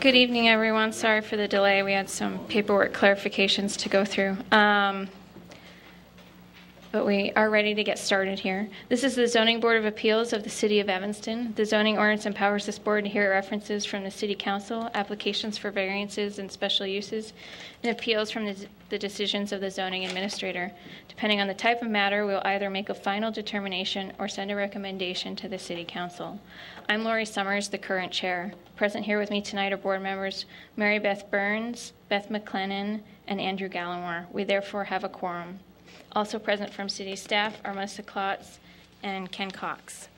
Good evening, everyone. Sorry for the delay. We had some paperwork clarifications to go through. But we are ready to get started here. This is the Zoning Board of Appeals of the City of Evanston. The zoning ordinance empowers this board to hear references from the City Council, applications for variances and special uses, and appeals from the decisions of the zoning administrator. Depending on the type of matter, we will either make a final determination or send a recommendation to the City Council. I'm Lori Summers, the current chair. Present here with me tonight are board members Mary Beth Burns, Beth McLennan, and Andrew Gallimore. We therefore have a quorum. Also present from city staff are Melissa Klotz and Ken Cox.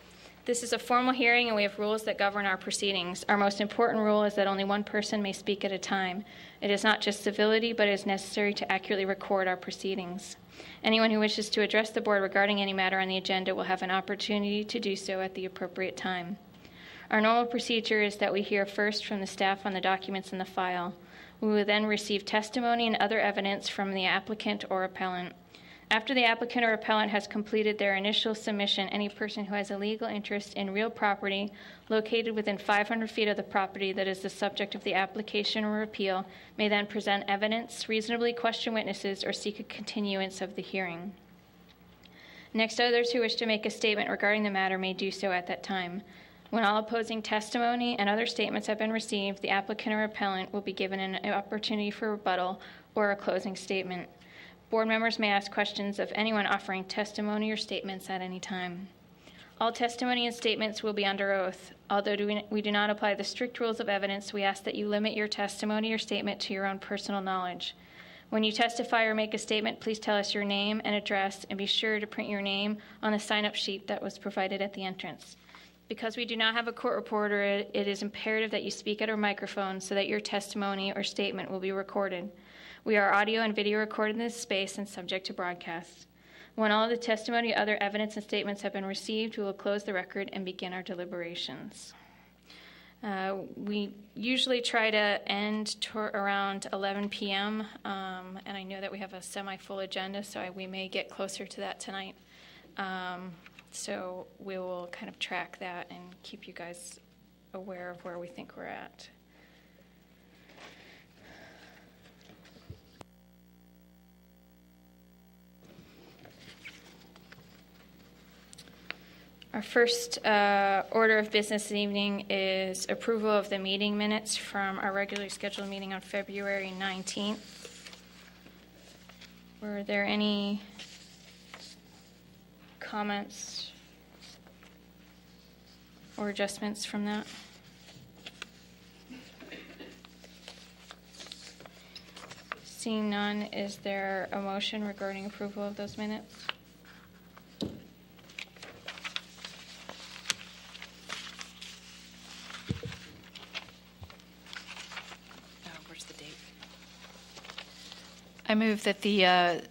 This is a formal hearing, and we have rules that govern our proceedings. Our most important rule is that only one person may speak at a time. It is not just civility, but it is necessary to accurately record our proceedings. Anyone who wishes to address the board regarding any matter on the agenda will have an opportunity to do so at the appropriate time. Our normal procedure is that we hear first from the staff on the documents in the file. We will then receive testimony and other evidence from the applicant or appellant. After the applicant or appellant has completed their initial submission, any person who has a legal interest in real property located within 500 feet of the property that is the subject of the application or appeal may then present evidence, reasonably question witnesses, or seek a continuance of the hearing. Next, others who wish to make a statement regarding the matter may do so at that time. When all opposing testimony and other statements have been received, the applicant or appellant will be given an opportunity for rebuttal or a closing statement. Board members may ask questions of anyone offering testimony or statements at any time. All testimony and statements will be under oath. Although we do not apply the strict rules of evidence, we ask that you limit your testimony or statement to your own personal knowledge. When you testify or make a statement, please tell us your name and address, and be sure to print your name on the sign-up sheet that was provided at the entrance. Because we do not have a court reporter, it is imperative that you speak at our microphone so that your testimony or statement will be recorded. We are audio and video recorded in this space and subject to broadcast. When all of the testimony, other evidence, and statements have been received, we will close the record and begin our deliberations. We usually try to end around 11 p.m., and I know that we have a semi-full agenda, so we may get closer to that tonight. So we will kind of track that and keep you guys aware of where we think we're at. Our first order of business this evening is approval of the meeting minutes from our regularly scheduled meeting on February 19th. Were there any comments or adjustments from that? Seeing none, is there a motion regarding approval of those minutes? I move that the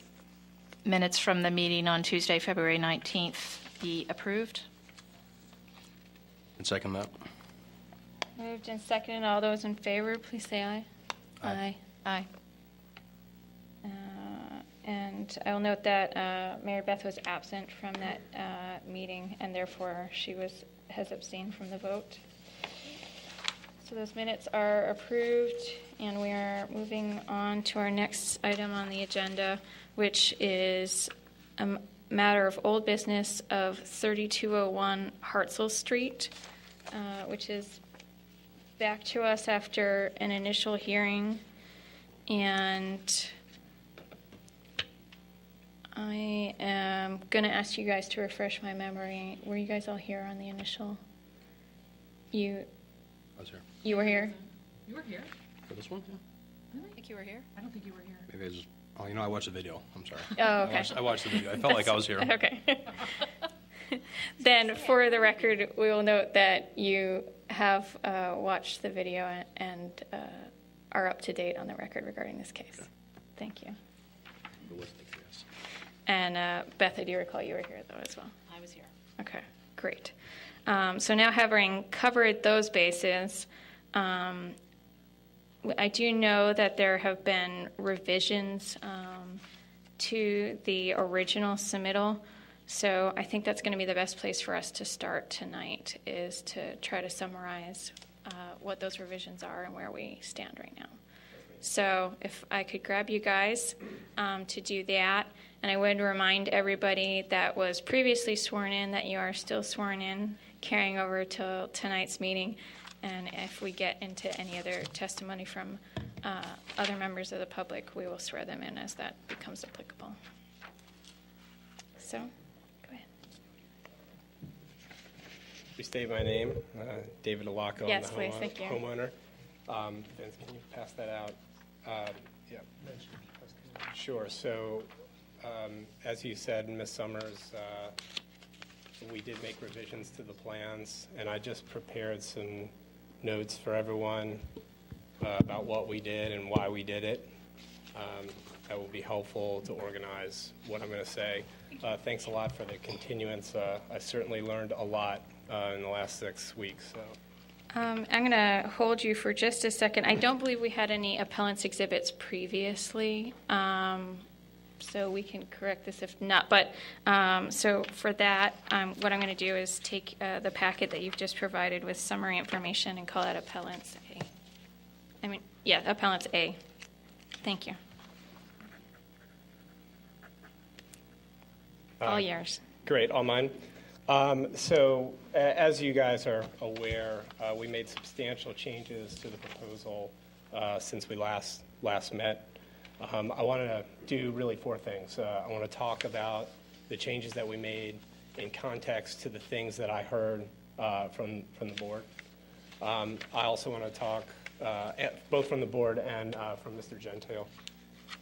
minutes from the meeting on Tuesday, February 19th be approved. And second that. Moved and seconded. All those in favor, please say aye. Aye. Aye. And I will note that Mary Beth was absent from that meeting, and therefore she has abstained from the vote. So those minutes are approved, and we are moving on to our next item on the agenda, which is a matter of old business of 3201 Hartzell Street, which is back to us after an initial hearing. And I am going to ask you guys to refresh my memory. Were you guys all here on the initial? I was here. You were here? You were here. For this one? Yeah. Really? I think you were here. I don't think you were here. Maybe I just, I watched the video. I'm sorry. Oh, okay. I watched the video. I felt like I was here. Okay. Then, for the record, we will note that you have watched the video and are up to date on the record regarding this case. Okay. Thank you. Yes. And Beth, I do recall you were here, though, as well. I was here. Okay, great. So now, having covered those bases, I do know that there have been revisions to the original submittal, so I think that's going to be the best place for us to start tonight, is to try to summarize what those revisions are and where we stand right now. So if I could grab you guys to do that. And I would remind everybody that was previously sworn in that you are still sworn in, carrying over till tonight's meeting. And if we get into any other testimony from other members of the public, we will swear them in as that becomes applicable. So, go ahead. Restate my name, David Alaco. Yes, I'm the please. Thank you. homeowner. Vince, can you pass that out? Yeah. Sure. So, as you said, Ms. Summers, we did make revisions to the plans, and I just prepared some notes for everyone about what we did and why we did it. That will be helpful to organize what I'm going to say. Thanks a lot for the continuance. I certainly learned a lot in the last 6 weeks. So. I'm going to hold you for just a second. I don't believe we had any appellant's exhibits previously, so we can correct this if not. But so for that, what I'm going to do is take the packet that you've just provided with summary information and call it appellant's A. Appellant's A. Thank you. All yours. Great, all mine. So as you guys are aware, we made substantial changes to the proposal since we last met. I want to do really 4 things. I want to talk about the changes that we made in context to the things that I heard from the board. I also want to talk both from the board and from Mr. Gentile.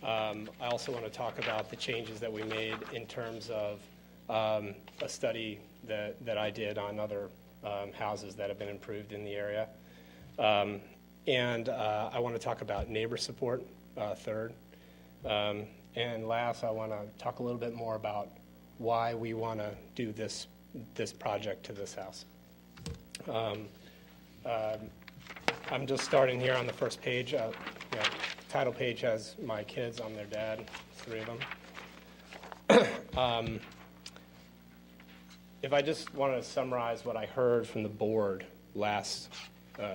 I also want to talk about the changes that we made in terms of a study that I did on other houses that have been improved in the area. And I want to talk about neighbor support, third. And last, I want to talk a little bit more about why we want to do this project to this house. I'm just starting here on the first page. Title page has my kids. I'm their dad, 3 of them. If I just want to summarize what I heard from the board last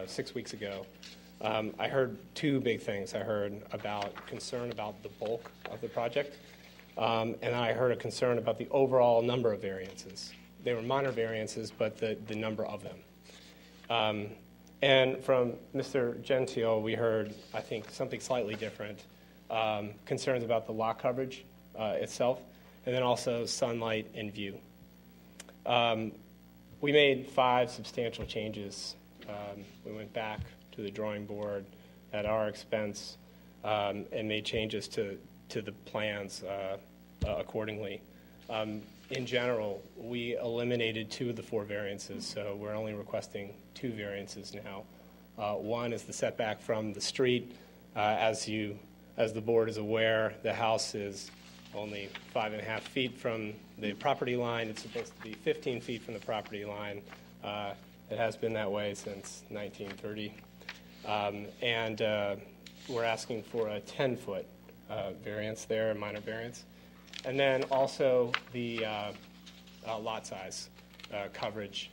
6 weeks ago, I heard 2 big things. I heard about concern about the bulk of the project, and I heard a concern about the overall number of variances. They were minor variances, but the number of them. And from Mr. Gentile, we heard, I think, something slightly different, concerns about the lot coverage itself, and then also sunlight and view. We made 5 substantial changes. We went back to the drawing board at our expense and made changes to the plans accordingly. In general, we eliminated 2 of the 4 variances, so we're only requesting 2 variances now. One is the setback from the street. As the board is aware, the house is only 5.5 feet from the property line. It's supposed to be 15 feet from the property line. It has been that way since 1930. And we're asking for a 10-foot variance there, a minor variance. And then also the lot size coverage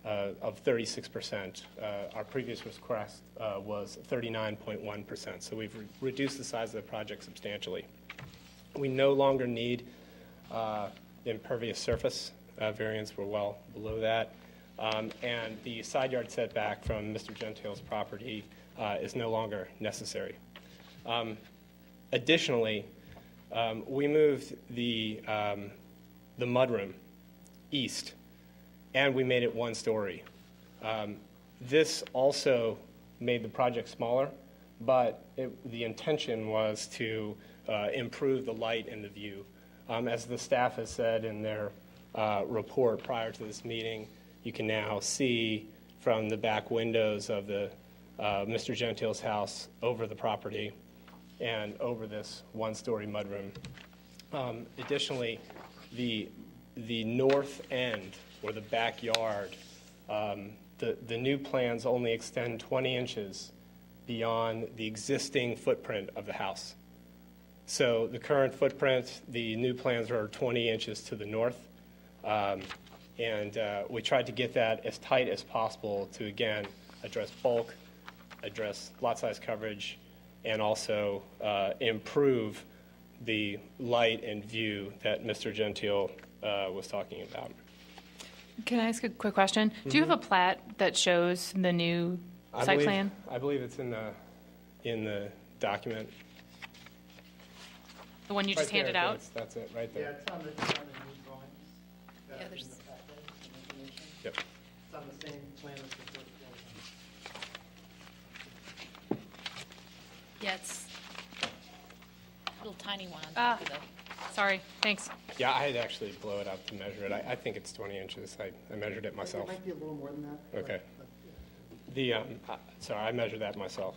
of 36%. Our previous request was 39.1%. So we've reduced the size of the project substantially. We no longer need impervious surface variance. We're well below that. And the side yard setback from Mr. Gentile's property is no longer necessary. Additionally, we moved the mudroom east, and we made it 1 story. This also made the project smaller, but the intention was to improve the light and the view. As the staff has said in their report prior to this meeting, you can now see from the back windows of the Mr. Gentile's house over the property and over this 1-story mudroom. Additionally, the north end, or the backyard, the new plans only extend 20 inches beyond the existing footprint of the house. So the current footprint, the new plans are 20 inches to the north. And we tried to get that as tight as possible to, again, address bulk, address lot size coverage, and also improve the light and view that Mr. Gentile was talking about. Can I ask a quick question? Do you have a plat that shows the new site plan? I believe it's in the document. The one you just Right there, handed out? That's it, right Yeah, there. it's on the new drawings. That's in there's- the packet, information. Yep. It's on the same plan as the first floor. Yeah, it's a little tiny one on Ah. top of the. Sorry, thanks. Yeah, I had to actually blow it up to measure it. I think it's 20 inches. I measured it myself. It might be a little more than that. but- Okay. but, yeah. Sorry, I measured that myself.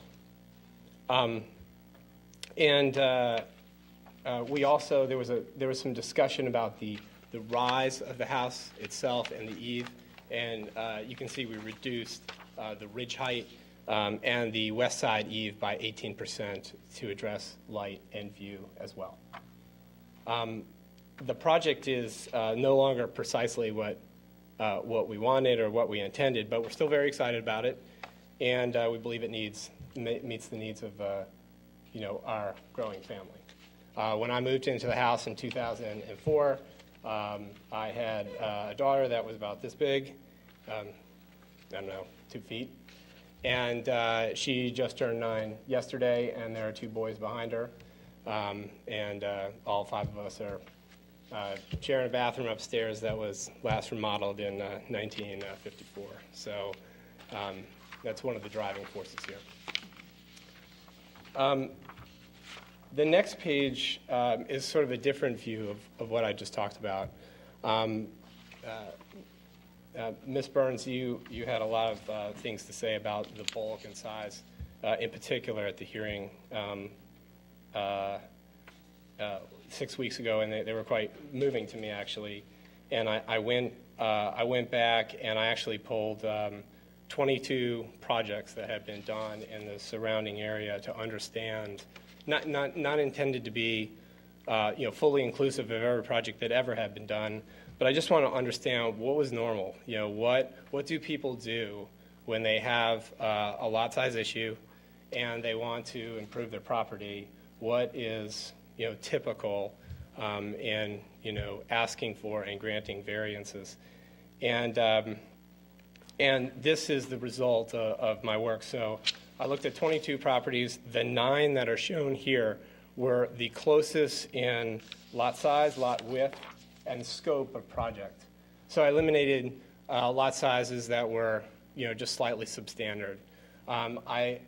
We also, there was some discussion about the rise of the house itself and the eave, and you can see we reduced the ridge height and the west side eave by 18% to address light and view as well. The project is no longer precisely what we wanted or what we intended, but we're still very excited about it, and we believe it meets the needs of our growing family. When I moved into the house in 2004, I had a daughter that was about this big, I don't know, 2 feet, and she just turned 9 yesterday, and there are 2 boys behind her, and all 5 of us are sharing a bathroom upstairs that was last remodeled in 1954. So that's one of the driving forces here. The next page is sort of a different view of what I just talked about. Ms. Burns, you had a lot of things to say about the bulk and size, in particular at the hearing 6 weeks ago, and they were quite moving to me, actually. And I went back and I actually pulled 22 projects that had been done in the surrounding area to understand, not intended to be fully inclusive of every project that ever had been done, but I just want to understand what was normal. What do people do when they have a lot size issue and they want to improve their property? What is typical in asking for and granting variances? And this is the result of my work. So I looked at 22 properties. The 9 that are shown here were the closest in lot size, lot width, and scope of project. So I eliminated lot sizes that were just slightly substandard. I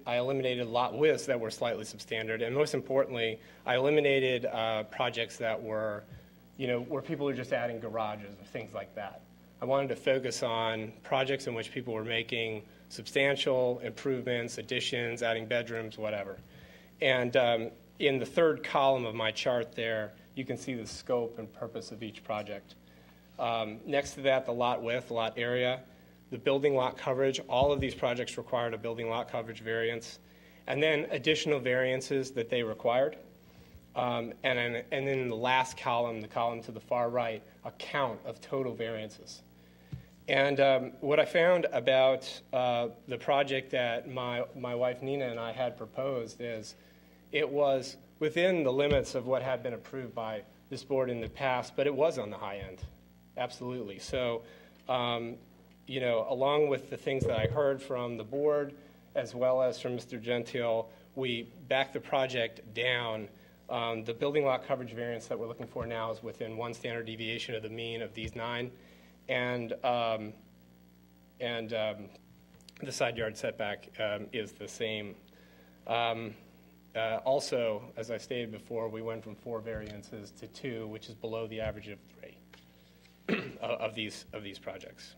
eliminated lot widths that were slightly substandard, and most importantly, I eliminated projects that were, where people are just adding garages or things like that. I wanted to focus on projects in which people were making substantial improvements, additions, adding bedrooms, whatever. And in the 3rd column of my chart there, you can see the scope and purpose of each project. Next to that, the lot width, lot area, the building lot coverage. All of these projects required a building lot coverage variance, and then additional variances that they required. And then in the last column, the column to the far right, a count of total variances. And what I found about the project that my wife Nina and I had proposed is it was within the limits of what had been approved by this board in the past, but it was on the high end, absolutely. So, along with the things that I heard from the board as well as from Mr. Gentile, we backed the project down. The building lot coverage variance that we're looking for now is within 1 standard deviation of the mean of these 9, and the side yard setback is the same. Also, as I stated before, we went from 4 variances to 2, which is below the average of 3 of these projects.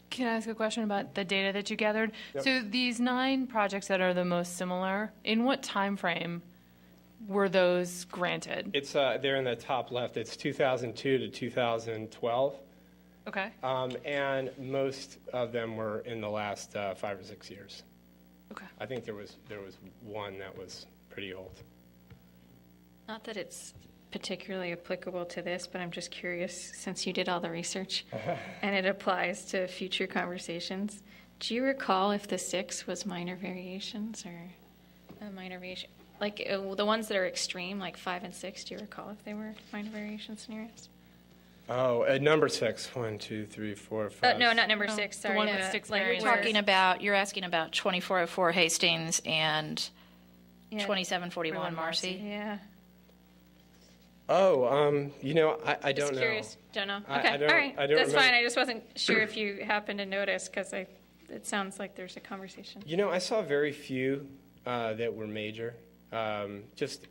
Can I ask a question about the data that you gathered? Yep. So these 9 projects that are the most similar, in what time frame were those granted? It's there in the top left. It's 2002 to 2012, Okay. and most of them were in the last 5 or 6 years. Okay. I think there was one that was pretty old. Not that it's particularly applicable to this, but I'm just curious, since you did all the research and it applies to future conversations. Do you recall if the 6 was minor variations or a minor variation? Like the ones that are extreme, like 5 and 6, do you recall if they were minor variation scenarios? Oh, at number 6, 1, 2, 3, 4, 5. No, not number No, 6, the sorry. one with 6 like variants. where- You're asking about 2404 Hastings and yeah, 2741 Marcy? Yeah. Oh, I Just don't know. curious. Don't know. I Okay, don't- all right. I don't That's fine. remember. I just wasn't sure if you happened to notice because it sounds like there's a conversation. I saw very few that were major. Just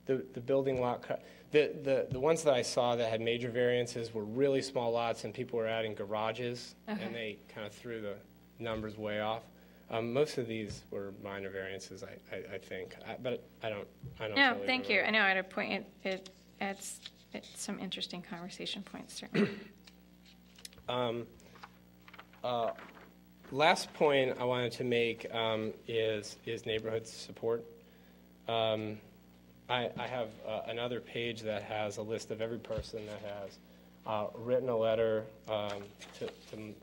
the building lot cut. The ones that I saw that had major variances were really small lots, and people were adding garages, and they kind of threw the numbers way off. Most of these were minor variances, I think, but I don't. No, really thank you. remember. I know at a point it adds some interesting conversation points, certainly. Last point I wanted to make is neighborhood support. I have another page that has a list of every person that has written a letter to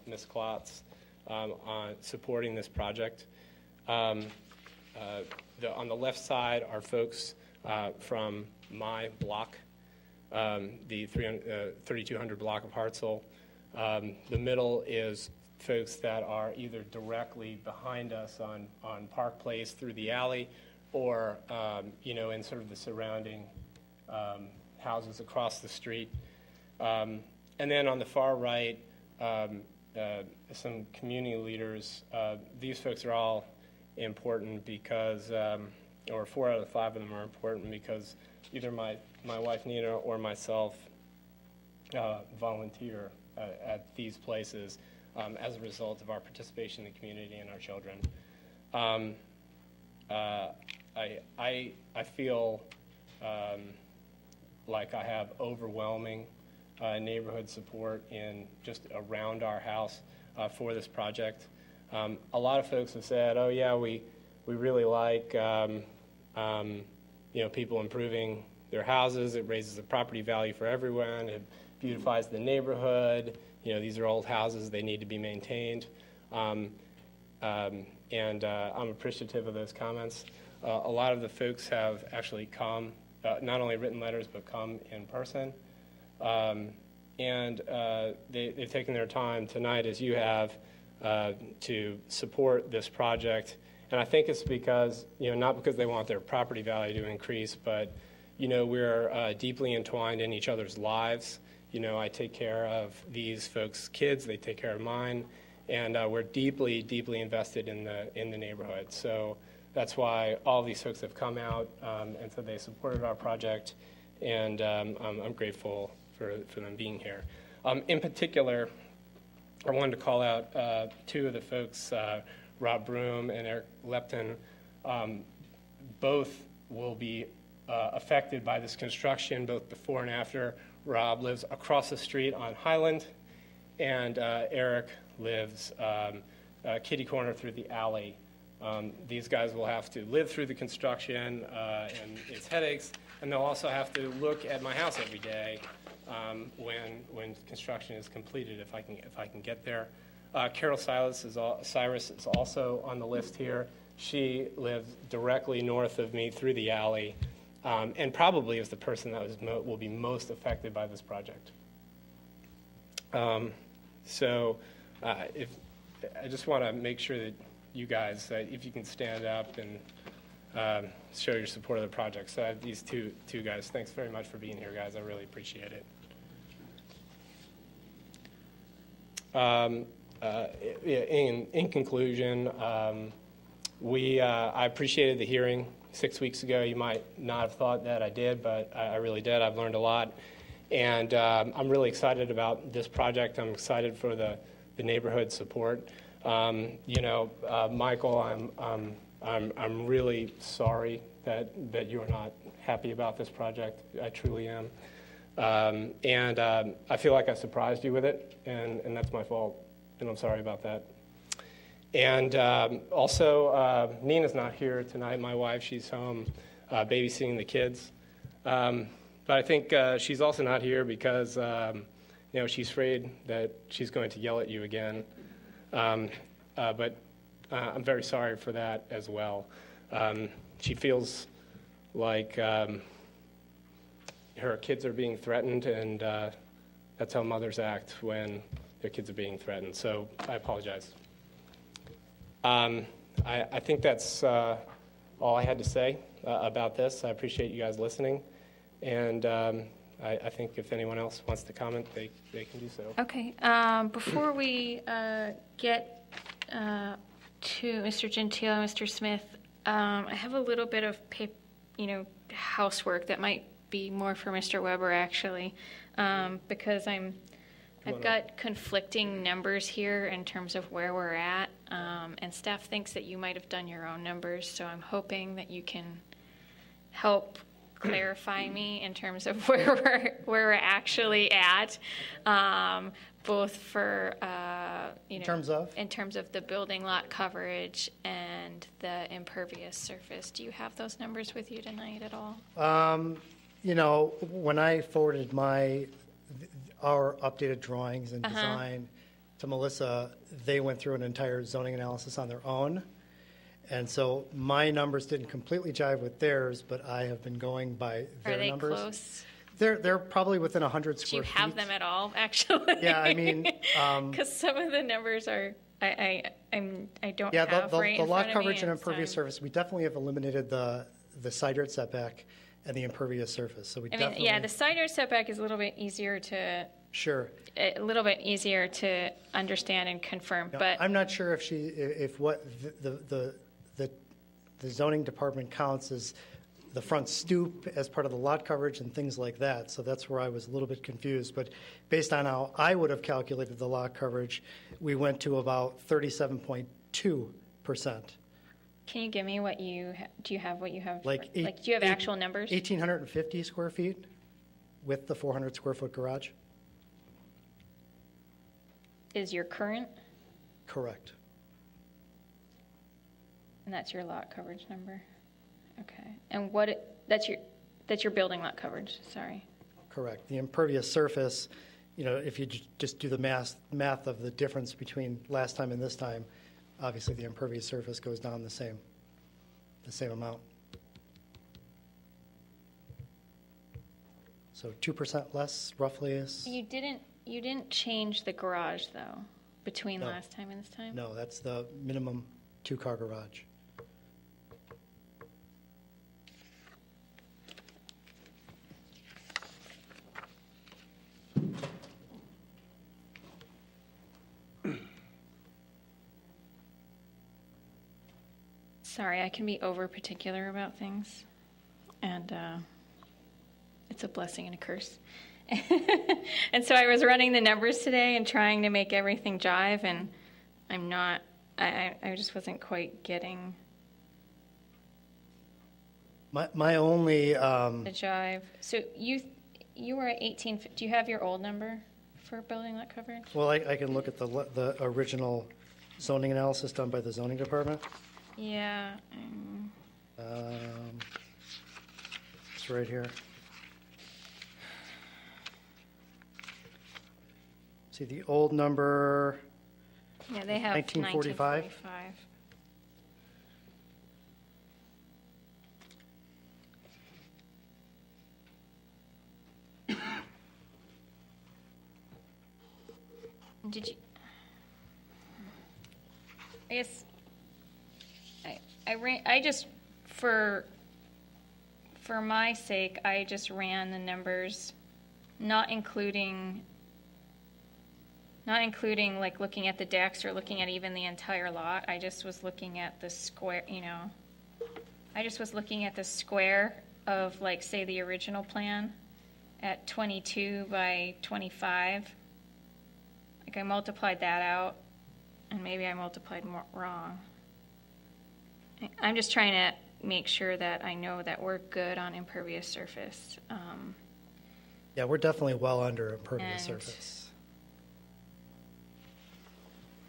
Ms. Klotz on supporting this project. On the left side are folks from my block, the 3200 block of Hartselle. The middle is folks that are either directly behind us on Park Place through the alley or, in sort of the surrounding houses across the street. And then on the far right, some community leaders. These folks are all important because, or 4 out of the 5 of them are important because either my wife Nina or myself volunteer at these places as a result of our participation in the community and our children. I feel like I have overwhelming neighborhood support in just around our house for this project. A lot of folks have said, "Oh yeah, we really like people improving their houses. It raises the property value for everyone. It beautifies the neighborhood. These are old houses; they need to be maintained." And I'm appreciative of those comments. A lot of the folks have actually come, not only written letters, but come in person. And they've taken their time tonight, as you have, to support this project. And I think it's because, not because they want their property value to increase, but, we're deeply entwined in each other's lives. I take care of these folks' kids, they take care of mine, and we're deeply, deeply invested in the neighborhood. So that's why all these folks have come out, and so they supported our project, and I'm grateful for them being here. In particular, I wanted to call out 2 of the folks, Rob Broom and Eric Lepton. Both will be affected by this construction, both before and after. Rob lives across the street on Highland, and Eric lives kitty corner through the alley. These guys will have to live through the construction and its headaches, and they'll also have to look at my house every day when construction is completed, if I can get there. Carol Cyrus is also on the list here. She lives directly north of me through the alley, and probably is the person that will be most affected by this project. So I just want to make sure that you guys, if you can stand up and show your support of the project. So I have these two guys. Thanks very much for being here, guys. I really appreciate it. In conclusion, I appreciated the hearing 6 weeks ago. You might not have thought that I did, but I really did. I've learned a lot. And I'm really excited about this project. I'm excited for the neighborhood support. Michael, I'm really sorry that you are not happy about this project. I truly am. And I feel like I surprised you with it, and that's my fault, and I'm sorry about that. And also, Nina's not here tonight, my wife. She's home babysitting the kids. But I think she's also not here because, she's afraid that she's going to yell at you again. But I'm very sorry for that as well. She feels like her kids are being threatened, and that's how mothers act when their kids are being threatened. So I apologize. I think that's all I had to say about this. I appreciate you guys listening. And I think if anyone else wants to comment, they can do so. Okay. Before we get to Mr. Gentile and Mr. Smith, I have a little bit of housework that might be more for Mr. Weber, actually, because I've got conflicting numbers here in terms of where we're at, and staff thinks that you might have done your own numbers, so I'm hoping that you can help clarify me in terms of where we're actually at, both for In terms of? in terms of the building lot coverage and the impervious surface. Do you have those numbers with you tonight at all? When I forwarded our updated drawings and design to Melissa, they went through an entire zoning analysis on their own. And so my numbers didn't completely jive with theirs, but I have been going by their numbers. Are they close? They're probably within 100 Do square you feet. have them at all, actually? Yeah, I mean, because some of the numbers are I don't yeah, have right the in lot front of me, coverage and and so impervious surface, we definitely have eliminated the side yard setback and the impervious surface. So we I mean, definitely, yeah, the side yard setback is a little bit easier to understand and confirm. No, but I'm not sure if what the zoning department counts as the front stoop as part of the lot coverage and things like that. So that's where I was a little bit confused. But based on how I would have calculated the lot coverage, we went to about 37.2%. can you give me what you do? You have what you have? Like do you have actual numbers? 1,850 square feet with the 400 square foot garage. Is your current, Correct. and that's your lot coverage number? Okay. And that's your building lot coverage, sorry. Correct. The impervious surface, if you just do the math of the difference between last time and this time, obviously the impervious surface goes down the same amount. So 2% less roughly is? You didn't change the garage, though, between No. last time and this time? No, that's the minimum 2-car garage. Sorry, I can be over particular about things, and it's a blessing and a curse. And so I was running the numbers today and trying to make everything jive, and I just wasn't quite getting My only, the jive. So you were at 18, do you have your old number for building lot coverage? well, I can look at the original zoning analysis done by the zoning department. Yeah. It's right here. See, the old number, Yeah, they have 1945? 1945. Did you? I guess I just for my sake I just ran the numbers, not including like looking at the decks or looking at even the entire lot. I just was looking at the square, I just was looking at the square of, like, say, the original plan at 22 by 25. Like, I multiplied that out, and maybe I multiplied more wrong. I'm just trying to make sure that I know that we're good on impervious surface. yeah, we're definitely well under impervious And- surface.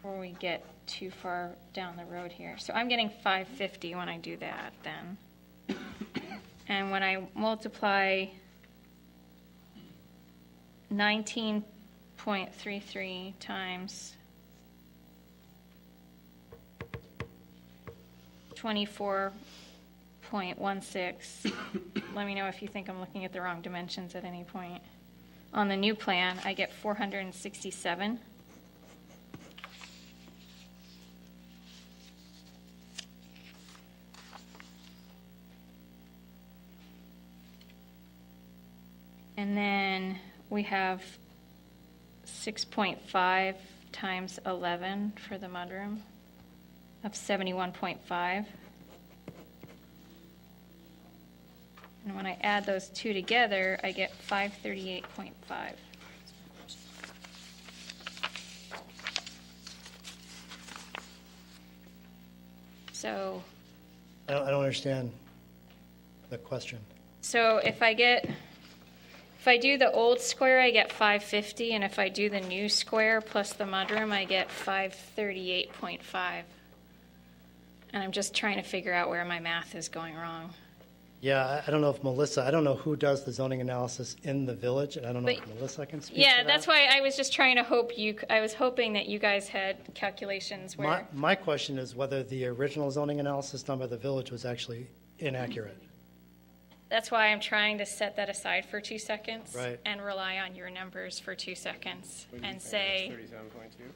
Before we get too far down the road here. So I'm getting 550 when I do that then. And when I multiply 19.33 times 24.16. Let me know if you think I'm looking at the wrong dimensions at any point. On the new plan, I get 467. And then we have 6.5 times 11 for the mudroom of 71.5. And when I add those two together, I get 538.5. So, I don't understand the question. so if I do the old square, I get 550, and if I do the new square plus the mudroom, I get 538.5. And I'm just trying to figure out where my math is going wrong. Yeah, I don't know if Melissa, I don't know who does the zoning analysis in the village, and I don't know if But- Melissa can speak to Yeah, that. that's why I was just trying to I was hoping that you guys had calculations where, My question is whether the original zoning analysis done by the village was actually inaccurate. that's why I'm trying to set that aside for 2 seconds. Right. And rely on your numbers for 2 seconds What do you and think? say, 37.2?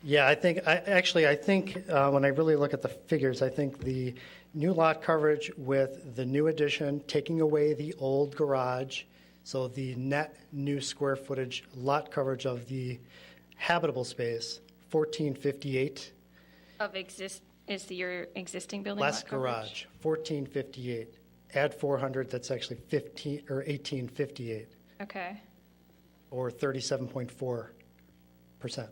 Yeah, I think when I really look at the figures, I think the new lot coverage with the new addition, taking away the old garage, so the net new square footage lot coverage of the habitable space, 1458. is your existing building lot Less coverage? garage, 1458. Add 400, that's actually 1858, Okay. or 37.4%.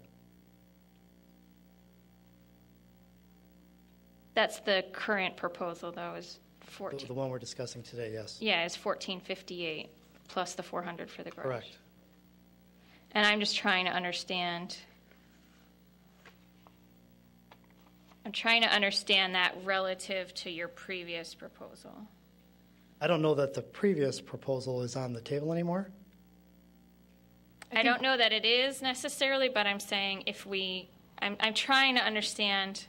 That's the current proposal, though, is The 14. one we're discussing today, yes. Yeah, is 1458 plus the 400 for the garage. Correct. And I'm just trying to understand. I'm trying to understand that relative to your previous proposal. I don't know that the previous proposal is on the table anymore. I don't know that it is necessarily, but I'm saying I'm trying to understand.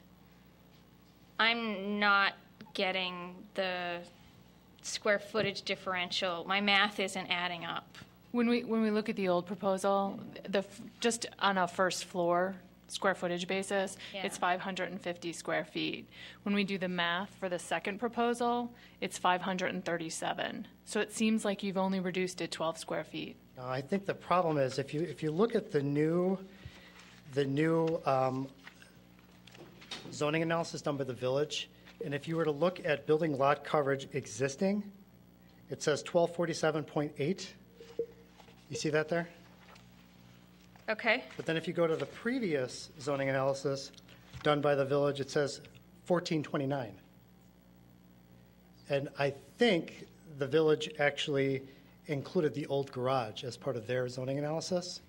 I'm not getting the square footage differential. My math isn't adding up. When we look at the old proposal, just on a first floor square footage basis, Yeah. it's 550 square feet. When we do the math for the second proposal, it's 537. So it seems like you've only reduced it 12 square feet. I think the problem is if you look at the new zoning analysis done by the village, and if you were to look at building lot coverage existing, it says 1247.8. You see that there? Okay. But then if you go to the previous zoning analysis done by the village, it says 1429. And I think the village actually included the old garage as part of their zoning analysis,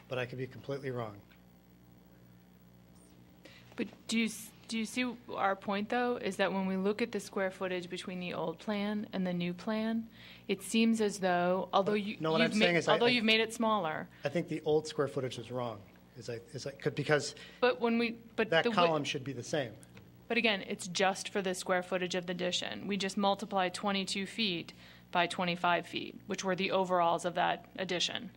but I could be completely wrong. But do you see our point, though, is that when we look at the square footage between the old plan and the new plan, it seems as though, although No, what I'm saying is you've made it smaller, I think the old square footage was wrong, because but that column should be the same. But again, it's just for the square footage of the addition. We just multiply 22 feet by 25 feet, which were the overalls of that addition.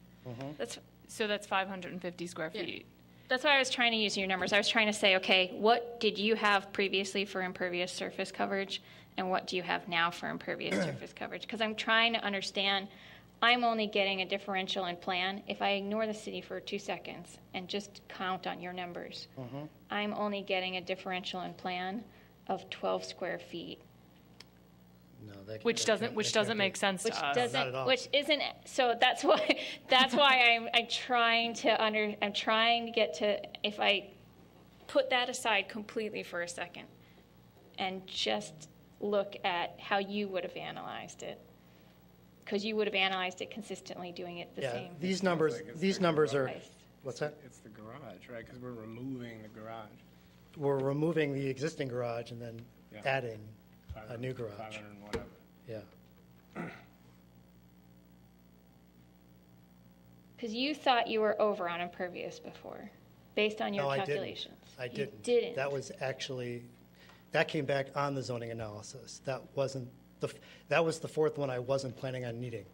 So that's 550 square feet. That's why I was trying to use your numbers. I was trying to say, okay, what did you have previously for impervious surface coverage, and what do you have now for impervious surface coverage? Because I'm trying to understand, I'm only getting a differential in plan. If I ignore the city for 2 seconds and just count on your numbers, I'm only getting a differential in plan of 12 square feet. No, that Which can't doesn't be. make sense Which to us. doesn't, Not at all. which isn't, so that's why I'm trying to get to, if I put that aside completely for a second and just look at how you would have analyzed it, because you would have analyzed it consistently doing it the Yeah, same. these numbers are, Right. what's that? It's the garage, right? Because we're removing the garage. We're removing the existing garage and then Yeah. adding a new 500 garage. 500 and whatever. Yeah. Because you thought you were over on impervious before, based on your No, I didn't. calculations. I didn't. You didn't. That was actually, that came back on the zoning analysis. That wasn't, that was the fourth one I wasn't planning on needing.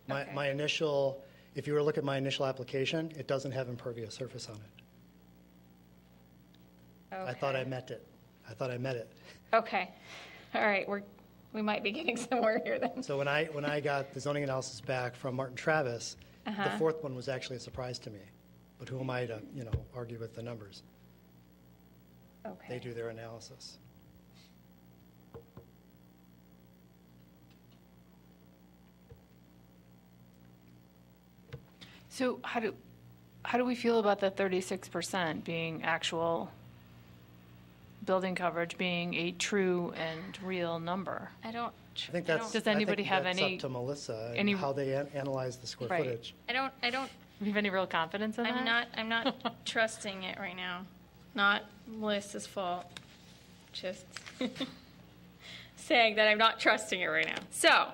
Okay. My initial, if you were to look at my initial application, it doesn't have impervious surface on it. I thought I Okay. met it. I thought I met it. Okay. All right, we might be getting somewhere here then. So when I got the zoning analysis back from Martin Travis, the fourth one was actually a surprise to me. But who am I to, argue with the numbers? Okay. They do their analysis. So how do we feel about the 36% being actual building coverage being a true and real number? I don't. I think that's. Does I anybody think have that's any- up to Melissa and any- how they analyze the square Right. footage. I don't. Do you have any real confidence in that? I'm not trusting it right now. Not Melissa's fault. Just saying that I'm not trusting it right now. So,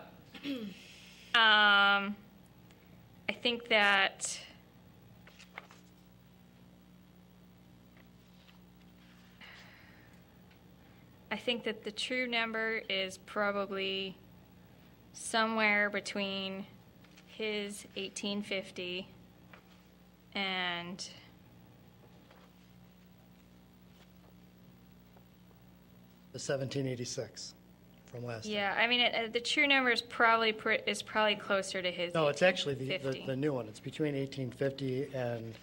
I think that the true number is probably somewhere between his 1850 and The 1786 from last time. yeah, I mean the true number is probably closer to his. No, it's actually the 1850. new one. It's between 1850 and,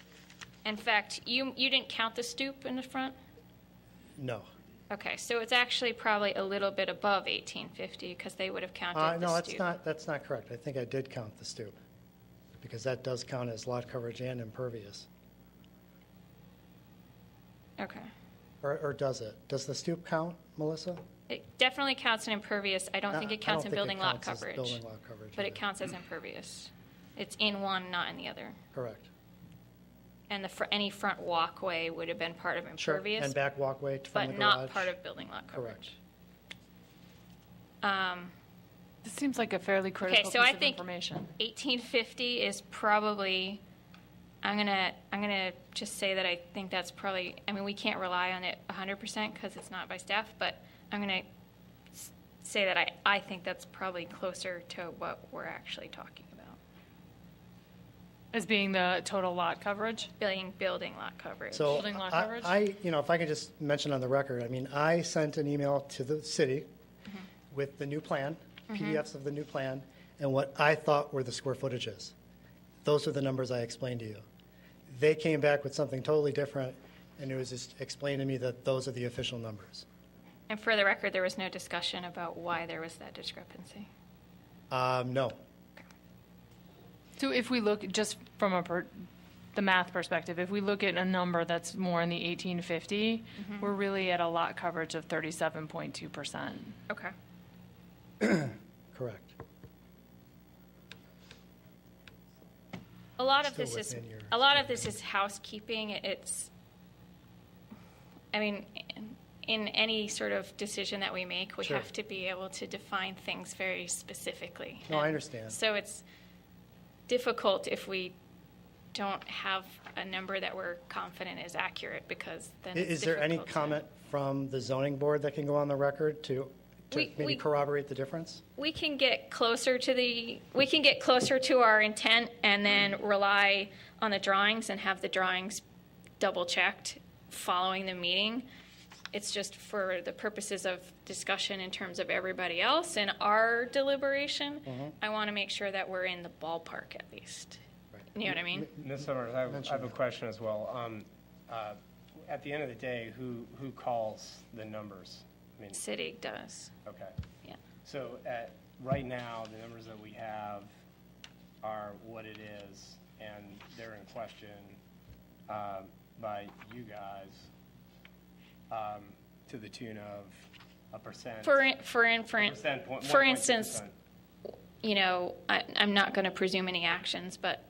In fact, you didn't count the stoop in the front. no. Okay, so it's actually probably a little bit above 1850 because they would have counted the No, stoop. that's not correct. I think I did count the stoop, because that does count as lot coverage and impervious. Okay. Or does it? Does the stoop count, Melissa? It definitely counts in impervious. I don't think it counts in building lot counts as coverage. building lot coverage But it either. counts as impervious. It's in one, not in the other. Correct. And any front walkway would have been part of Sure, impervious, and back walkway from the but garage. not part of building lot coverage. Correct. This seems like a fairly critical so piece I of think information. 1850 is probably. I'm gonna just say that I think that's probably. I mean, we can't rely on it 100% because it's not by staff, but I'm gonna say that I think that's probably closer to what we're actually talking about. As being the total lot coverage? Building lot coverage. So Building lot coverage? if I could just mention on the record, I mean, I sent an email to the city with the new plan, PDFs of the new plan, and what I thought were the square footages. Those are the numbers I explained to you. They came back with something totally different, and it was just explained to me that those are the official numbers. And for the record, there was no discussion about why there was that discrepancy. No. So if we look just from the math perspective, if we look at a number that's more in the 1850, we're really at a lot coverage of 37.2%. Okay. Correct. A lot of Still this is within your housekeeping. I mean, in any sort of decision that we make, we Sure. have to be able to define things very specifically. No, I And understand. So it's difficult if we don't have a number that we're confident is accurate, because then it's Is there any difficult to- comment from the zoning board that can go on the record to maybe We- corroborate the difference? We can get closer to our intent and then rely on the drawings and have the drawings double checked following the meeting. It's just for the purposes of discussion in terms of everybody else and our deliberation. I want to make sure that we're in the ballpark at least. You know what I mean? Ms. Summers, I have a question as well. At the end of the day, who calls the numbers? I mean, City does. okay. Yeah. So right now, the numbers that we have are what it is, and they're in question by you guys to the tune of a percent. For percent, instance, 1.2%. I'm not going to presume any actions, but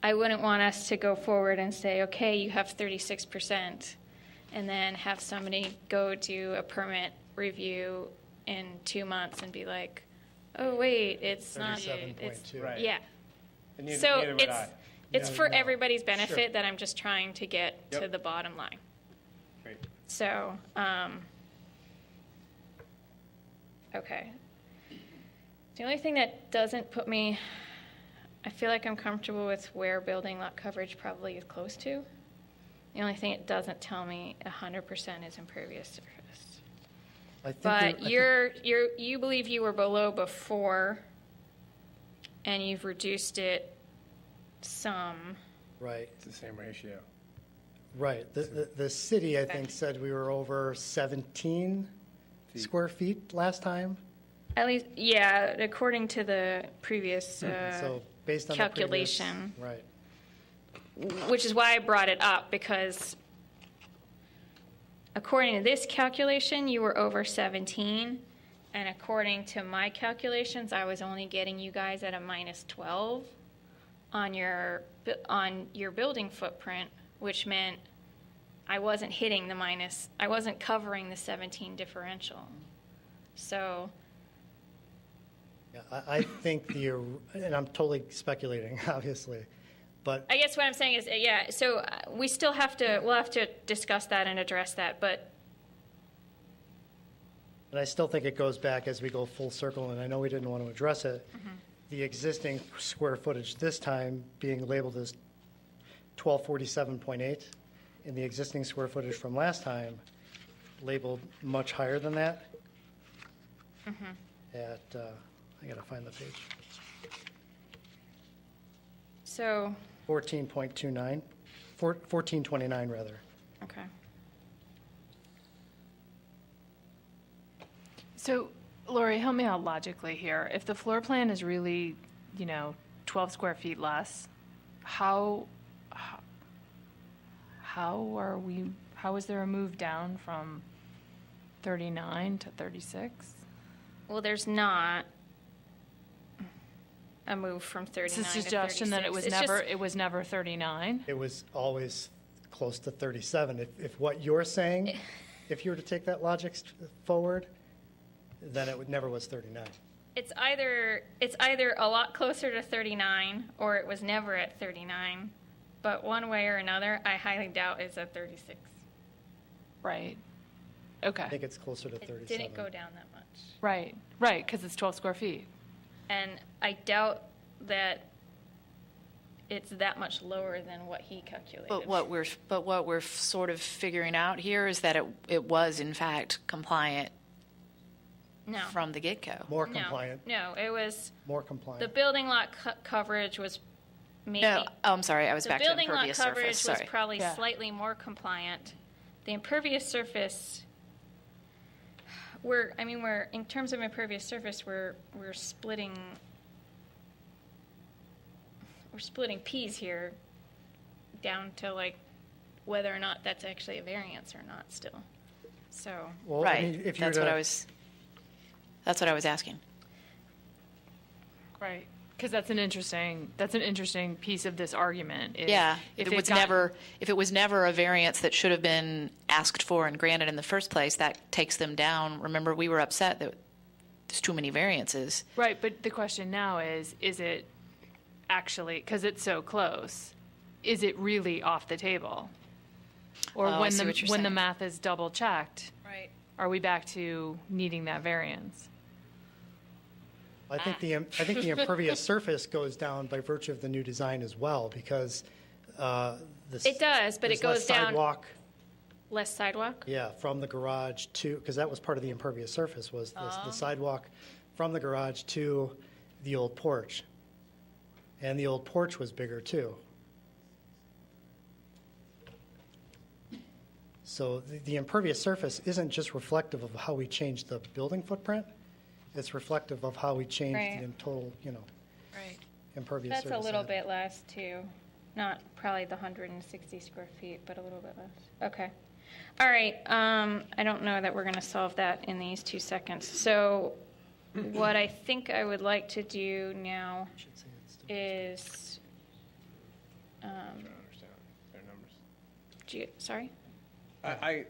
I wouldn't want us to go forward and say, okay, you have 36%, and then have somebody go do a permit review in 2 months and be like, Oh, wait, it's not, it's, 37.2. Right. yeah. And neither- So neither would I. it's No, for no. everybody's Sure. benefit that I'm just trying to get to Yep. the bottom line. Great. So, okay. The only thing that doesn't put me, I feel like I'm comfortable with where building lot coverage probably is close to. The only thing it doesn't tell me 100% is impervious surface. I think But there- I think- you believe you were below before, and you've reduced it some. Right, It's the same ratio. right. The city, I think, said we were over 17 square feet last time. At least, yeah, according to the previous So based on the previous- calculation. Right. Which is why I brought it up, because according to this calculation, you were over 17, and according to my calculations, I was only getting you guys at a minus 12 on your building footprint, which meant I wasn't hitting the minus, I wasn't covering the 17 differential. So, Yeah, I think and I'm totally speculating, obviously, but I guess what I'm saying is, yeah, so we still have to, we'll have to discuss that and address that, but and I still think it goes back as we go full circle, and I know we didn't want to address it. Mm-hmm. The existing square footage this time being labeled as 1247.8, and the existing square footage from last time labeled much higher than that. Mm-hmm. At, I gotta find the page, so, 14.29, 1429 rather. okay. So, Lori, help me out logically here. If the floor plan is really, 12 square feet less, how is there a move down from 39 to 36? Well, there's not a move from 39 It's a to 36. suggestion that It's it was never 39? It was always close to 37. If what you're saying, if you were to take that logic forward, then it never was 39. It's either a lot closer to 39 or it was never at 39, but one way or another, I highly doubt it's at 36. Right. I Okay. think it's closer to 37. It didn't go down that much. Right, because it's 12 square feet. And I doubt that it's that much lower than what he calculated. But what we're sort of figuring out here is that it was in fact compliant No. from the get-go. More No. compliant, No, it was, more the compliant. building lot coverage was maybe. No, oh, I'm sorry, I was The back to building lot impervious coverage surface, was sorry. probably Yeah. slightly more compliant. The impervious surface, in terms of impervious surface, we're splitting peas here down to like whether or not that's actually a variance or not still. So, Well, I Right, mean, if you were that's what to- that's what I was asking. Right. Because that's an interesting piece of this argument. is Yeah, If if it was never a variance that should have been asked for and granted in the first place, that takes them down. Remember, we were upset that there's too many variances. Right, but the question now is it actually, because it's so close, is it really off the table? Or Oh, I when see what you're when the saying. math is double checked, right. are we back to needing that variance? I think the impervious surface goes down by virtue of the new design as well, because It does, but it there's less goes down. sidewalk, Less sidewalk? yeah, from the garage to, because that was part of the impervious surface, was the sidewalk from the garage to the old porch. And the old porch was bigger too. So the impervious surface isn't just reflective of how we changed the building footprint, it's reflective of how we changed Right. the total, Right. impervious surface. That's a little area. bit less too. Not probably the 160 square feet, but a little bit less. Okay. All right. I don't know that we're going to solve that in these 2 seconds. So what I think I would like to do now Should say it's still- is, I don't understand their numbers. sorry? I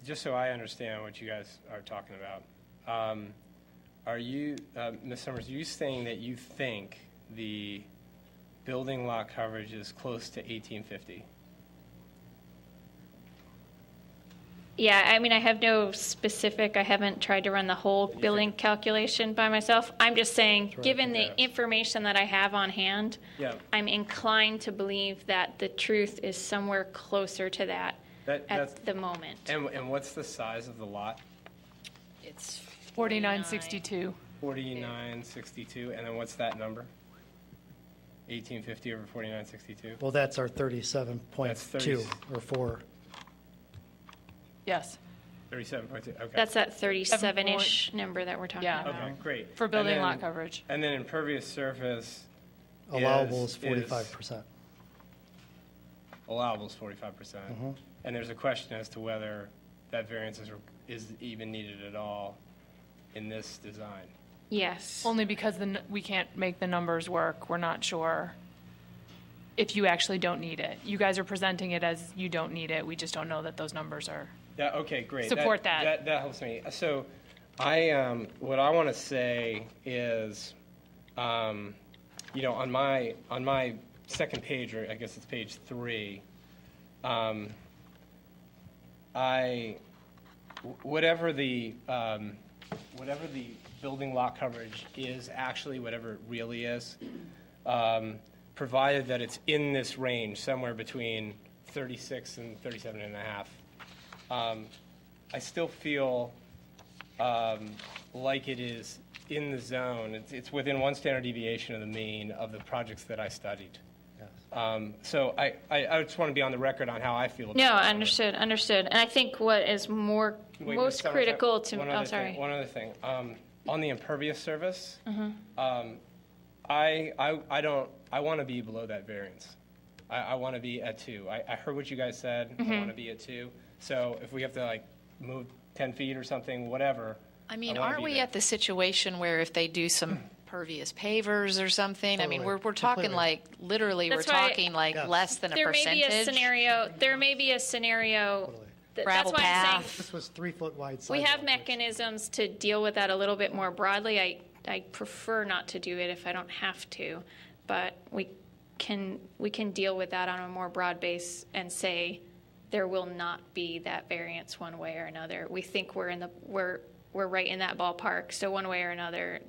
just so I understand what you guys are talking about, Are you, Ms. Summers, are you saying that you think the building lot coverage is close to 1850? Yeah, I mean, I have no specific, I haven't tried to run the whole billing calculation by myself. I'm just saying, given the information that I have on hand, Yeah. I'm inclined to believe that the truth is somewhere closer to that That's, at the moment. and what's the size of the lot? It's 4962. 4962, and then what's that number? 1850 over 4962? Well, that's our 37.2 or 4. Yes, 37.2, okay. That's that 37-ish number that we're talking Yeah. about. Okay, great. for building And then- lot coverage. And then impervious surface Allowable is 45%. allowable is 45%. And there's a question as to whether that variance is even needed at all in this design. Yes. Only because we can't make the numbers work. We're not sure if you actually don't need it. You guys are presenting it as you don't need it. We just don't know that those numbers are. Yeah, okay, great. Support that. That helps me. So what I want to say is, on my second page, or I guess it's page 3, whatever the building lot coverage is, actually, whatever it really is, provided that it's in this range, somewhere between 36 and 37 and a half, I still feel like it is in the zone. It's within one standard deviation of the mean of the projects that I studied. So I just want to be on the record on how I feel about No, it. understood. And I think what is Wait, Ms. most Summers, critical to, one oh, other sorry. thing, one other thing. On the impervious surface, Mm-hmm. I want to be below that variance. I want to be at 2. I heard what you guys said. Mm-hmm. I want to be at 2. So if we have to move 10 feet or something, whatever. I mean, wanna aren't be we there. at the situation where if they do some pervious pavers or something, I mean, Totally. we're talking Completely. literally, That's we're why- talking Yes. less than a There may percentage. be a scenario, Totally. that's Gravel why I'm saying path. This was 3-foot wide we have sidewalk, which- mechanisms to deal with that a little bit more broadly. I prefer not to do it if I don't have to, but we can deal with that on a more broad base and say there will not be that variance one way or another. We think we're right in that ballpark, so one way or another,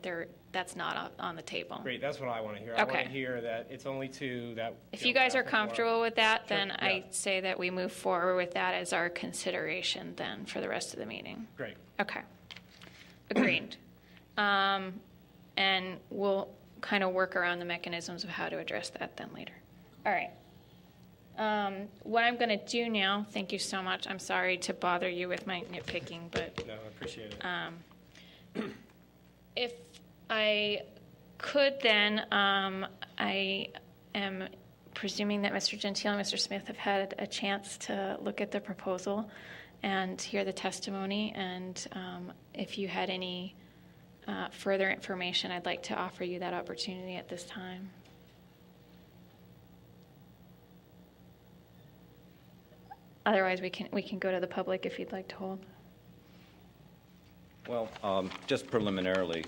that's not on the table. Great, that's what I want to hear. I want Okay. to hear that it's only 2, that. If you guys are comfortable with that, Sure, then yeah. I say that we move forward with that as our consideration then for the rest of the meeting. Great. Okay. Agreed. And we'll kind of work around the mechanisms of how to address that then later. All right. What I'm going to do now, thank you so much. I'm sorry to bother you with my nitpicking, but No, I appreciate it. if I could then, I am presuming that Mr. Gentile and Mr. Smith have had a chance to look at the proposal and hear the testimony. And if you had any further information, I'd like to offer you that opportunity at this time. Otherwise, we can go to the public if you'd like to hold. Well, just preliminarily,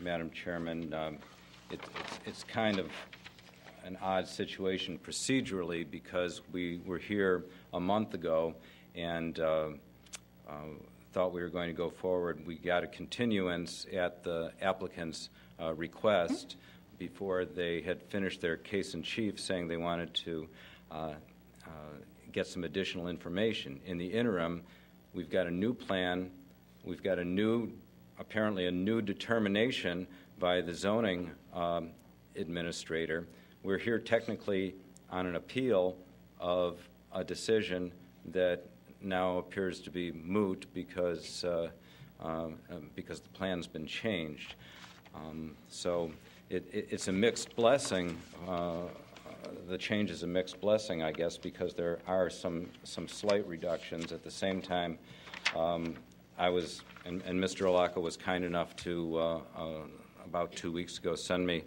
Madam Chairman, it's kind of an odd situation procedurally because we were here a month ago and thought we were going to go forward. We got a continuance at the applicant's request before they had finished their case in chief, saying they wanted to get some additional information. In the interim, we've got a new plan. We've got apparently a new determination by the zoning administrator. We're here technically on an appeal of a decision that now appears to be moot because the plan's been changed. So it's a mixed blessing. The change is a mixed blessing, I guess, because there are some slight reductions. At the same time, I was, and Mr. Alaka was kind enough to, about 2 weeks ago, send me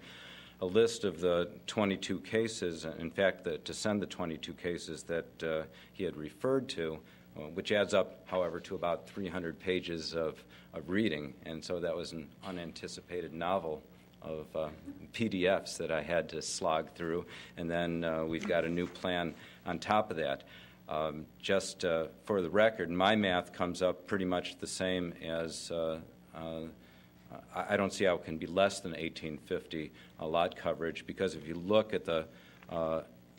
a list of the 22 cases, in fact, to send the 22 cases that he had referred to. which adds up, however, to about 300 pages of reading. And so that was an unanticipated novel of PDFs that I had to slog through. And then we've got a new plan on top of that. Just for the record, my math comes up pretty much the same as I don't see how it can be less than 1850 lot coverage, because if you look at the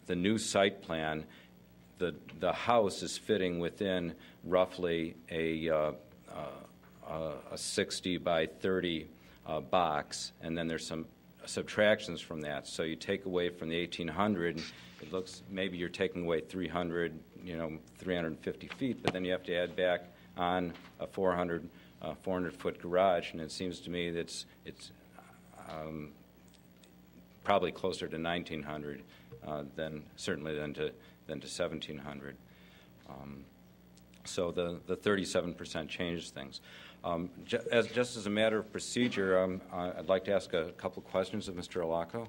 new site plan, the house is fitting within roughly a 60 by 30 box, and then there's some subtractions from that. So you take away from the 1800, it looks maybe you're taking away 300, 350 feet, but then you have to add back on a 400-foot garage, and it seems to me that it's probably closer to 1900 certainly than to 1700. So the 37% changes things. Just as a matter of procedure, I'd like to ask a couple of questions of Mr. Alaco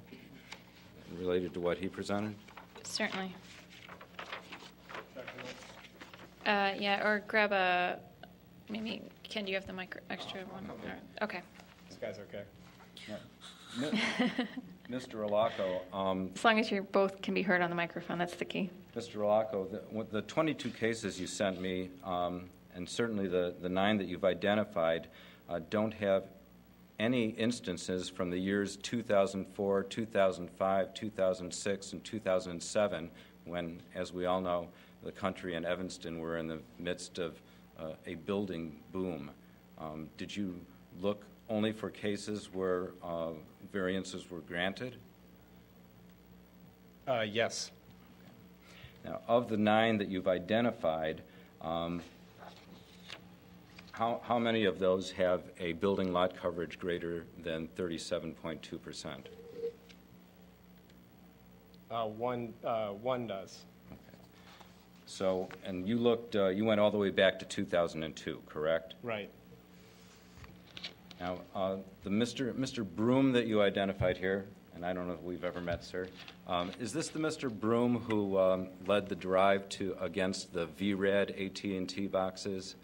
related to what he presented. Certainly. Yeah, or grab maybe, Ken, do you have the extra one? All right. Okay. This guy's okay. Mr. Alaco. As long as you both can be heard on the microphone, that's the key. Mr. Alaco, the 22 cases you sent me, and certainly the 9 that you've identified, don't have any instances from the years 2004, 2005, 2006, and 2007, when, as we all know, the country and Evanston were in the midst of a building boom. Did you look only for cases where variances were granted? Yes. Now, of the 9 that you've identified, how many of those have a building lot coverage greater than 37.2%? One does. So, and you looked, you went all the way back to 2002, correct? Right. Now, the Mr. Broom that you identified here, and I don't know if we've ever met, sir, is this the Mr. Broom who led the drive against the VRAD AT&T boxes,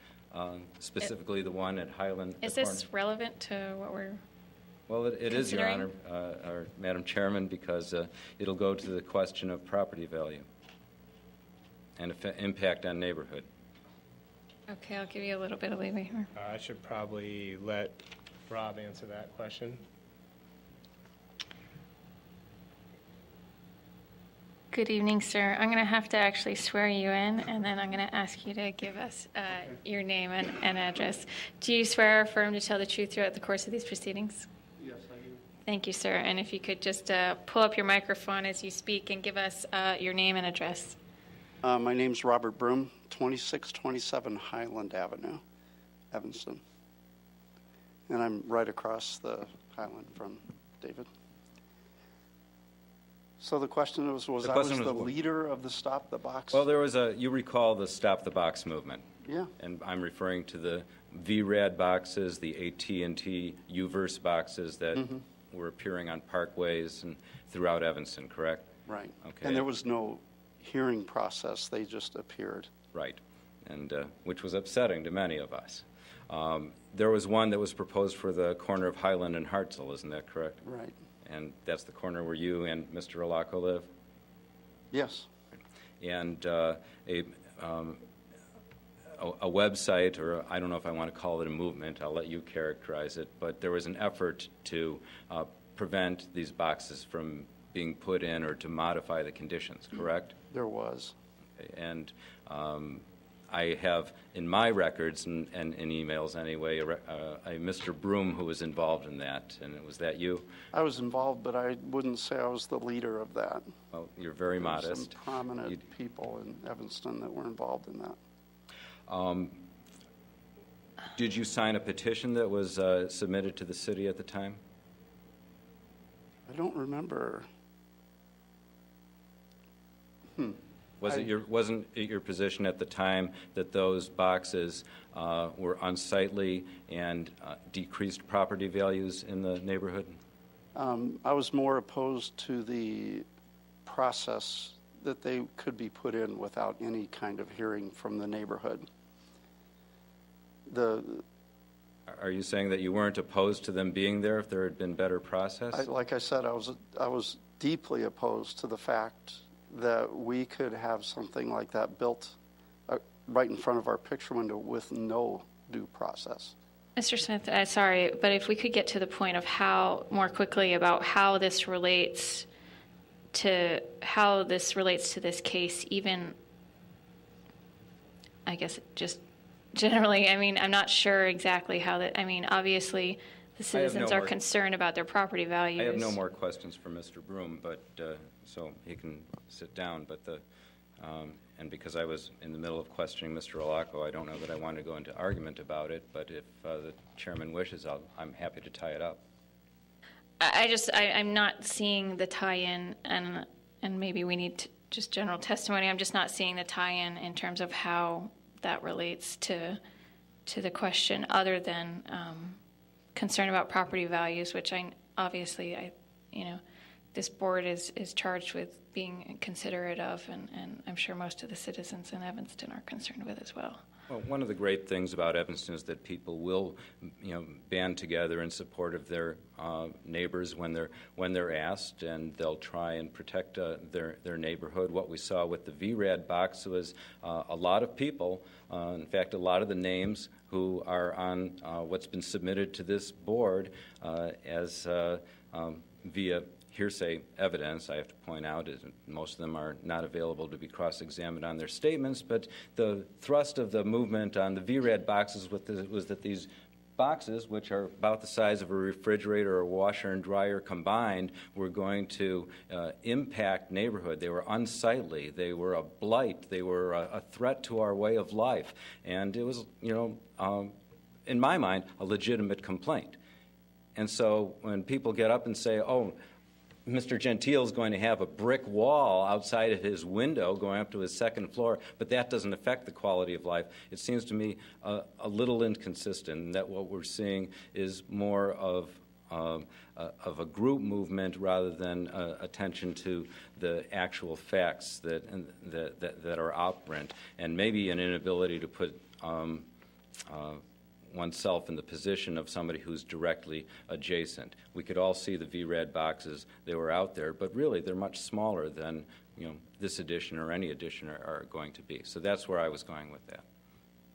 specifically the one at Highland? Is this relevant to what we're Well, it is, Your Honor, considering? or Madam Chairman, because it'll go to the question of property value and impact on neighborhood. Okay, I'll give you a little bit of leeway here. I should probably let Rob answer that question. Good evening, sir. I'm going to have to actually swear you in, and then I'm going to ask you to give us your name and address. Do you swear or affirm to tell the truth throughout the course of these proceedings? Yes, I do. Thank you, sir. And if you could just pull up your microphone as you speak and give us your name and address. My name's Robert Broom, 2627 Highland Avenue, Evanston. And I'm right across the Highland from David. So the question was The I question was the was what? leader of the Stop the Box? Well, there was you recall the Stop the Box movement. Yeah. And I'm referring to the VRAD boxes, the AT&T UVerse boxes that were appearing on parkways and throughout Evanston, correct? Right. Okay. And there was no hearing process. They just appeared. Right, and which was upsetting to many of us. There was one that was proposed for the corner of Highland and Hartzell, isn't that correct? Right. And that's the corner where you and Mr. Alaco live? Yes. And a website, or I don't know if I want to call it a movement, I'll let you characterize it, but there was an effort to prevent these boxes from being put in or to modify the conditions, correct? There was. And I have in my records and in emails anyway a Mr. Broom who was involved in that, and was that you? I was involved, but I wouldn't say I was the leader of that. Well, you're very There were modest. some prominent people in Evanston that were involved in that. Did you sign a petition that was submitted to the city at the time? I don't remember. Wasn't it your position at the time that those boxes were unsightly and decreased property values in the neighborhood? I was more opposed to the process that they could be put in without any kind of hearing from the neighborhood. Are you saying that you weren't opposed to them being there if there had been better process? Like I said, I was deeply opposed to the fact that we could have something like that built right in front of our picture window with no due process. Mr. Smith, sorry, but if we could get to the point of more quickly about how this relates to this case, even, I guess, just generally. I mean, I'm not sure exactly how that, I mean, obviously, the citizens are concerned about their property values. I have no more questions for Mr. Broom, but, so he can sit down, but and because I was in the middle of questioning Mr. Olaco, I don't know that I want to go into argument about it, but if the chairman wishes, I'm happy to tie it up. I'm not seeing the tie-in, and maybe we need just general testimony. I'm just not seeing the tie-in in terms of how that relates to the question, other than concern about property values, which this board is charged with being considerate of, and I'm sure most of the citizens in Evanston are concerned with as well. Well, one of the great things about Evanston is that people will, band together in support of their neighbors when they're asked, and they'll try and protect their neighborhood. What we saw with the VRAD box was a lot of people, in fact, a lot of the names who are on what's been submitted to this board as via hearsay evidence, I have to point out, is most of them are not available to be cross-examined on their statements, but the thrust of the movement on the VRAD boxes was that these boxes, which are about the size of a refrigerator or a washer and dryer combined, were going to impact neighborhood. They were unsightly. They were a blight. They were a threat to our way of life. And it was, in my mind, a legitimate complaint. And so when people get up and say, oh, Mr. Gentile is going to have a brick wall outside of his window going up to his second floor, but that doesn't affect the quality of life. It seems to me a little inconsistent, and that what we're seeing is more of a group movement rather than attention to the actual facts that are operant, and maybe an inability to put oneself in the position of somebody who's directly adjacent. We could all see the VRAD boxes. They were out there, but really they're much smaller than this edition or any edition are going to be. So that's where I was going with that.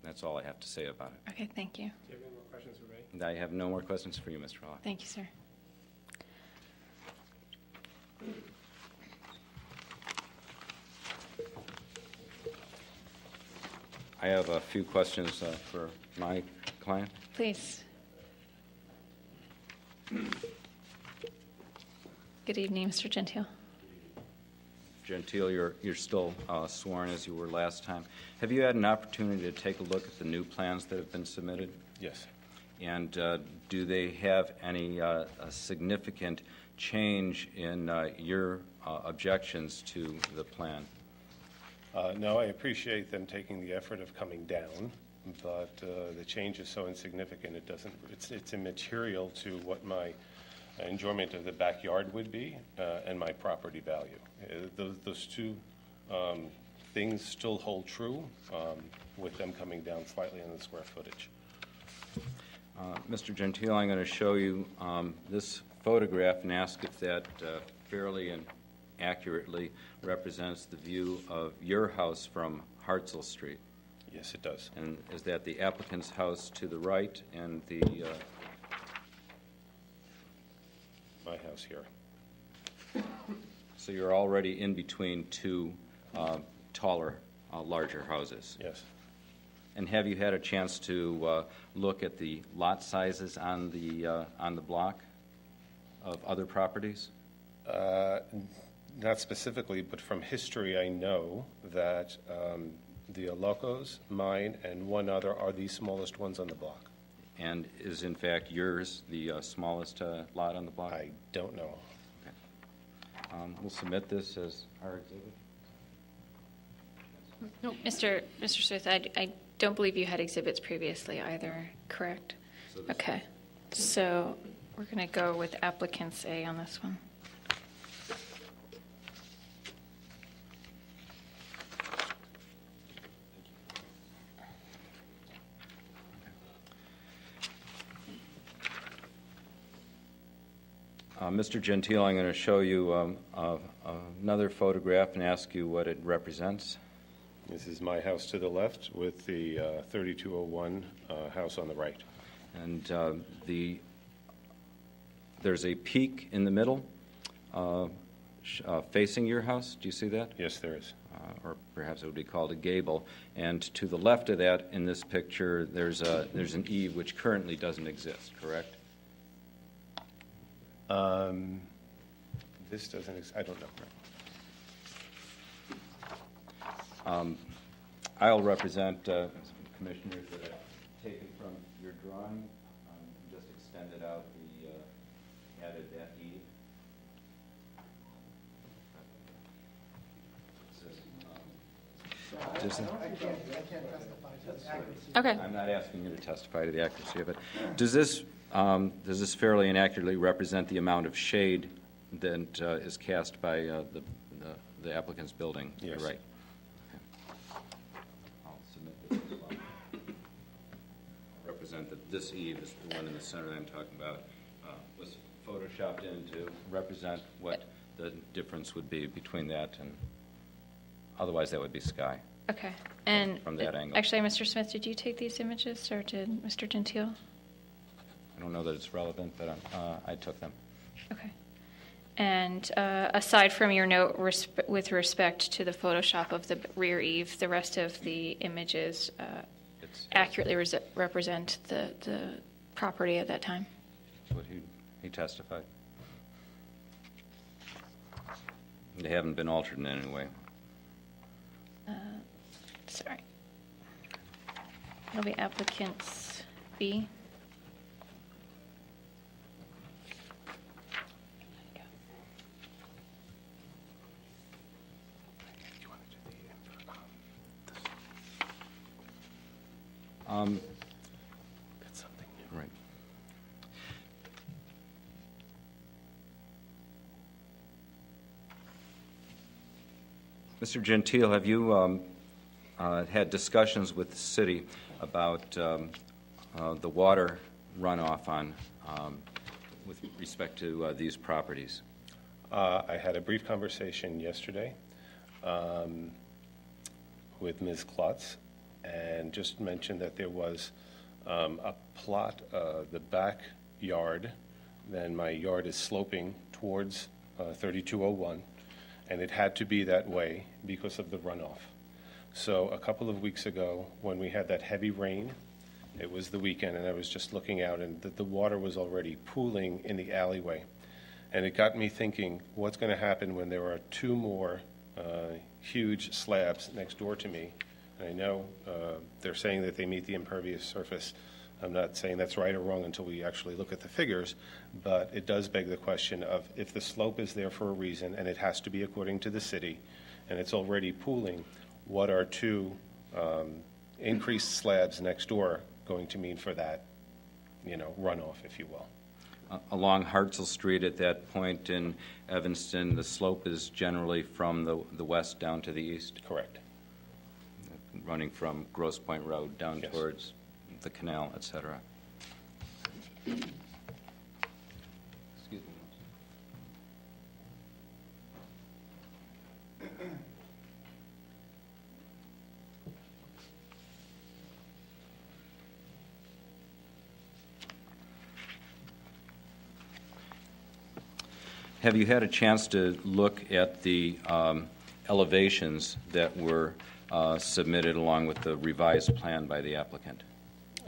That's all I have to say about it. Okay, thank you. Do you have any more questions for me? I have no more questions for you, Mr. Hall. Thank you, sir. I have a few questions for my client. Please. Good evening, Mr. Gentile. Gentile, you're still sworn as you were last time. Have you had an opportunity to take a look at the new plans that have been submitted? Yes. And do they have any significant change in your objections to the plan? No, I appreciate them taking the effort of coming down, but the change is so insignificant it's immaterial to what my enjoyment of the backyard would be and my property value. Those two things still hold true with them coming down slightly on the square footage. Mr. Gentile, I'm going to show you this photograph and ask if that fairly and accurately represents the view of your house from Hartzell Street. Yes, it does. And is that the applicant's house to the right and the... My house here. So you're already in between two taller, larger houses? Yes. And have you had a chance to look at the lot sizes on the block of other properties? Not specifically, but from history I know that the Alocos, mine, and one other are the smallest ones on the block. And is, in fact, yours the smallest lot on the block? I don't know. Okay. We'll submit this as our exhibit. No, Mr. Smith, I don't believe you had exhibits previously either, correct? Okay. So we're going to go with applicant's A on this one. Mr. Gentile, I'm going to show you another photograph and ask you what it represents. This is my house to the left with the 3201 house on the right. And there's a peak in the middle facing your house. Do you see that? Yes, there is. Or perhaps it would be called a gable. And to the left of that, in this picture, there's an eave which currently doesn't exist, correct? This doesn't exist. I don't know. I'll represent some commissioners that have taken from your drawing, just extended out added that eave. Okay. I'm not asking you to testify to the accuracy of it. Does this fairly and accurately represent the amount of shade that is cast by the applicant's building? Yes. Right. Okay. I'll submit this as well. I'll represent that this eave is the one in the center that I'm talking about. Was photoshopped in to represent what the difference would be between that and otherwise that would be sky. Okay. And from that angle. Actually, Mr. Smith, did you take these images, or did Mr. Gentile? I don't know that it's relevant, but I took them. Okay. And aside from your note with respect to the Photoshop of the rear eave, the rest of the images accurately represent the property at that time? That's what he testified. They haven't been altered in any way. Sorry. It'll be applicants B. That's something new. Right. Mr. Gentile, have you had discussions with the city about the water runoff with respect to these properties? I had a brief conversation yesterday with Ms. Klotz, and just mentioned that there was a plot, the backyard, then my yard is sloping towards 3201, and it had to be that way because of the runoff. So a couple of weeks ago, when we had that heavy rain, it was the weekend, and I was just looking out, and the water was already pooling in the alleyway. And it got me thinking, what's going to happen when there are two more huge slabs next door to me? And I know they're saying that they meet the impervious surface. I'm not saying that's right or wrong until we actually look at the figures, but it does beg the question of if the slope is there for a reason, and it has to be according to the city, and it's already pooling, what are two increased slabs next door going to mean for that, runoff, if you will? Along Hartzell Street at that point in Evanston, the slope is generally from the west down to the east? Correct. Running from Grosse Pointe Road down Yes. towards the canal, et cetera. Excuse me. Have you had a chance to look at the elevations that were submitted along with the revised plan by the applicant?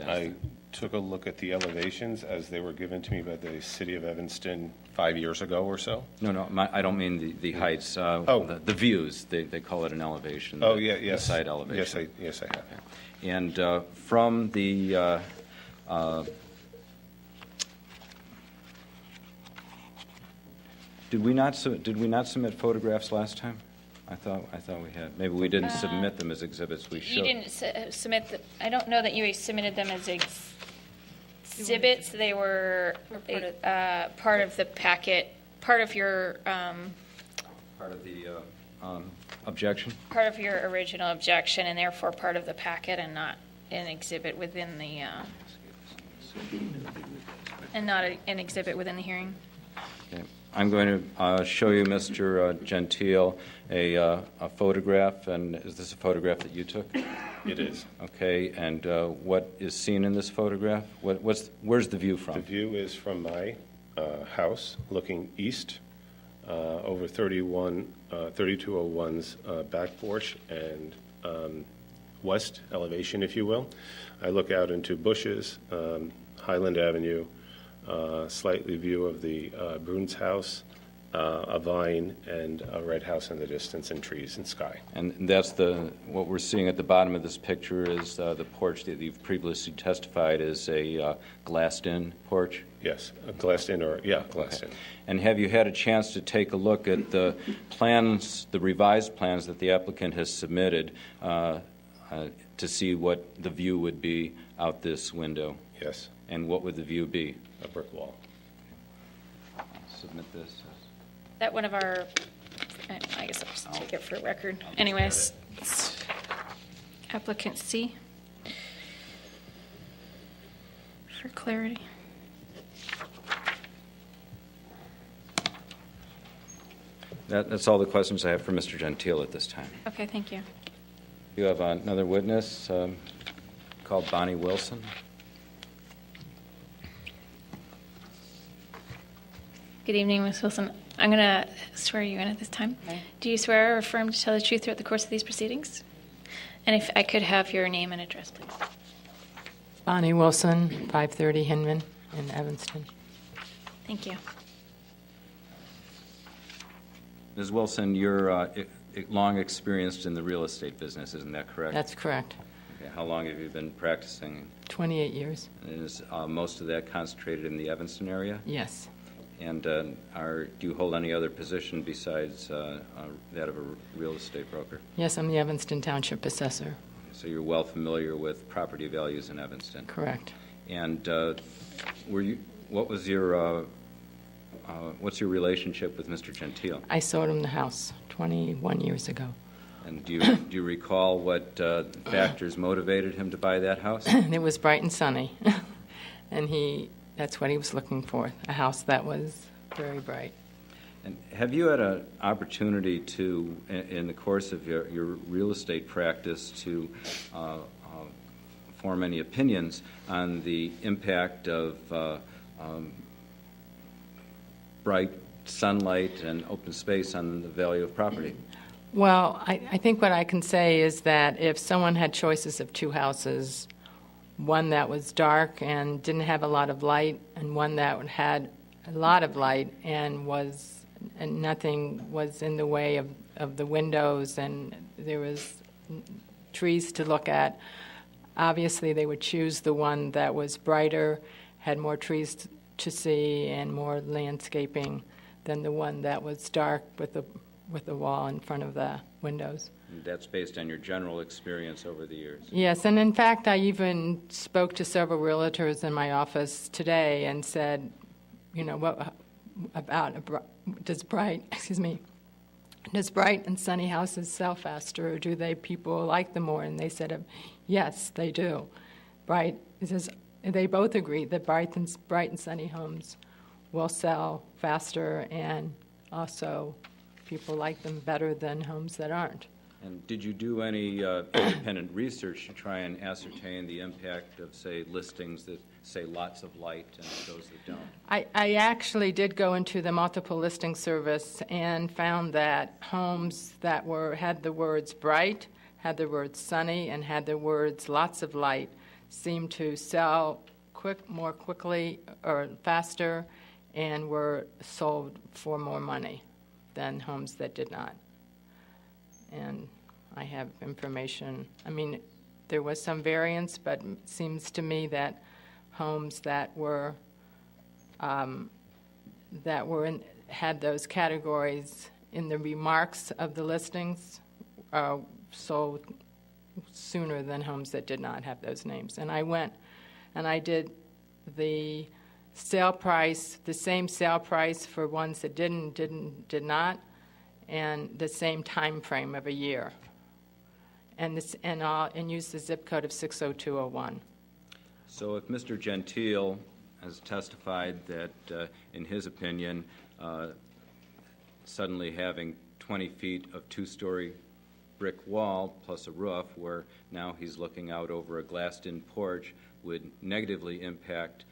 I took a look at the elevations as they were given to me by the city of Evanston 5 years ago or so. No, I don't mean the heights. The views. They call it an elevation. Oh, yeah, yes. The side elevation. Yes, I have. And from the did we not submit photographs last time? I thought we had. Maybe we didn't submit them as exhibits. We should. You didn't submit them. I don't know that you submitted them as exhibits. They were part of the packet, part of your Part of the objection? part of your original objection, and therefore part of the packet, and not an exhibit within the an exhibit within the hearing. Okay. I'm going to show you, Mr. Gentile, a photograph, and is this a photograph that you took? It is. Okay, and what is seen in this photograph? Where's the view from? The view is from my house, looking east over 3201's back porch and west elevation, if you will. I look out into bushes, Highland Avenue, slightly view of the Bruns house, a vine, and a red house in the distance, and trees and sky. And that's what we're seeing at the bottom of this picture is the porch that you've previously testified is a glassed-in porch? Yes, glassed in. And have you had a chance to take a look at the plans, the revised plans that the applicant has submitted to see what the view would be out this window? Yes. And what would the view be? A brick wall. Submit this. That one of our, I guess I'll just take it for record. Anyways, it's applicant C. For clarity. That's all the questions I have for Mr. Gentile at this time. Okay, thank you. You have another witness called Bonnie Wilson. Good evening, Ms. Wilson. I'm going to swear you in at this time. Okay. Do you swear or affirm to tell the truth throughout the course of these proceedings? And if I could have your name and address, please. Bonnie Wilson, 530 Hinman in Evanston. Thank you. Ms. Wilson, you're long experienced in the real estate business, isn't that correct? That's correct. Okay. How long have you been practicing? 28 years. And is most of that concentrated in the Evanston area? Yes. And do you hold any other position besides that of a real estate broker? Yes, I'm the Evanston Township Assessor. So you're well familiar with property values in Evanston. Correct. And what's your relationship with Mr. Gentile? I sold him the house 21 years ago. And do you recall what factors motivated him to buy that house? It was bright and sunny, and that's what he was looking for, a house that was very bright. And have you had an opportunity to, in the course of your real estate practice, to form any opinions on the impact of bright sunlight and open space on the value of property? Well, I think what I can say is that if someone had choices of two houses, one that was dark and didn't have a lot of light, and one that had a lot of light and nothing was in the way of the windows, and there was trees to look at, obviously they would choose the one that was brighter, had more trees to see, and more landscaping than the one that was dark with the wall in front of the windows. And that's based on your general experience over the years? Yes, and in fact, I even spoke to several realtors in my office today and said, what about does bright and sunny houses sell faster, or do people like them more? And they said, yes, they do. They both agree that bright and sunny homes will sell faster, and also people like them better than homes that aren't. And did you do any independent research to try and ascertain the impact of, say, listings that say lots of light and those that don't? I actually did go into the multiple listing service and found that homes that had the words bright, had the words sunny, and had the words lots of light seemed to sell more quickly or faster and were sold for more money than homes that did not. And I have information. I mean, there was some variance, but it seems to me that homes that had those categories in the remarks of the listings sold sooner than homes that did not have those names. And I went and I did the sale price, the same sale price for ones that did not, and the same time frame of a year, and use the zip code of 60201. So if Mr. Gentile has testified that, in his opinion, suddenly having 20 feet of two-story brick wall plus a roof, where now he's looking out over a glassed-in porch, would negatively impact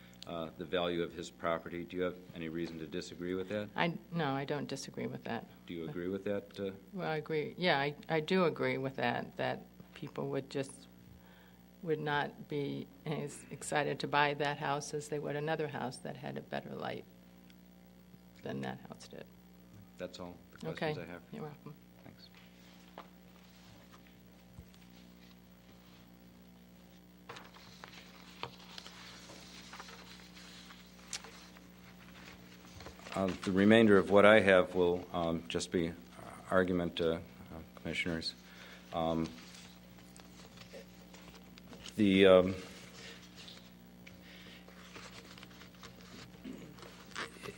the value of his property. Do you have any reason to disagree with that? No, I don't disagree with that. Do you agree with that? Well, I agree. Yeah, I do agree with that people would not be as excited to buy that house as they would another house that had a better light than that house did. That's all the questions I have. You're welcome. Thanks. The remainder of what I have will just be argument, commissioners.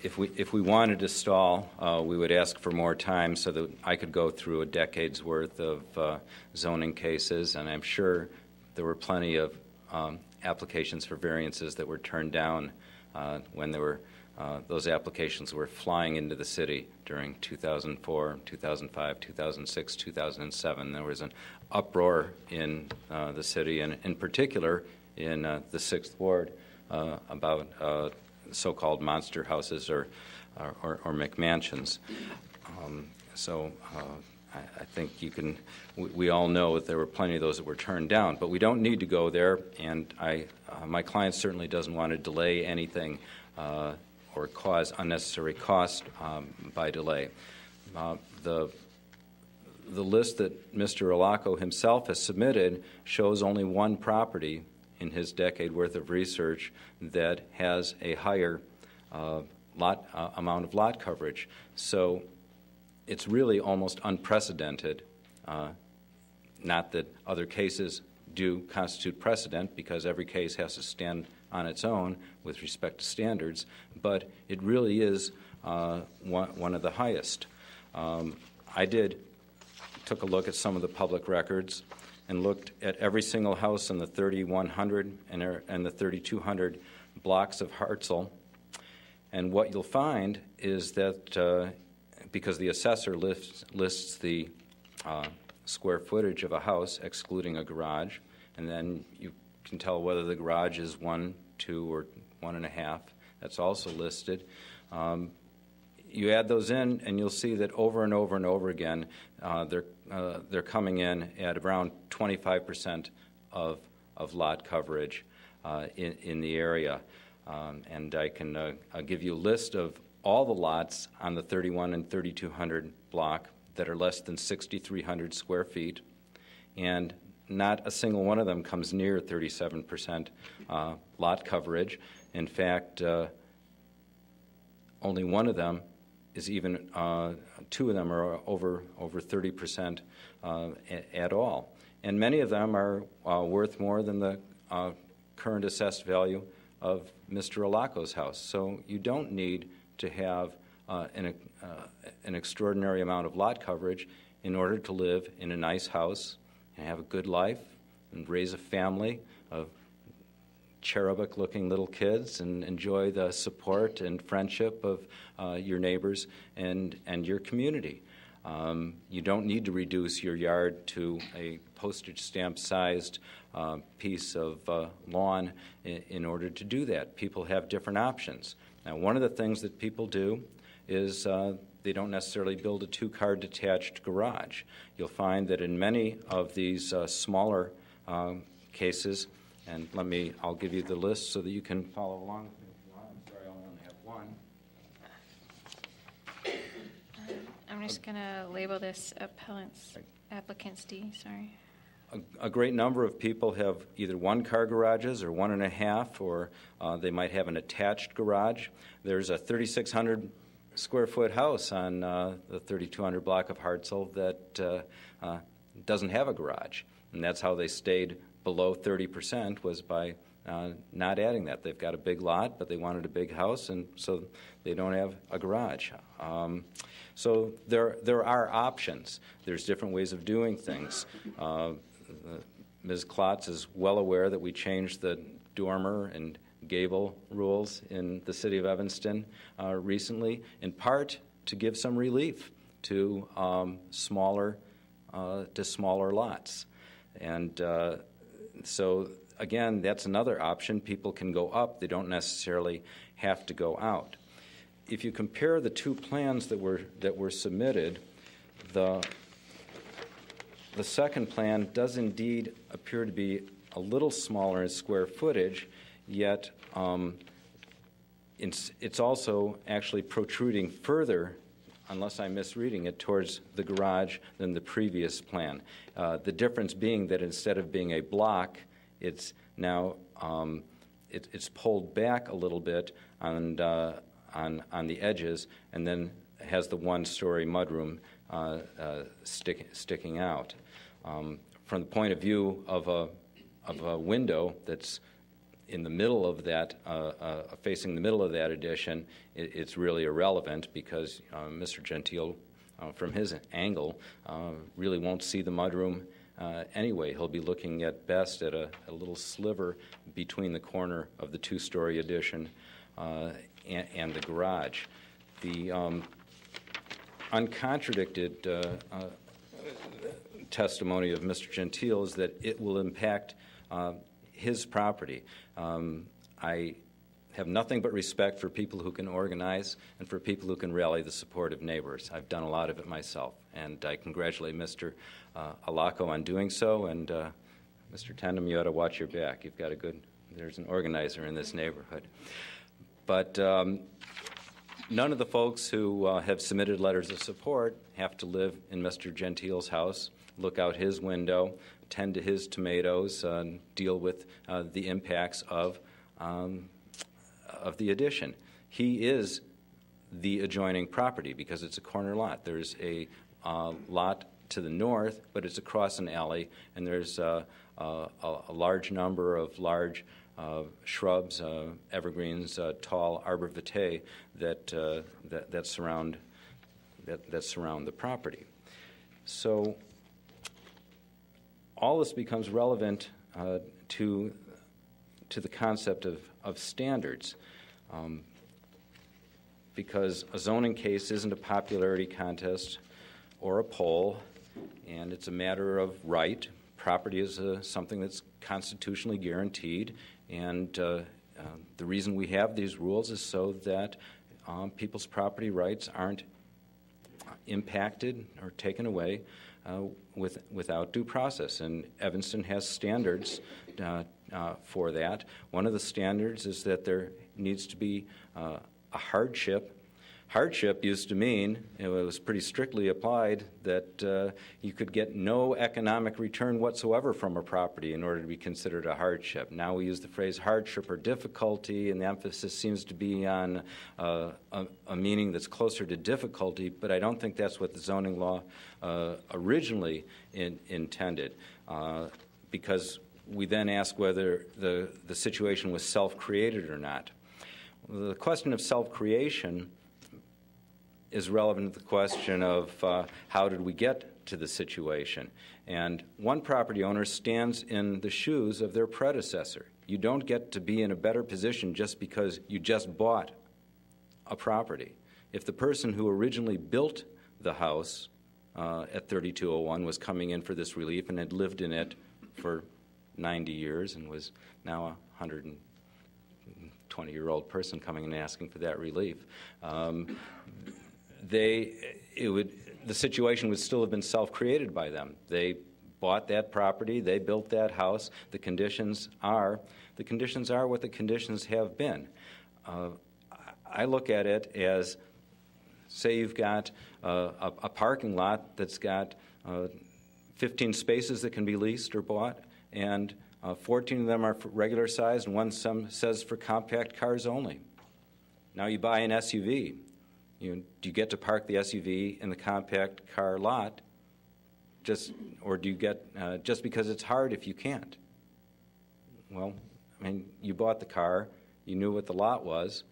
If we wanted to stall, we would ask for more time so that I could go through a decade's worth of zoning cases, and I'm sure there were plenty of applications for variances that were turned down when those applications were flying into the city during 2004, 2005, 2006, 2007. There was an uproar in the city, and in particular in the 6th Ward, about so-called monster houses or McMansions. I think we all know that there were plenty of those that were turned down, but we don't need to go there, and my client certainly doesn't want to delay anything or cause unnecessary cost by delay. The list that Mr. Alaco himself has submitted shows only one property in his decade worth of research that has a higher amount of lot coverage. So it's really almost unprecedented. Not that other cases do constitute precedent, because every case has to stand on its own with respect to standards, but it really is one of the highest. I took a look at some of the public records and looked at every single house in the 3100 and the 3200 blocks of Hartzell, and what you'll find is that because the assessor lists the square footage of a house excluding a garage, and then you can tell whether the garage is 1, 2, or 1.5. That's also listed. You add those in, and you'll see that over and over and over again, they're coming in at around 25% of lot coverage in the area. And I can give you a list of all the lots on the 31 and 3200 block that are less than 6,300 square feet, and not a single one of them comes near 37% lot coverage. In fact, only one of them is even, two of them are over 30% at all. And many of them are worth more than the current assessed value of Mr. Alaco's house. So you don't need to have an extraordinary amount of lot coverage in order to live in a nice house and have a good life and raise a family of cherubic-looking little kids and enjoy the support and friendship of your neighbors and your community. You don't need to reduce your yard to a postage stamp-sized piece of lawn in order to do that. People have different options. Now, one of the things that people do is they don't necessarily build a two-car detached garage. You'll find that in many of these smaller cases, and I'll give you the list so that you can follow along. I'm sorry, I only have one. I'm just going to label this applicants D, sorry. A great number of people have either one-car garages or 1.5, or they might have an attached garage. There's a 3,600 square foot house on the 3200 block of Hartzell that doesn't have a garage, and that's how they stayed below 30%, was by not adding that. They've got a big lot, but they wanted a big house, and so they don't have a garage. So there are options. There's different ways of doing things. Ms. Klotz is well aware that we changed the dormer and gable rules in the city of Evanston recently, in part to give some relief to smaller lots. And so, again, that's another option. People can go up. They don't necessarily have to go out. If you compare the two plans that were submitted, the second plan does indeed appear to be a little smaller in square footage, yet it's also actually protruding further, unless I'm misreading it, towards the garage than the previous plan. The difference being that instead of being a block, it's now it's pulled back a little bit on the edges, and then has the one-story mudroom sticking out. From the point of view of a window that's in the middle of that, facing the middle of that addition, it's really irrelevant because Mr. Gentile, from his angle, really won't see the mudroom anyway. He'll be looking at best at a little sliver between the corner of the two-story addition and the garage. The uncontradicted testimony of Mr. Gentile is that it will impact his property. I have nothing but respect for people who can organize and for people who can rally the support of neighbors. I've done a lot of it myself, and I congratulate Mr. Alaco on doing so, and Mr. Tendam, you ought to watch your back. You've got there's an organizer in this neighborhood. But none of the folks who have submitted letters of support have to live in Mr. Gentile's house, look out his window, tend to his tomatoes, deal with the impacts of the addition. He is the adjoining property because it's a corner lot. There's a lot to the north, but it's across an alley, and there's a large number of large shrubs, evergreens, tall arbor vitae that surround the property. So all this becomes relevant to the concept of standards, because a zoning case isn't a popularity contest or a poll, and it's a matter of right. Property is something that's constitutionally guaranteed, and the reason we have these rules is so that people's property rights aren't impacted or taken away without due process. And Evanston has standards for that. One of the standards is that there needs to be a hardship. Hardship used to mean, it was pretty strictly applied, that you could get no economic return whatsoever from a property in order to be considered a hardship. Now we use the phrase hardship or difficulty, and the emphasis seems to be on a meaning that's closer to difficulty, but I don't think that's what the zoning law originally intended, because we then ask whether the situation was self-created or not. The question of self-creation is relevant to the question of how did we get to the situation. And one property owner stands in the shoes of their predecessor. You don't get to be in a better position just because you just bought a property. If the person who originally built the house at 3201 was coming in for this relief and had lived in it for 90 years and was now a 120-year-old person coming in and asking for that relief, the situation would still have been self-created by them. They bought that property, they built that house. The conditions are what the conditions have been. I look at it as, say you've got a parking lot that's got 15 spaces that can be leased or bought, and 14 of them are for regular size, and one says for compact cars only. Now you buy an SUV. Do you get to park the SUV in the compact car lot, or do you get just because it's hard if you can't? Well, I mean, you bought the car, you knew what the lot was.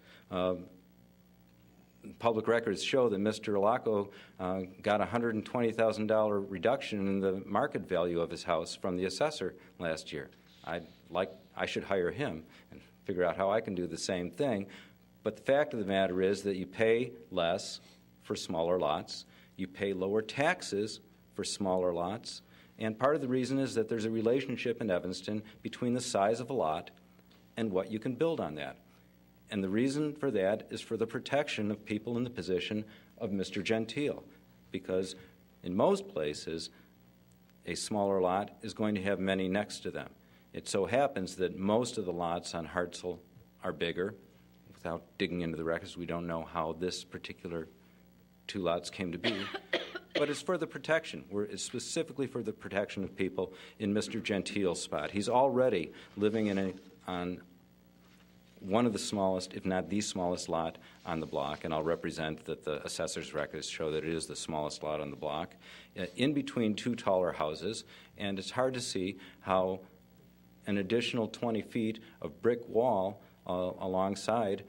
Public records show that Mr. Alaco got a $120,000 reduction in the market value of his house from the assessor last year. I should hire him. And figure out how I can do the same thing. But the fact of the matter is that you pay less for smaller lots, you pay lower taxes for smaller lots, and part of the reason is that there's a relationship in Evanston between the size of a lot and what you can build on that. And the reason for that is for the protection of people in the position of Mr. Gentile, because in most places, a smaller lot is going to have many next to them. It so happens that most of the lots on Hartzell are bigger. Without digging into the records, we don't know how this particular 2 lots came to be. But it's for the protection. It's specifically for the protection of people in Mr. Gentile's spot. He's already living on one of the smallest, if not the smallest lot on the block, and I'll represent that the assessor's records show that it is the smallest lot on the block, in between 2 taller houses, and it's hard to see how an additional 20 feet of brick wall alongside,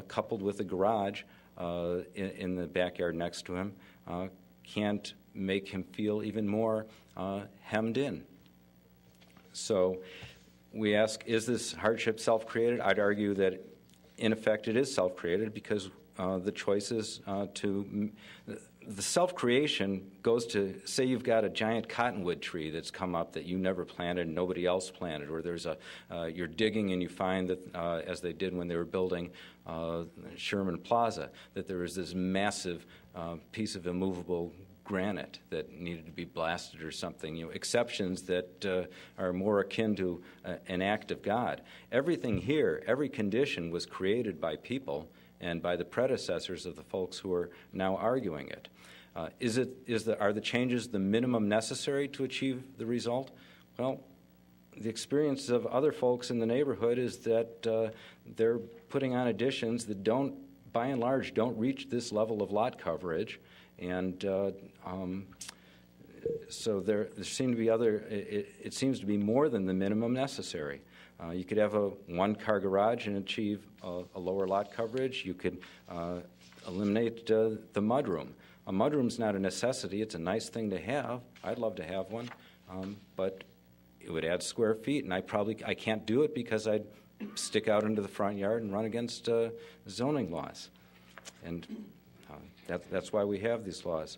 coupled with a garage in the backyard next to him, can't make him feel even more hemmed in. So we ask, is this hardship self-created? I'd argue that, in effect, it is self-created because the choices the self-creation goes to, say you've got a giant cottonwood tree that's come up that you never planted and nobody else planted, or there's you're digging and you find that, as they did when they were building Sherman Plaza, that there was this massive piece of immovable granite that needed to be blasted or something, exceptions that are more akin to an act of God. Everything here, every condition was created by people and by the predecessors of the folks who are now arguing it. Are the changes the minimum necessary to achieve the result? Well, the experience of other folks in the neighborhood is that they're putting on additions that by and large, don't reach this level of lot coverage. And so there seem to be it seems to be more than the minimum necessary. You could have a 1-car garage and achieve a lower lot coverage. You could eliminate the mudroom. A mudroom's not a necessity. It's a nice thing to have. I'd love to have one, but it would add square feet, and I can't do it because I'd stick out into the front yard and run against zoning laws. And that's why we have these laws.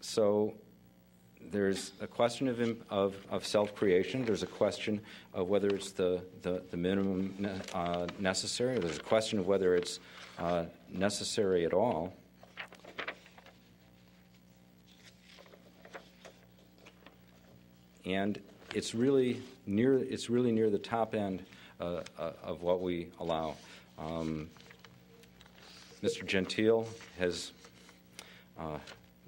So there's a question of self-creation. There's a question of whether it's the minimum necessary. There's a question of whether it's necessary at all. And it's really near the top end of what we allow. Mr. Gentile has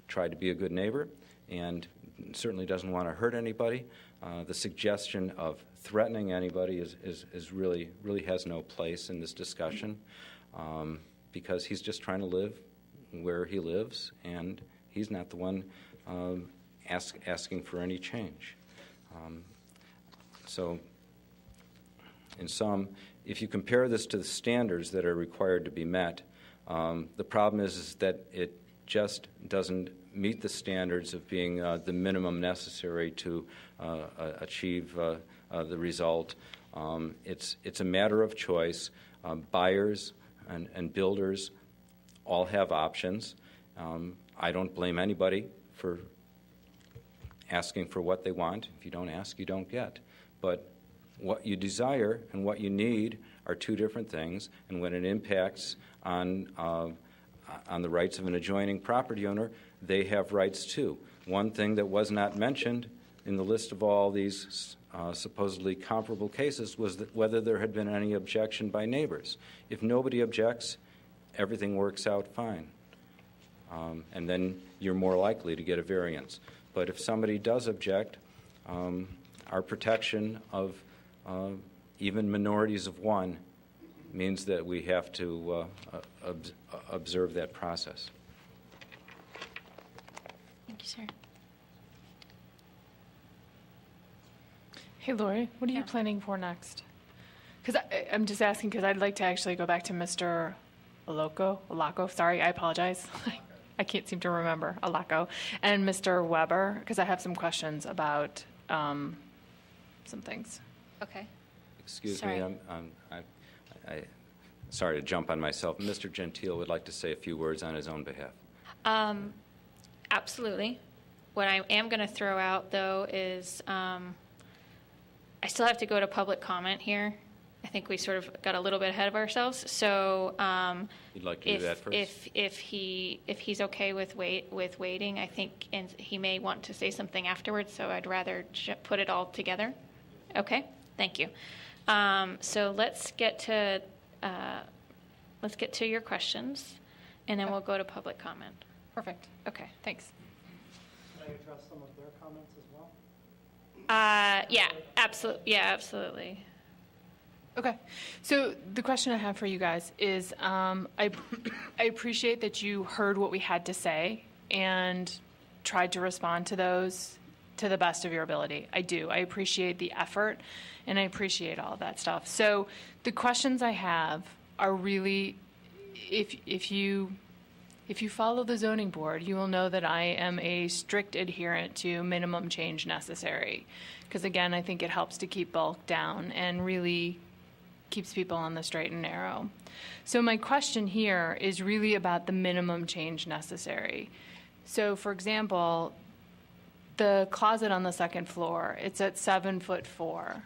tried to be a good neighbor and certainly doesn't want to hurt anybody. The suggestion of threatening anybody is really has no place in this discussion because he's just trying to live where he lives, and he's not the one asking for any change. So, in sum, if you compare this to the standards that are required to be met, the problem is that it just doesn't meet the standards of being the minimum necessary to achieve the result. It's a matter of choice. Buyers and builders all have options. I don't blame anybody for asking for what they want. If you don't ask, you don't get. But what you desire and what you need are 2 different things, and when it impacts on the rights of an adjoining property owner, they have rights too. One thing that was not mentioned in the list of all these supposedly comparable cases was that whether there had been any objection by neighbors. If nobody objects, everything works out fine. And then you're more likely to get a variance. But if somebody does object, our protection of even minorities of one means that we have to observe that process. Thank you, sir. Hey, Lori, what are you planning for next? Because I'm just asking because I'd like to actually go back to Mr. Alaco, sorry, I apologize. I can't seem to remember, Alaco, and Mr. Weber, because I have some questions about some things. Okay. Excuse Sorry. me, sorry to jump on myself. Mr. Gentile would like to say a few words on his own behalf. Absolutely. What I am going to throw out, though, is I still have to go to public comment here. I think we sort of got a little bit ahead of ourselves. So You'd like to do that first? if he's okay with waiting, I think, and he may want to say something afterwards. So I'd rather put it all together. Okay. Thank you. So let's get to your questions, and then we'll go to public comment. Perfect. Okay. Thanks. Can I address some of their comments as well? Yeah. Absolutely. Yeah. Absolutely. Okay. So the question I have for you guys is, I appreciate that you heard what we had to say and tried to respond to those to the best of your ability. I do. I appreciate the effort, and I appreciate all of that stuff. So the questions I have are really, if you follow the zoning board, you will know that I am a strict adherent to minimum change necessary. Because again, I think it helps to keep bulk down and really keeps people on the straight and narrow. So my question here is really about the minimum change necessary. So for example, the closet on the second floor, it's at 7'4".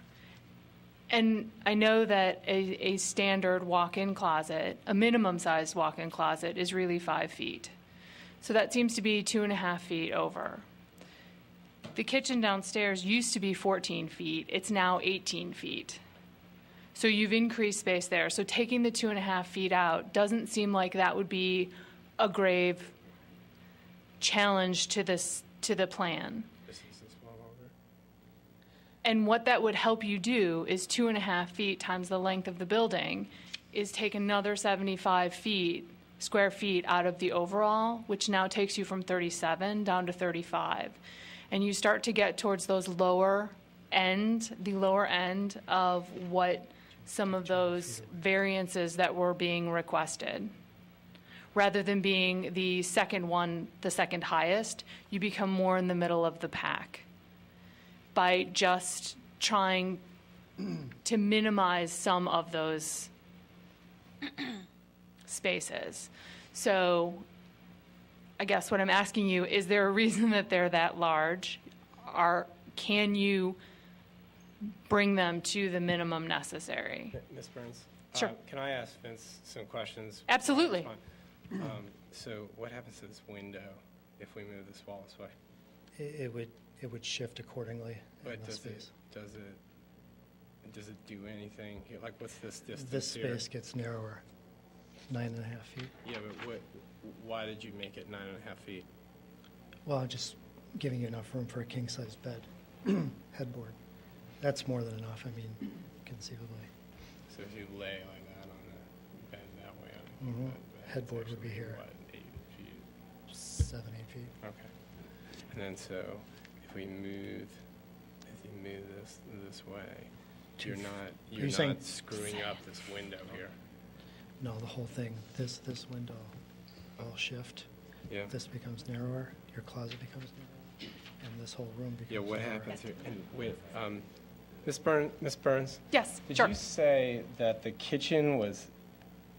And I know that a standard walk-in closet, a minimum-sized walk-in closet, is really 5 feet. So that seems to be 2.5 feet over. The kitchen downstairs used to be 14 feet. It's now 18 feet. So you've increased space there. So taking the 2.5 feet out doesn't seem like that would be a grave challenge to the plan. And what that would help you do is 2.5 feet times the length of the building is take another 75 square feet out of the overall, which now takes you from 37 down to 35. And you start to get towards the lower end of what some of those variances that were being requested. Rather than being the second highest, you become more in the middle of the pack by just trying to minimize some of those spaces. So I guess what I'm asking you, is there a reason that they're that large? Can you bring them to the minimum necessary? Ms. Burns? Sure. Can I ask Vince some questions? Absolutely. So what happens to this window if we move this wall this way? It would shift accordingly in But the space. does it do anything here? Like, what's this distance This here? space gets narrower, 9.5 feet. Yeah, but why did you make it 9.5 feet? Well, just giving you enough room for a king-size bed, headboard. That's more than enough, I mean, conceivably. So if you lay like that on the bed that way, Mhm. it's Headboard would be actually, here. What, 8 feet? 7, 8 feet. Okay. And then so if you move this way, you're You're saying- not screwing up this window here. No, the whole thing, this window will shift. Yeah. This becomes narrower, your closet becomes narrower, and this whole room becomes Yeah, what narrower. happens here? And wait, Ms. Burns? Yes, Did sure. you say that the kitchen was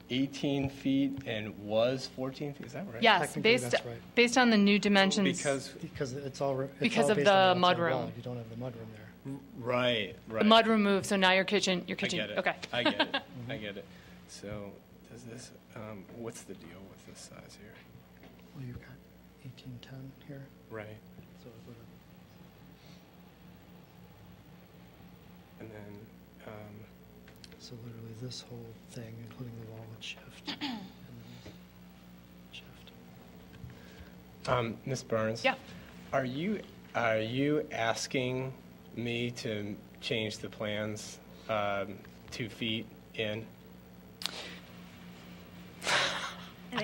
18 feet and was 14 feet? Is that right? Yes, Technically, that's right. based on the new dimensions. Because it's all Because of based the on outside mudroom. wall. You don't have the mudroom there. Right. The mudroom moved, so now your kitchen. I get it. Okay. I get it. I get it. So does this, what's the deal with this size here? Well, you've got 1810 here, Right. so it would have. And then, So literally this whole thing, including the wall, would shift. And then shift. Ms. Burns? Yeah. Are you asking me to change the plans 2 feet in?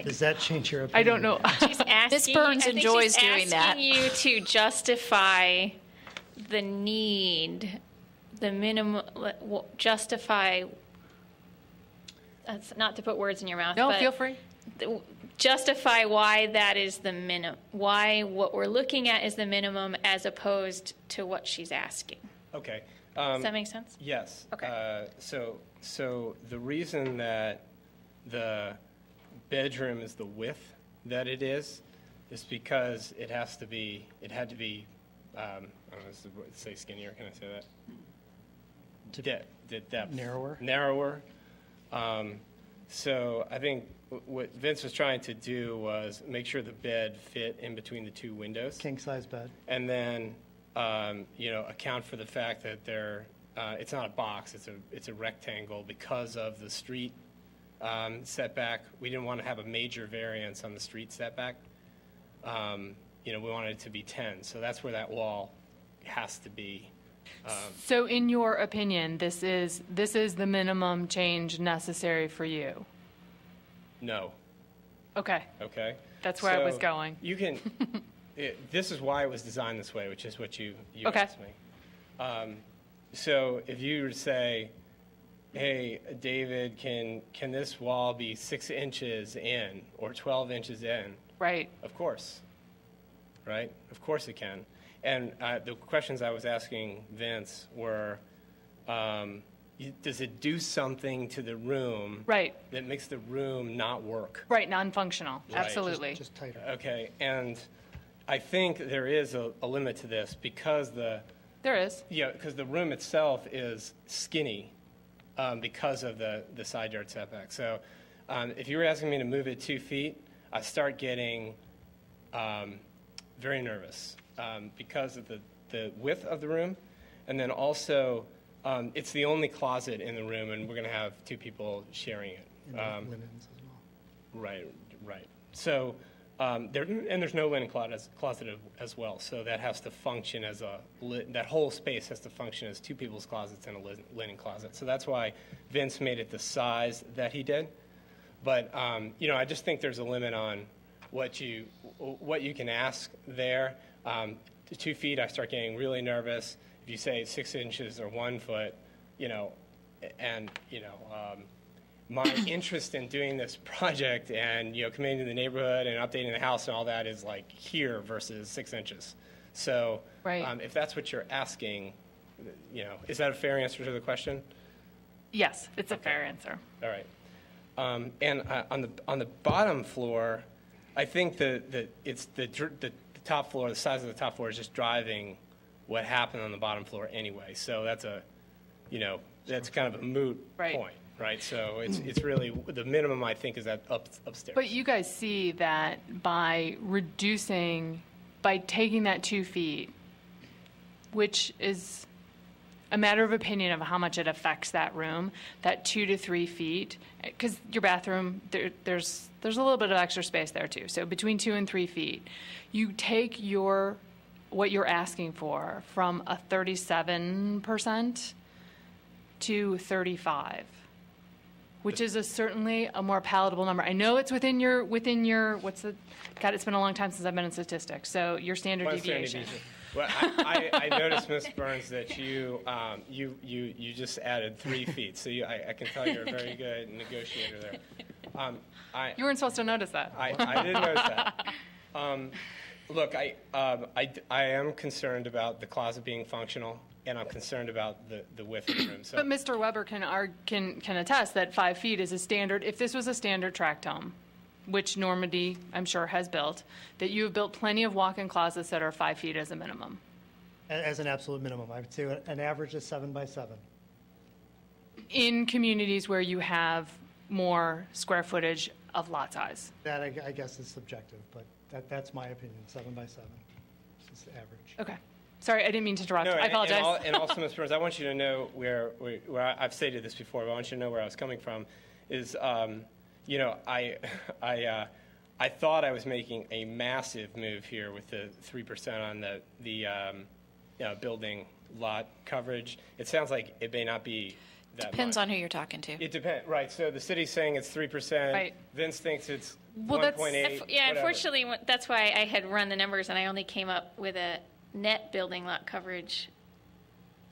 Does that change your opinion? I don't know. She's asking, Burns I think enjoys she's doing that. asking you to justify the need, the minimum, justify, that's not to put words in your mouth, No, but feel free. justify why that is the minimum, why what we're looking at is the minimum as opposed to what she's asking. Okay. Does that make sense? Yes. Okay. So the reason that the bedroom is the width that it is because it had to be, I don't know, say skinnier, can I say that? Depth. Narrower? Narrower. So I think what Vince was trying to do was make sure the bed fit in between the two windows. King-size bed. And then, account for the fact that it's not a box, it's a rectangle because of the street setback. We didn't want to have a major variance on the street setback. We wanted it to be 10, so that's where that wall has to be. So in your opinion, this is the minimum change necessary for you? No. Okay. Okay? That's where I was So going. You can, this is why it was designed this way, which is what you Okay. asked me. So if you were to say, hey, David, can this wall be 6 inches in or 12 inches in? Right. Of course, right? Of course it can. And the questions I was asking Vince were, does it do something to the room Right. that makes the room not work? Right, non-functional, Right. absolutely. Just tighter. Okay, and I think there is a limit to this because There is. because the room itself is skinny because of the side yard setback. So if you were asking me to move it 2 feet, I start getting very nervous because of the width of the room, and then also it's the only closet in the room, and we're going to have 2 people sharing it. And linens as well. Right. So there's no linen closet as well. So that has to function as that whole space has to function as 2 people's closets and a linen closet. So that's why Vince made it the size that he did. But I just think there's a limit on what you can ask there. 2 feet, I start getting really nervous. If you say 6 inches or 1 foot, my interest in doing this project and coming to the neighborhood and updating the house and all that is like here versus 6 inches. So Right. if that's what you're asking, is that a fair answer to the question? Yes, it's a fair answer. All right. And on the bottom floor, I think it's the top floor. The size of the top floor is just driving what happened on the bottom floor anyway. So that's that's kind of a moot Right. point, right? So it's really the minimum I think is that upstairs. But you guys see that by taking that 2 feet, which is a matter of opinion of how much it affects that room, that 2 to 3 feet, because your bathroom, there's a little bit of extra space there too. So between 2 and 3 feet, you take what you're asking for from a 37% to 35%, which is certainly a more palatable number. I know it's within your God, it's been a long time since I've been in statistics, so your standard deviation. Well, I noticed, Ms. Burns, that you just added 3 feet, so I can tell you're a very good negotiator there. You weren't supposed to notice that. I didn't notice that. Look, I am concerned about the closet being functional, and I'm concerned about the width of the room. So, But Mr. Weber can attest that 5 feet is a standard. If this was a standard tract home, which Normandy, I'm sure, has built, that you have built plenty of walk-in closets that are 5 feet as a minimum. As an absolute minimum, I would say an average is 7 by 7. In communities where you have more square footage of lot size. That, I guess, is subjective, but that's my opinion, 7 by 7 is the average. Okay. Sorry, I didn't mean to interrupt. no, I apologize. And also, Ms. Burns, I want you to know where I've stated this before, but I want you to know where I was coming from. Is I thought I was making a massive move here with the 3% on the building lot coverage. It sounds like it may not be that Depends much. on who you're talking to. It depends, right? So the city's saying it's 3%. Right. Vince thinks it's Well, that's- 1.8. Yeah, whatever. unfortunately, that's why I had run the numbers and I only came up with a net building lot coverage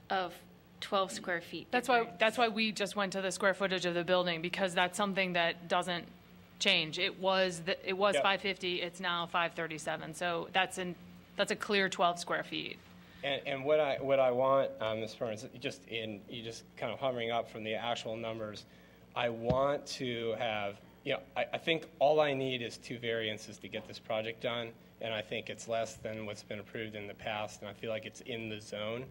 of 12 square feet. That's why we just went to the square footage of the building, because that's something that doesn't change. It was Yep. 550, it's now 537. So that's a clear 12 square feet. And what I want, Ms. Burns, you just kind of hovering up from the actual numbers, I want to have, I think all I need is 2 variances to get this project done, and I think it's less than what's been approved in the past, and I feel like it's in the zone.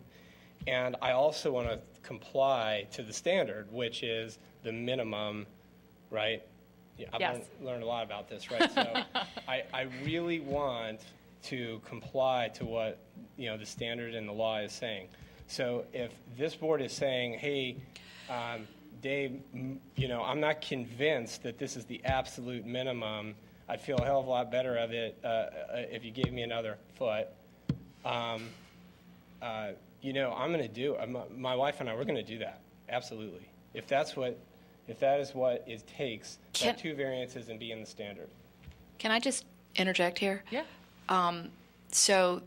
And I also want to comply to the standard, which is the minimum, right? Yeah, I've learned a lot about this, right? So I really want to comply to what the standard and the law is saying. So if this board is saying, hey, Dave, I'm not convinced that this is the absolute minimum, I'd feel a hell of a lot better of it if you gave me another foot. I'm going to do, my wife and I, we're going to do that, absolutely. If that is what it takes, that 2 variances and be in the standard. Can I just interject here? Yeah. So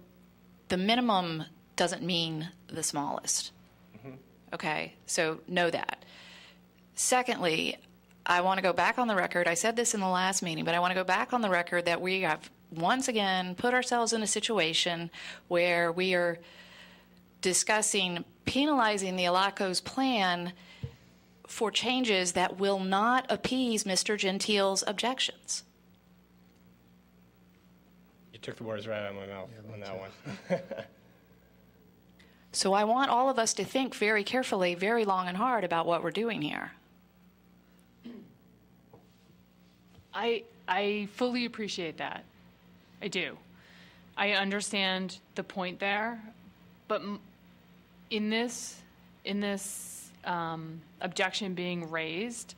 the minimum doesn't mean the smallest. Mm-hmm. Okay, so know that. Secondly, I want to go back on the record. I said this in the last meeting, but I want to go back on the record that we have once again put ourselves in a situation where we are discussing penalizing the Alaco's plan for changes that will not appease Mr. Gentile's objections. You took the words right out of my mouth on that one. So I want all of us to think very carefully, very long and hard about what we're doing here. I fully appreciate that. I do. I understand the point there, but in this objection being raised,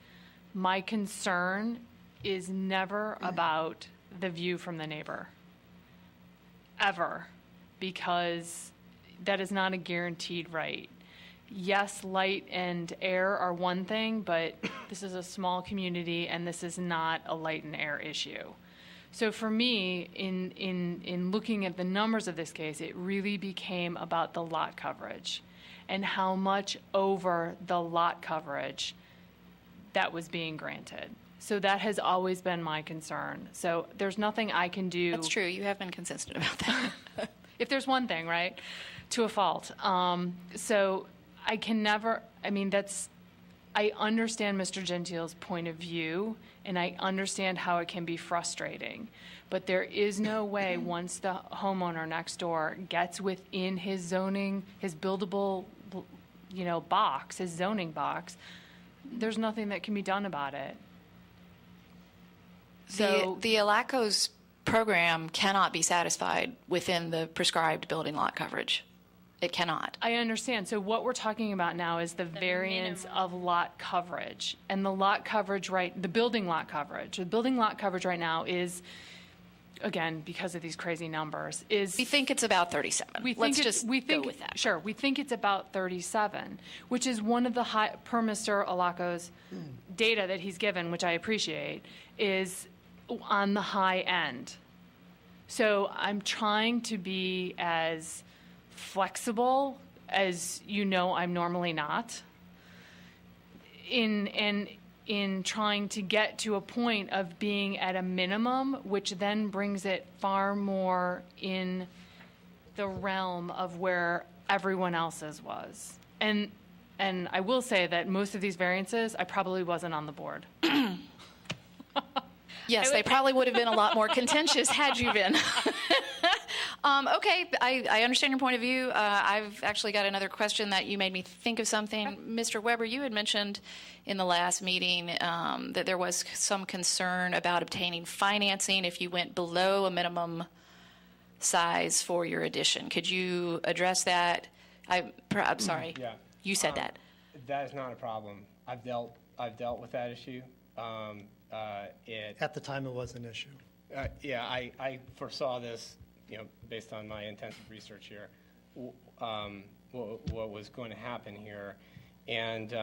my concern is never about the view from the neighbor, ever, because that is not a guaranteed right. Yes, light and air are one thing, but this is a small community and this is not a light and air issue. So for me, in looking at the numbers of this case, it really became about the lot coverage and how much over the lot coverage that was being granted. So that has always been my concern. So there's nothing I can do. That's true. You have been consistent about that. If there's one thing, right, to a fault. So I can never, I understand Mr. Gentile's point of view, and I understand how it can be frustrating. But there is no way once the homeowner next door gets within his zoning, his buildable, box, his zoning box, there's nothing that can be done about it. So the Alaco's program cannot be satisfied within the prescribed building lot coverage. It cannot. I understand. So what we're talking about now is the variance of lot coverage. And the lot coverage, the building lot coverage. The building lot coverage right now is, again, because of these crazy numbers, is... We think it's about 37. Let's just go with that. Sure. We think it's about 37, which is one of the high, per Mr. Alaco's data that he's given, which I appreciate, is on the high end. So I'm trying to be as flexible as I'm normally not in trying to get to a point of being at a minimum, which then brings it far more in the realm of where everyone else's was. And I will say that most of these variances, I probably wasn't on the board. Yes, they probably would have been a lot more contentious had you been. Okay, I understand your point of view. I've actually got another question that you made me think of something. Okay. Mr. Weber, you had mentioned in the last meeting that there was some concern about obtaining financing if you went below a minimum size for your addition. Could you address that? I'm sorry. Yeah. You said that. That is not a problem. I've dealt with that issue. At the time, it was an issue. I foresaw this, based on my intensive research here, what was going to happen here, and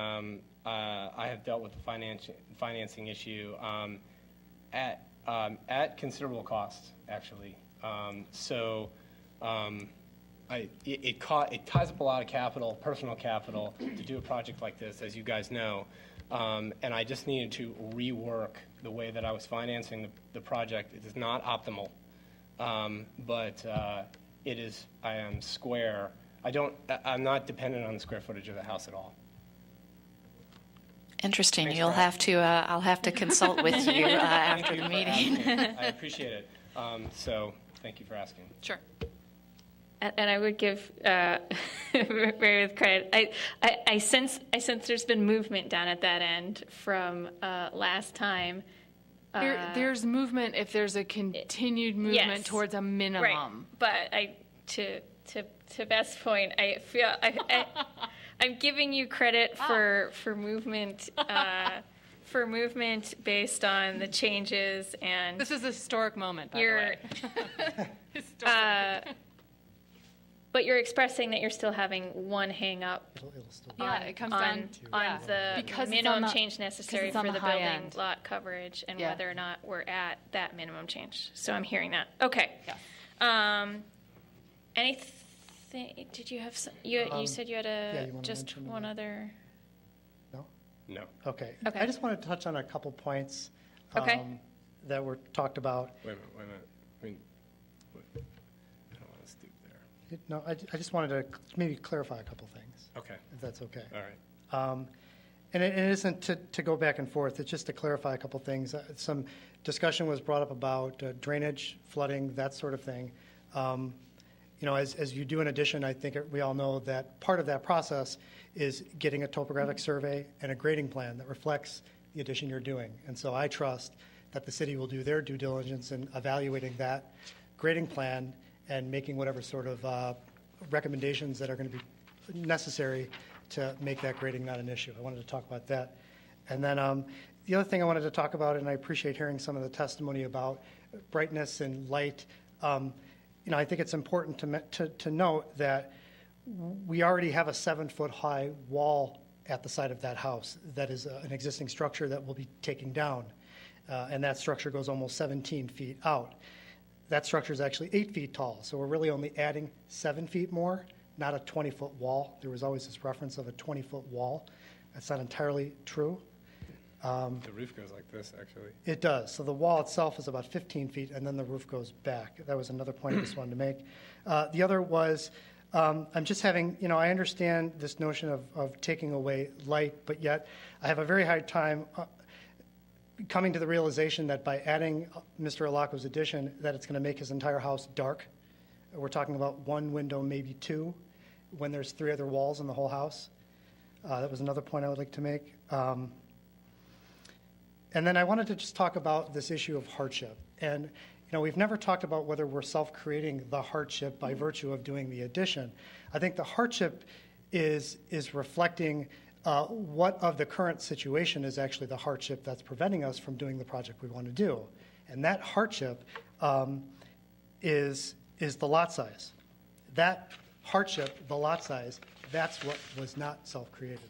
I have dealt with the financing issue at considerable cost, actually. It ties up a lot of capital, personal capital, to do a project like this, as you guys know. And I just needed to rework the way that I was financing the project. It is not optimal, but I am square. I'm not dependent on the square footage of the house at all. Interesting. Thanks You'll for have to. I'll have to consult with you after the meeting. I appreciate it. So thank you for asking. Sure. And I would give Mary with credit. I sense there's been movement down at that end from last time. There's movement if there's a continued movement Yes. towards a minimum. Right. But to Beth's point, I feel I'm giving you credit for movement. For movement based on the changes and This is a historic moment, by the you're way. Historic. but you're expressing that you're still having one hang up It'll still Yeah, it comes down to on the Because it's minimum on the- change necessary it's on for the the high building end. lot coverage and Yeah. whether or not we're at that minimum change. So I'm hearing that. Okay. Yeah. Anything? Did you have some? You said you had yeah, you wanna just mention one that? other. No? No. Okay. Okay. I just wanted to touch on a couple points Okay. that were talked about. Wait a minute. I mean, I don't want to stoop there. No, I just wanted to maybe clarify a couple things, Okay. if that's okay. All right. And it isn't to go back and forth, it's just to clarify a couple things. Some discussion was brought up about drainage, flooding, that sort of thing. As you do an addition, I think we all know that part of that process is getting a topographic survey and a grading plan that reflects the addition you're doing. And so I trust that the city will do their due diligence in evaluating that grading plan and making whatever sort of recommendations that are going to be necessary to make that grading not an issue. I wanted to talk about that. And then the other thing I wanted to talk about, and I appreciate hearing some of the testimony about brightness and light. I think it's important to note that we already have a 7-foot high wall at the side of that house that is an existing structure that we'll be taking down. And that structure goes almost 17 feet out. That structure is actually 8 feet tall, so we're really only adding 7 feet more, not a 20-foot wall. There was always this reference of a 20-foot wall. That's not entirely true. The roof goes like this, actually. It does. So the wall itself is about 15 feet, and then the roof goes back. That was another point I just wanted to make. The other was, I'm just having, I understand this notion of taking away light, but yet I have a very hard time coming to the realization that by adding Mr. Alaco's addition, that it's going to make his entire house dark. We're talking about one window, maybe two, when there's 3 other walls in the whole house. That was another point I would like to make. And then I wanted to just talk about this issue of hardship. And, we've never talked about whether we're self-creating the hardship by virtue of doing the addition. I think the hardship is reflecting what of the current situation is actually the hardship that's preventing us from doing the project we want to do. And that hardship is the lot size. That hardship, the lot size, that's what was not self-created.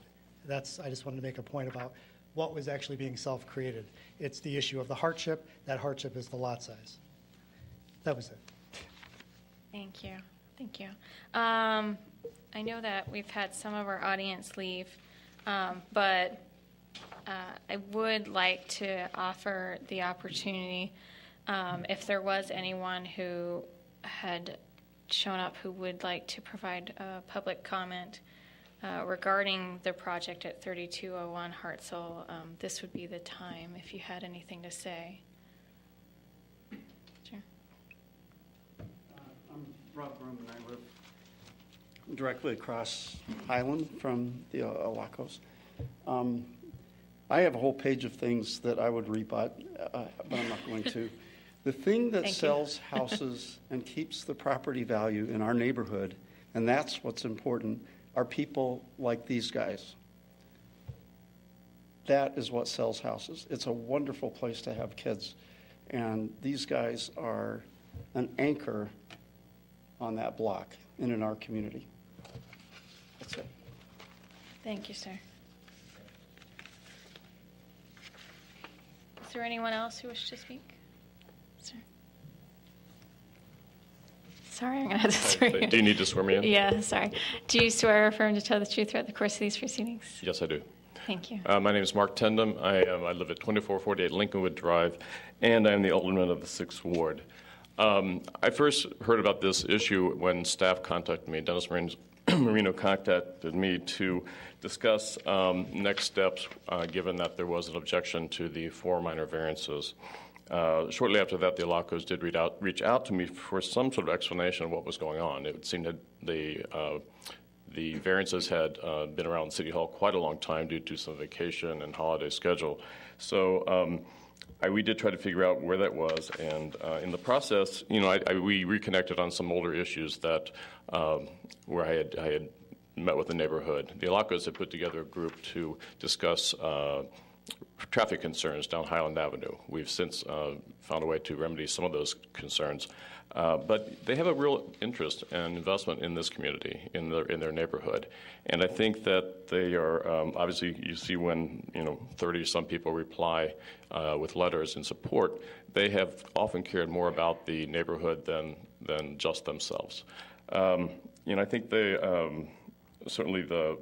I just wanted to make a point about what was actually being self-created. It's the issue of the hardship. That hardship is the lot size. That was it. Thank you. Thank you. I know that we've had some of our audience leave, but I would like to offer the opportunity, if there was anyone who had shown up who would like to provide a public comment regarding the project at 3201 Hartzell, this would be the time if you had anything to say. Sure. I'm Rob Broom, and I live directly across Highland from the Alacos. I have a whole page of things that I would rebut, but I'm not going to. The thing that Thank you. sells houses and keeps the property value in our neighborhood, and that's what's important, are people like these guys. That is what sells houses. It's a wonderful place to have kids, and these guys are an anchor on that block and in our community. That's it. Thank you, sir. Is there anyone else who wishes to speak? Sir. Sorry, I'm going to have to swear you. Do you need to swear me in? Yeah, sorry. Do you swear or affirm to tell the truth throughout the course of these proceedings? Yes, I do. Thank you. My name is Mark Tendam. I live at 2448 Lincolnwood Drive, and I am the alderman of the 6th Ward. I first heard about this issue when staff contacted me. Dennis Marino contacted me to discuss next steps, given that there was an objection to the 4 minor variances. Shortly after that, the Alacos did reach out to me for some sort of explanation of what was going on. It seemed that the variances had been around City Hall quite a long time due to some vacation and holiday schedule. So we did try to figure out where that was, and in the process, we reconnected on some older issues that where I had met with the neighborhood. The Alacos had put together a group to discuss traffic concerns down Highland Avenue. We've since found a way to remedy some of those concerns. But they have a real interest and investment in this community, in their neighborhood. And I think that they are, obviously you see when 30-some people reply with letters in support, they have often cared more about the neighborhood than just themselves. I think they, certainly the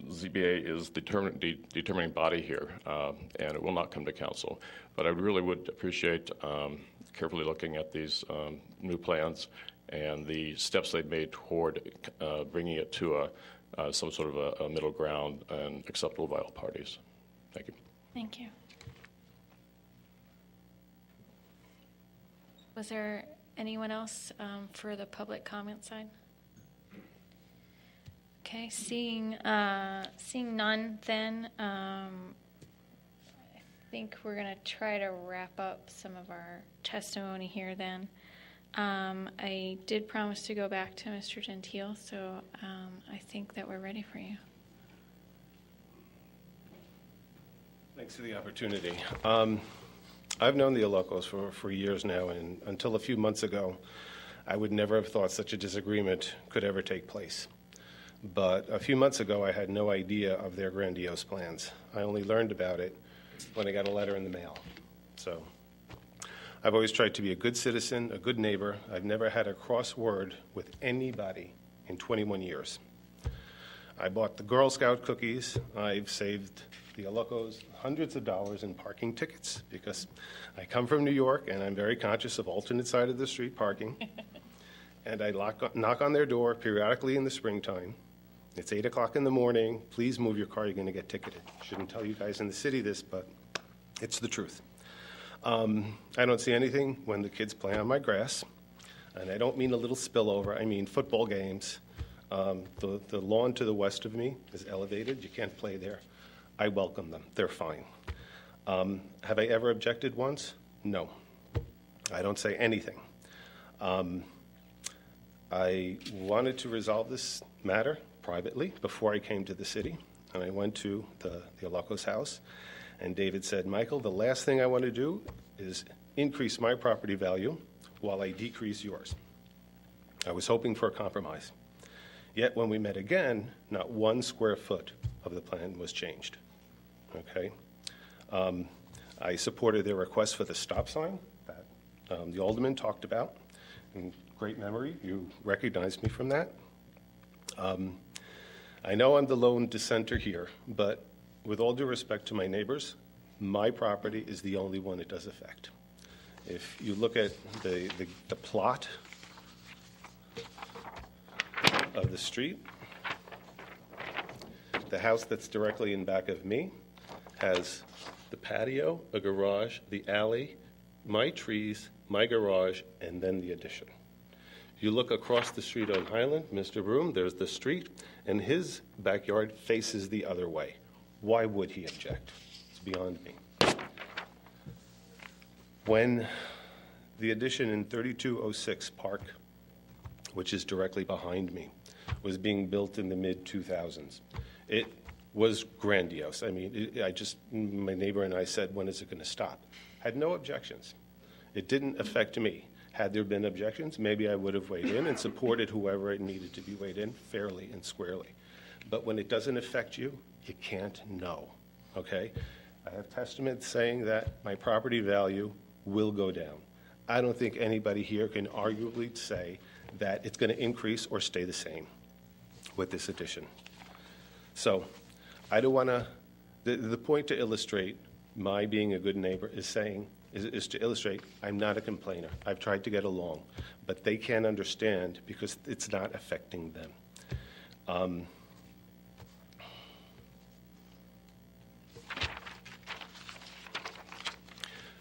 ZBA is the determining body here, and it will not come to council. But I really would appreciate carefully looking at these new plans and the steps they've made toward bringing it to some sort of a middle ground and acceptable by all parties. Thank you. Thank you. Was there anyone else for the public comment side? Okay, seeing none, then I think we're going to try to wrap up some of our testimony here. Then I did promise to go back to Mr. Gentile, so I think that we're ready for you. Thanks for the opportunity. I've known the Alacos for years now, and until a few months ago, I would never have thought such a disagreement could ever take place. But a few months ago, I had no idea of their grandiose plans. I only learned about it when I got a letter in the mail. So I've always tried to be a good citizen, a good neighbor. I've never had a cross word with anybody in 21 years. I bought the Girl Scout cookies. I've saved the Alacos hundreds of dollars in parking tickets because I come from New York and I'm very conscious of alternate side of the street parking. And I knock on their door periodically in the springtime. It's 8 o'clock in the morning. Please move your car. You're going to get ticketed. Shouldn't tell you guys in the city this, but it's the truth. I don't see anything when the kids play on my grass. And I don't mean a little spillover. I mean football games. The lawn to the west of me is elevated. You can't play there. I welcome them. They're fine. Have I ever objected once? No. I don't say anything. I wanted to resolve this matter privately before I came to the city, and I went to the Alacos house, and David said, Michael, the last thing I want to do is increase my property value while I decrease yours. I was hoping for a compromise. Yet when we met again, not 1 square foot of the plan was changed. Okay? I supported their request for the stop sign that the alderman talked about. And great memory. You recognized me from that. I know I'm the lone dissenter here, but with all due respect to my neighbors, my property is the only one it does affect. If you look at the plot of the street, the house that's directly in back of me has the patio, a garage, the alley, my trees, my garage, and then the addition. You look across the street on Highland, Mr. Broom, there's the street, and his backyard faces the other way. Why would he object? It's beyond me. When the addition in 3206 Park, which is directly behind me, was being built in the mid-2000s, it was grandiose. I mean, my neighbor and I said, when is it going to stop? Had no objections. It didn't affect me. Had there been objections, maybe I would have weighed in and supported whoever it needed to be weighed in fairly and squarely. But when it doesn't affect you, you can't know, okay? I have testament saying that my property value will go down. I don't think anybody here can arguably say that it's going to increase or stay the same with this addition. So I don't want to, the point to illustrate my being a good neighbor is saying is to illustrate I'm not a complainer. I've tried to get along, but they can't understand because it's not affecting them.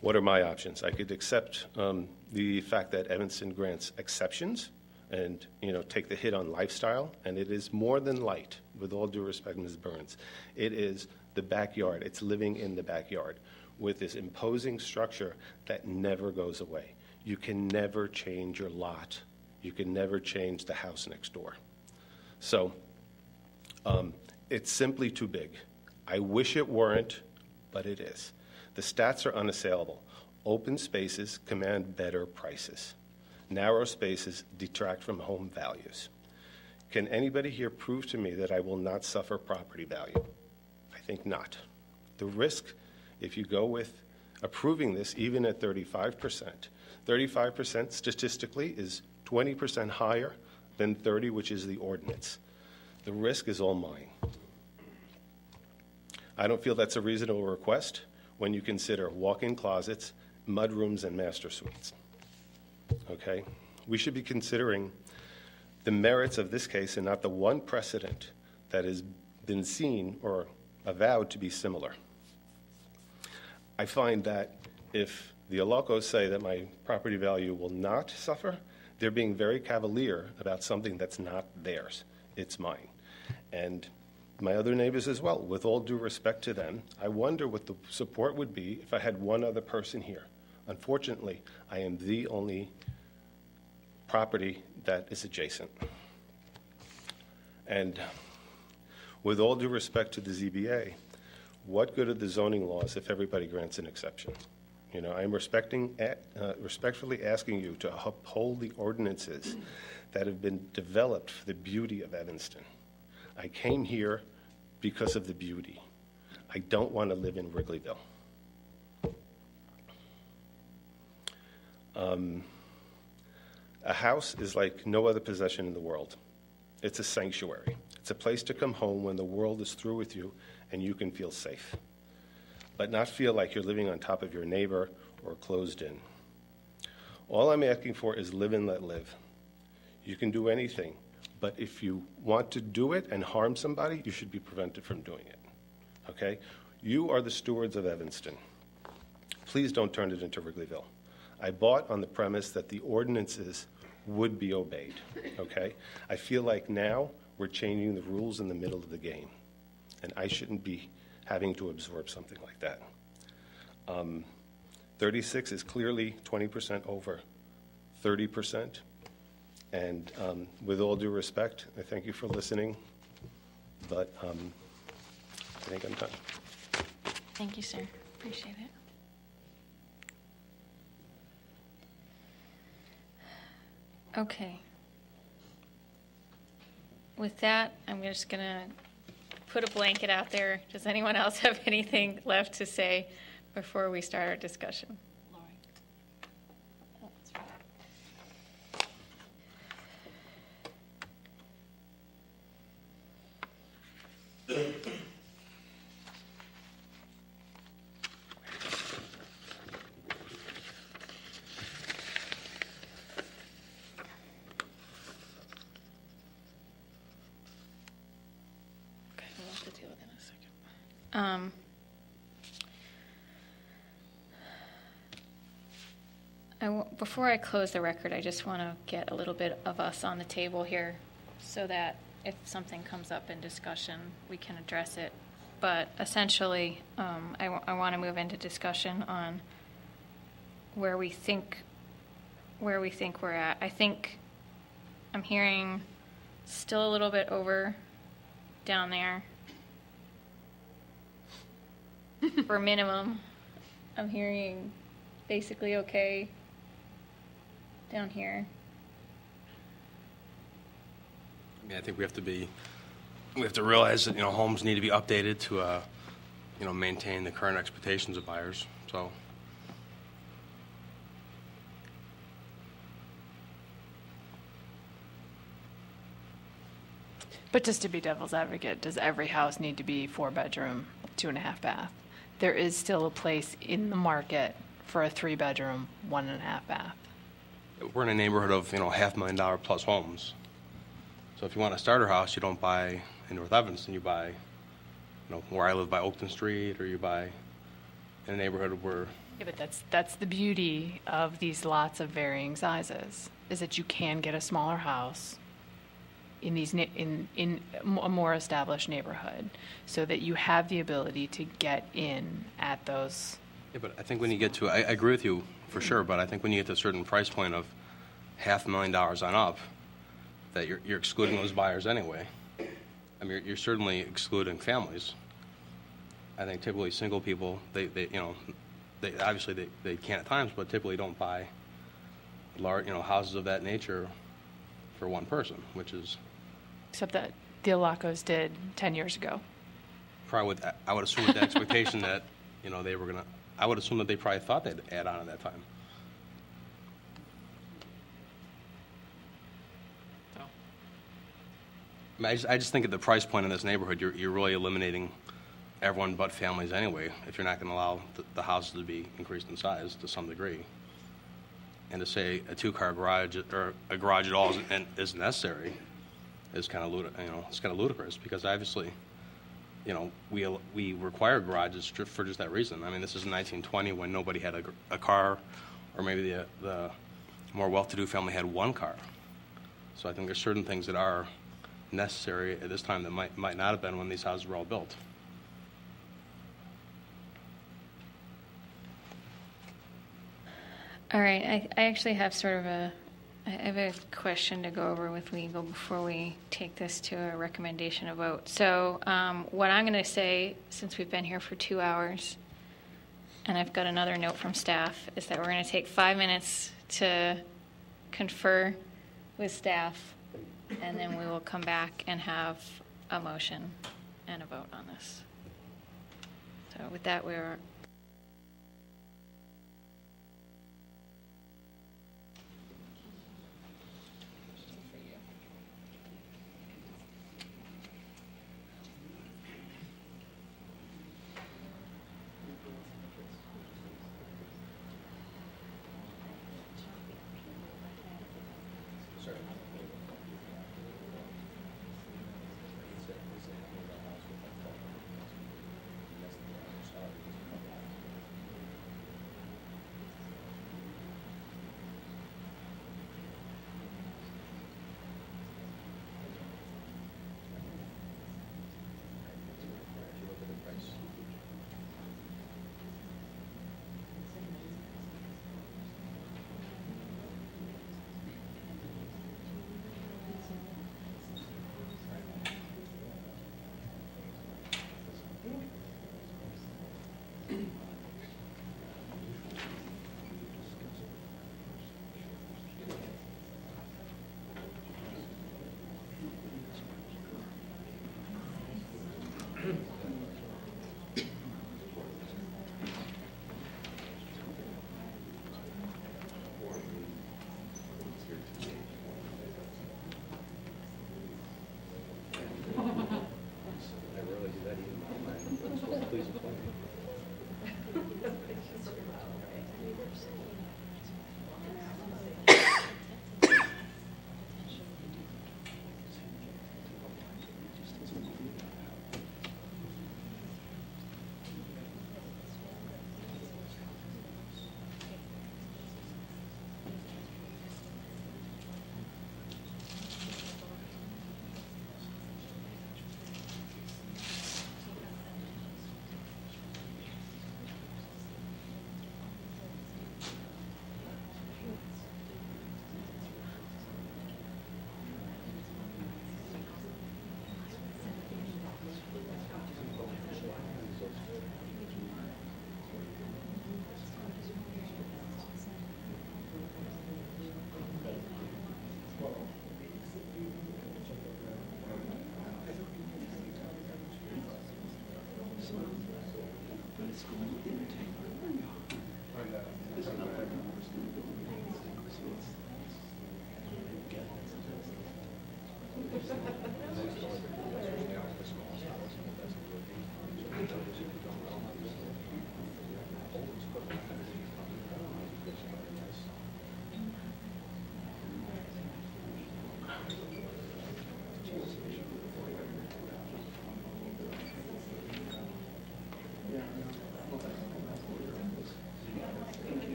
What are my options? I could accept the fact that Evanston grants exceptions and, take the hit on lifestyle, and it is more than light, with all due respect, Ms. Burns. It is the backyard. It's living in the backyard with this imposing structure that never goes away. You can never change your lot. You can never change the house next door. So it's simply too big. I wish it weren't, but it is. The stats are unassailable. Open spaces command better prices. Narrow spaces detract from home values. Can anybody here prove to me that I will not suffer property value? I think not. The risk, if you go with approving this, even at 35%, 35% statistically is 20% higher than 30, which is the ordinance. The risk is all mine. I don't feel that's a reasonable request when you consider walk-in closets, mudrooms, and master suites. Okay? We should be considering the merits of this case and not the one precedent that has been seen or avowed to be similar. I find that if the Alacos say that my property value will not suffer, they're being very cavalier about something that's not theirs. It's mine. And my other neighbors as well, with all due respect to them, I wonder what the support would be if I had one other person here. Unfortunately, I am the only property that is adjacent. And with all due respect to the ZBA, what good are the zoning laws if everybody grants an exception? I'm respectfully asking you to uphold the ordinances that have been developed for the beauty of Evanston. I came here because of the beauty. I don't want to live in Wrigleyville. A house is like no other possession in the world. It's a sanctuary. It's a place to come home when the world is through with you and you can feel safe, but not feel like you're living on top of your neighbor or closed in. All I'm asking for is live and let live. You can do anything, but if you want to do it and harm somebody, you should be prevented from doing it, okay? You are the stewards of Evanston. Please don't turn it into Wrigleyville. I bought on the premise that the ordinances would be obeyed, okay? I feel like now we're changing the rules in the middle of the game, and I shouldn't be having to absorb something like that. 36 is clearly 20% over 30%, and with all due respect, I thank you for listening, but I think I'm done. Thank you, sir. Appreciate it. Okay. With that, I'm just going to put a blanket out there. Does anyone else have anything left to say before we start our discussion? Before I close the record, I just want to get a little bit of us on the table here so that if something comes up in discussion, we can address it. But essentially, I want to move into discussion on where we think we're at. I think I'm hearing still a little bit over down there. For minimum, I'm hearing basically okay down here. I mean, I think we have to realize that, homes need to be updated to, maintain the current expectations of buyers, so. But just to be devil's advocate, does every house need to be 4-bedroom, 2.5 bath? There is still a place in the market for a 3-bedroom, 1.5 bath. We're in a neighborhood of, $500,000 plus homes. So if you want a starter house, you don't buy in North Evanston, you buy, where I live by Oakton Street, or you buy in a neighborhood where... Yeah, but that's the beauty of these lots of varying sizes, is that you can get a smaller house in these in a more established neighborhood, so that you have the ability to get in at those. Yeah, but I think when you get to, I agree with you for sure, but I think when you get to a certain price point of $500,000 on up, that you're excluding those buyers anyway. I mean, you're certainly excluding families. I think typically single people, they obviously they can at times, but typically don't buy large, houses of that nature for one person, which is. Except that the Alacos did 10 years ago. Probably I would assume with the expectation that, they were gonna. I would assume that they probably thought they'd add on at that time. I just think at the price point in this neighborhood, you're really eliminating everyone but families anyway, if you're not going to allow the houses to be increased in size to some degree. And to say a 2-car garage or a garage at all isn't necessary is kind of it's kind of ludicrous, because obviously, we require garages for just that reason. I mean, this is 1920 when nobody had a car, or maybe the more well-to-do family had 1 car. So I think there's certain things that are necessary at this time that might not have been when these houses were all built. All right, I actually have I have a question to go over with legal before we take this to a recommendation of vote. So what I'm going to say, since we've been here for 2 hours, and I've got another note from staff, is that we're going to take 5 minutes to confer with staff, and then we will come back and have a motion and a vote on this. So with that, we're...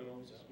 I know, it's just,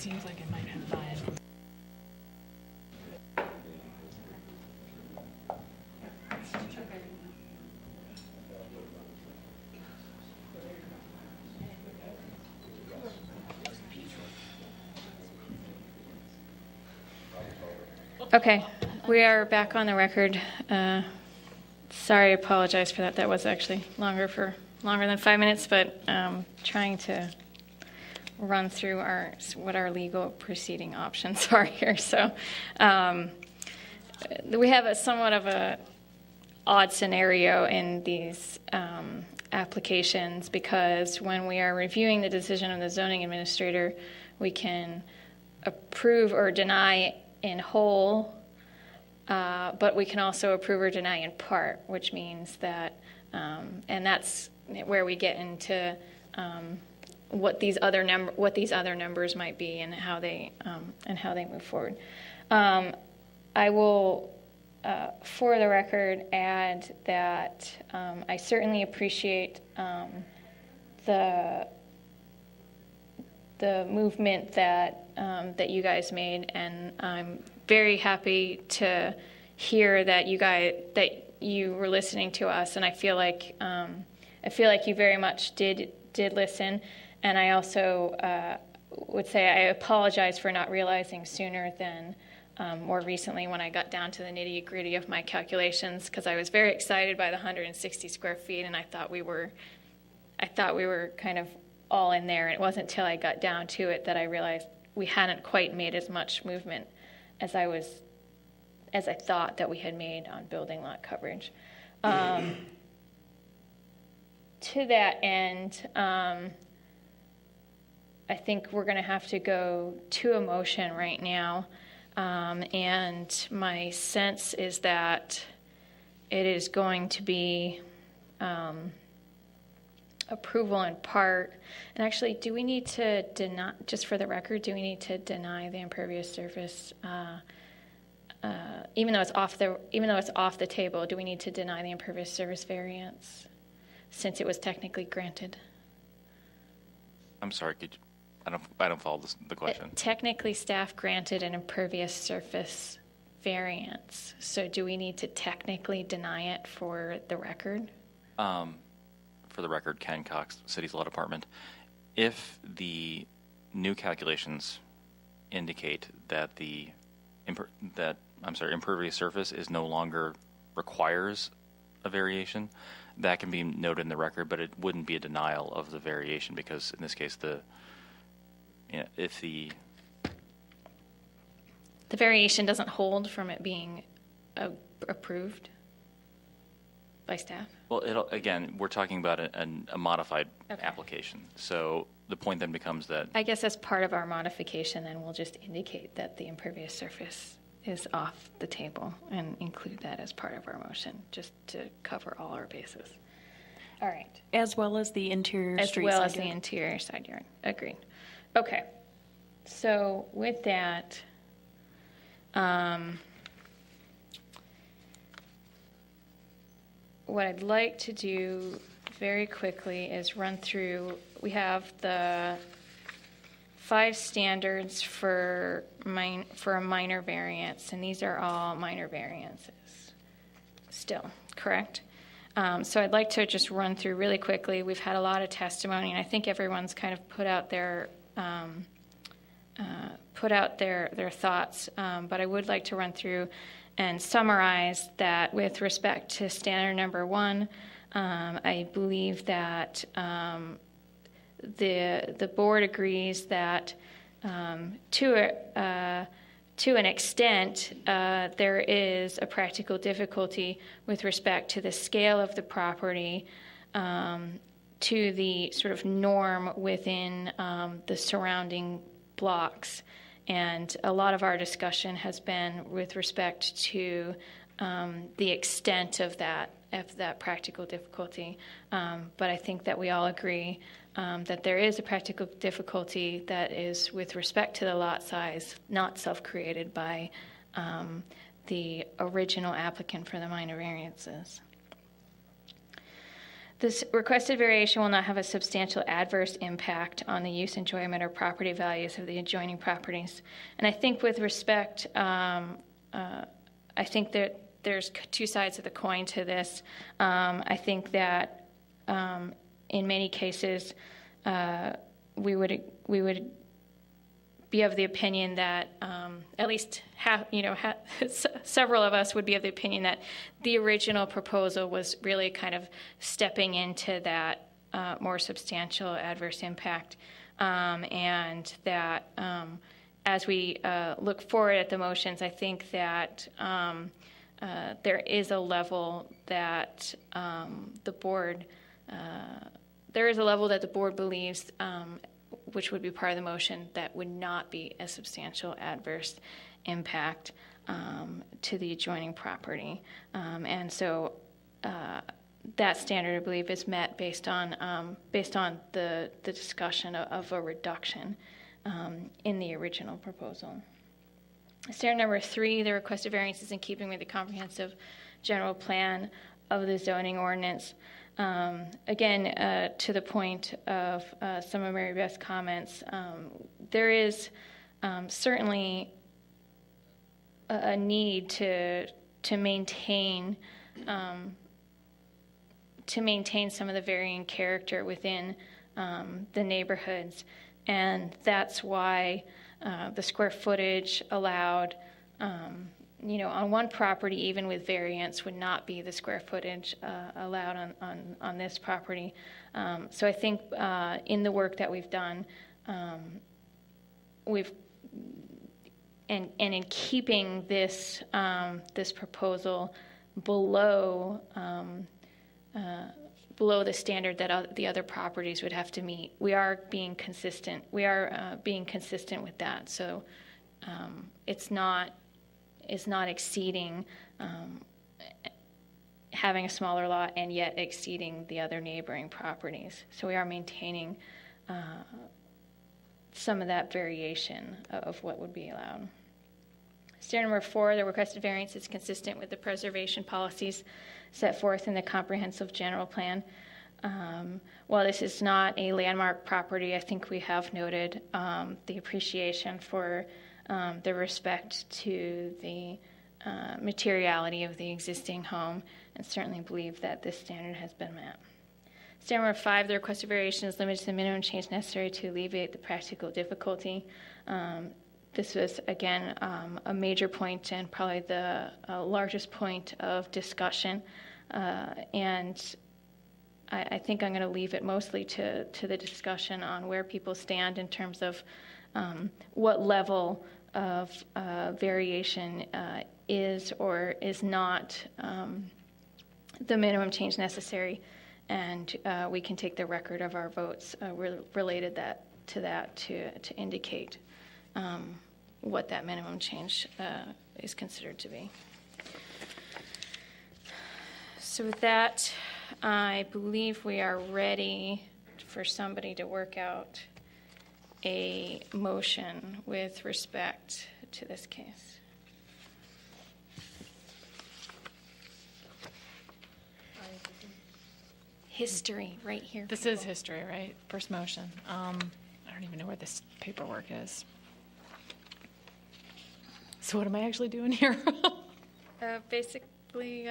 seems like it might have buy-in. Okay, we are back on the record. Sorry, I apologize for that. That was actually longer than 5 minutes, but trying to run through what our legal proceeding options are here. So we have a somewhat of a odd scenario in these applications, because when we are reviewing the decision of the zoning administrator, we can approve or deny in whole, but we can also approve or deny in part, which means that, and that's where we get into what these other numbers might be and how they move forward. I will, for the record, add that I certainly appreciate the movement that you guys made, and I'm very happy to hear that you were listening to us, and I feel like you very much did listen. And I also would say I apologize for not realizing sooner than more recently when I got down to the nitty-gritty of my calculations, because I was very excited by the 160 square feet, and I thought we were kind of all in there. And it wasn't until I got down to it that I realized we hadn't quite made as much movement as I thought that we had made on building lot coverage. To that end, I think we're going to have to go to a motion right now. And my sense is that it is going to be approval in part. And actually, do we need to deny, just for the record, do we need to deny the impervious surface? Even though it's off the table, do we need to deny the impervious surface variance since it was technically granted? I'm sorry, I don't follow the question. Technically, staff granted an impervious surface variance. So do we need to technically deny it for the record? For the record, Ken Cox, City's Law Department. If the new calculations indicate that the impervious surface is no longer requires a variation, that can be noted in the record, but it wouldn't be a denial of the variation, because in this case, if the variation doesn't hold from it being approved by staff? Well, again, we're talking about a modified application. So the point then becomes that, I guess as part of our modification, then we'll just indicate that the impervious surface is off the table and include that as part of our motion, just to cover all our bases. All right. As well as the interior street side yard. As well as the interior side yard. Agreed. Okay. So with that, what I'd like to do very quickly is run through, we have the 5 standards for a minor variance, and these are all minor variances still, correct? So I'd like to just run through really quickly. We've had a lot of testimony, and I think everyone's kind of put out their thoughts, but I would like to run through and summarize that with respect to standard number 1. I believe that the board agrees that to an extent there is a practical difficulty with respect to the scale of the property, to the sort of norm within the surrounding blocks. And a lot of our discussion has been with respect to the extent of that practical difficulty. But I think that we all agree that there is a practical difficulty that is with respect to the lot size, not self-created by the original applicant for the minor variances. This requested variation will not have a substantial adverse impact on the use, enjoyment, or property values of the adjoining properties. And I think with respect, I think that there's two sides of the coin to this. I think that in many cases, we would be of the opinion that at least several of us would be of the opinion that the original proposal was really kind of stepping into that more substantial adverse impact, and that as we look forward at the motions, I think that there is a level that the board believes, which would be part of the motion, that would not be a substantial adverse impact to the adjoining property. And so that standard, I believe, is met based on the discussion of a reduction in the original proposal. Standard number 3, the requested variance is in keeping with the comprehensive general plan of the zoning ordinance. Again, to the point of some of Mary Beth's comments, there is certainly a need to maintain some of the varying character within the neighborhoods, and that's why the square footage allowed, on one property, even with variance, would not be the square footage allowed on this property. So I think in the work that we've done, and in keeping this proposal below the standard that the other properties would have to meet, we are being consistent. We are being consistent with that. So it's not exceeding having a smaller lot and yet exceeding the other neighboring properties. So we are maintaining some of that variation of what would be allowed. Standard number 4, the requested variance is consistent with the preservation policies set forth in the comprehensive general plan. While this is not a landmark property, I think we have noted the appreciation for the respect to the materiality of the existing home, and certainly believe that this standard has been met. Standard number 5, the requested variation is limited to the minimum change necessary to alleviate the practical difficulty. This was, again, a major point and probably the largest point of discussion, and I think I'm going to leave it mostly to the discussion on where people stand in terms of what level of variation is or is not the minimum change necessary, and we can take the record of our votes related to that to indicate what that minimum change is considered to be. So with that, I believe we are ready for somebody to work out a motion with respect to this case. History, right here. This is history, right? First motion. I don't even know where this paperwork is. So what am I actually doing here? Basically,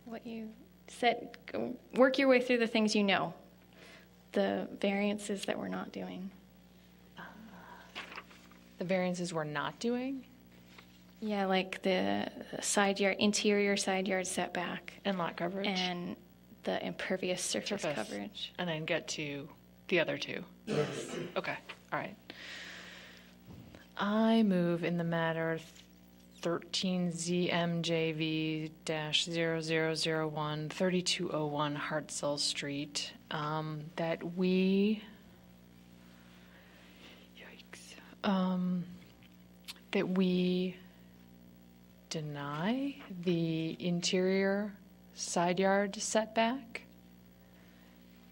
what you said, work your way through the things you know, the variances that we're not doing. The variances we're not doing? Yeah, like the interior side yard setback. And lot coverage. And the impervious surface coverage. And then get to the other two. Yes. Okay, all right. I move in the matter 13 ZMJV-0001, 3201 Hartzell Street, that we deny the interior side yard setback,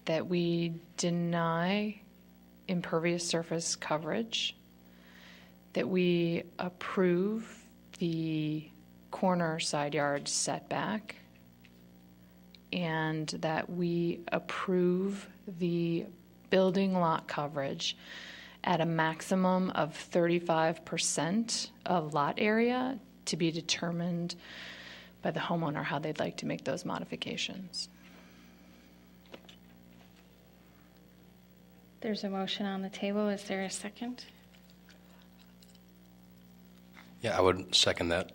that we deny impervious surface coverage, that we approve the corner side yard setback, and that we approve the building lot coverage at a maximum of 35% of lot area to be determined by the homeowner how they'd like to make those modifications. There's a motion on the table. Is there a second? Yeah, I would second that.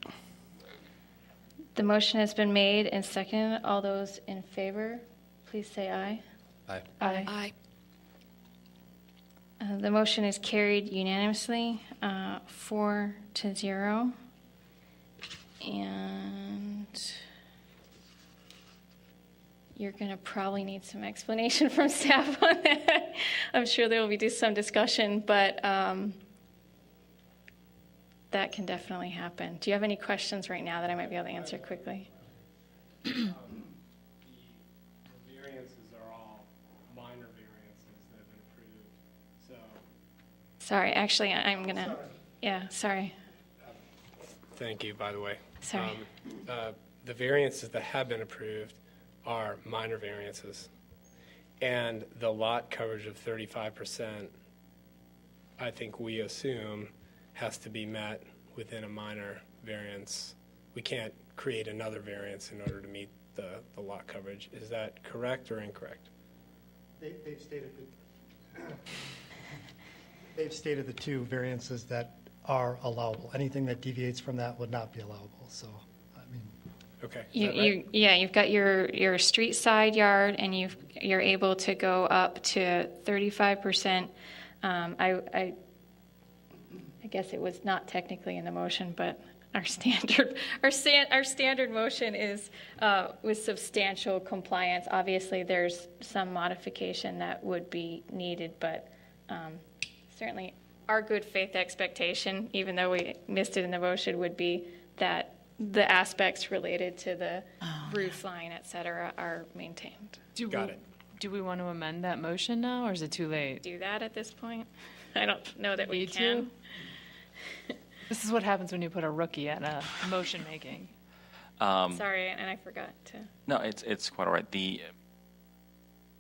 The motion has been made and seconded. All those in favor, please say aye. Aye. Aye. The motion is carried unanimously, 4-0. And you're going to probably need some explanation from staff on that. I'm sure there will be some discussion, but that can definitely happen. Do you have any questions right now that I might be able to answer quickly? The variances are all minor variances that have been approved, so. Sorry, actually, I'm going to, yeah, sorry. Thank you, by the way. Sorry. The variances that have been approved are minor variances. And the lot coverage of 35%, I think we assume, has to be met within a minor variance. We can't create another variance in order to meet the lot coverage. Is that correct or incorrect? They've stated the two variances that are allowable. Anything that deviates from that would not be allowable. So, I mean, okay. Right? You've got your street side yard, and you're able to go up to 35%. I guess it was not technically in the motion, but our standard motion is with substantial compliance. Obviously, there's some modification that would be needed, but certainly our good faith expectation, even though we missed it in the motion, would be that the aspects related to the roof line, et cetera, are maintained. Got it. Do we want to amend that motion now, or is it too late? Do that at this point? I don't know that we can. This is what happens when you put a rookie at a motion making. Sorry, and I forgot to. No, it's quite all right. The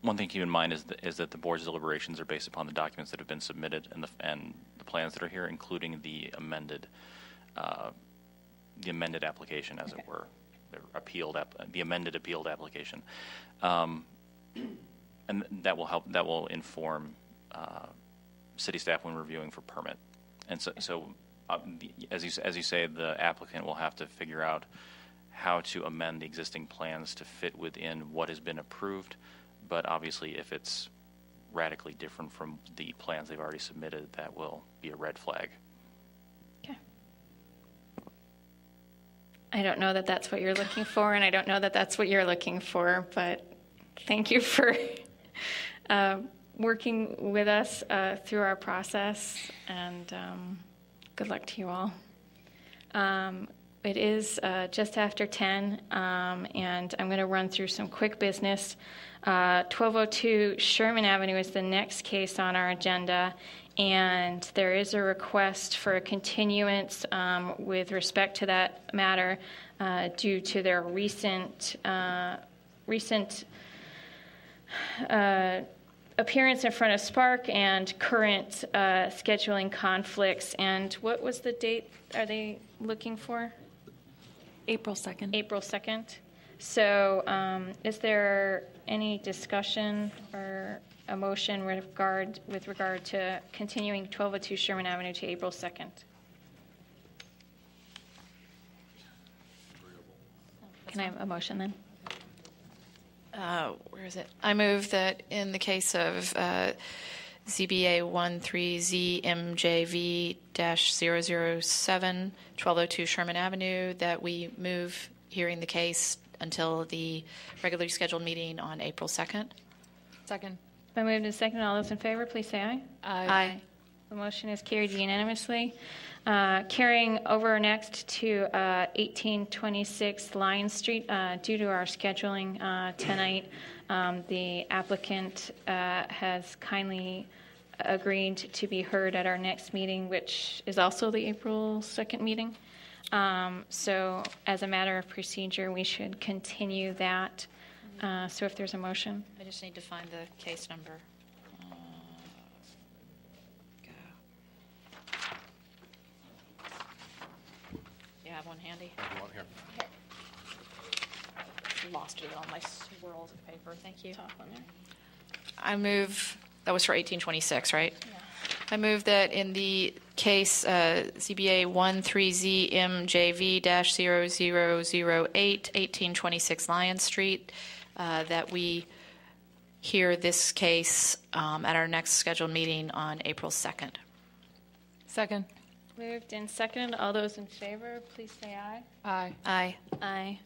one thing to keep in mind is that the board's deliberations are based upon the documents that have been submitted and the plans that are here, including the amended application, as it were, the amended appealed application, and that will help. That will inform city staff when reviewing for permit. And so as you say, the applicant will have to figure out how to amend the existing plans to fit within what has been approved. But obviously, if it's radically different from the plans they've already submitted, that will be a red flag. Okay. I don't know that that's what you're looking for, and I don't know that that's what you're looking for, but thank you for working with us through our process, and good luck to you all. It is just after 10, and I'm going to run through some quick business. 1202 Sherman Avenue is the next case on our agenda, and there is a request for a continuance with respect to that matter due to their recent appearance in front of Spark and current scheduling conflicts. And what was the date are they looking for? April 2nd. April 2nd. So is there any discussion or a motion with regard to continuing 1202 Sherman Avenue to April 2nd? Can I have a motion then? Where is it? I move that in the case of ZBA 13ZMJV-007, 1202 Sherman Avenue, that we move hearing the case until the regularly scheduled meeting on April 2nd. Second. By moved and seconded, all those in favor, please say aye. Aye. The motion is carried unanimously. Carrying over next to 1826 Lion Street, due to our scheduling tonight, the applicant has kindly agreed to be heard at our next meeting, which is also the April 2nd meeting. So as a matter of procedure, we should continue that So if there's a motion. I just need to find the case number. Go. You have one handy? Here. Lost it on my swirls of paper. Thank you. Top one there. I move, that was for 1826, right? Yeah. I move that in the case CBA 13ZMJV-0008, 1826 Lion Street, that we hear this case at our next scheduled meeting on April 2nd. Second. Moved and seconded. All those in favor, please say aye. Aye. Aye. Aye.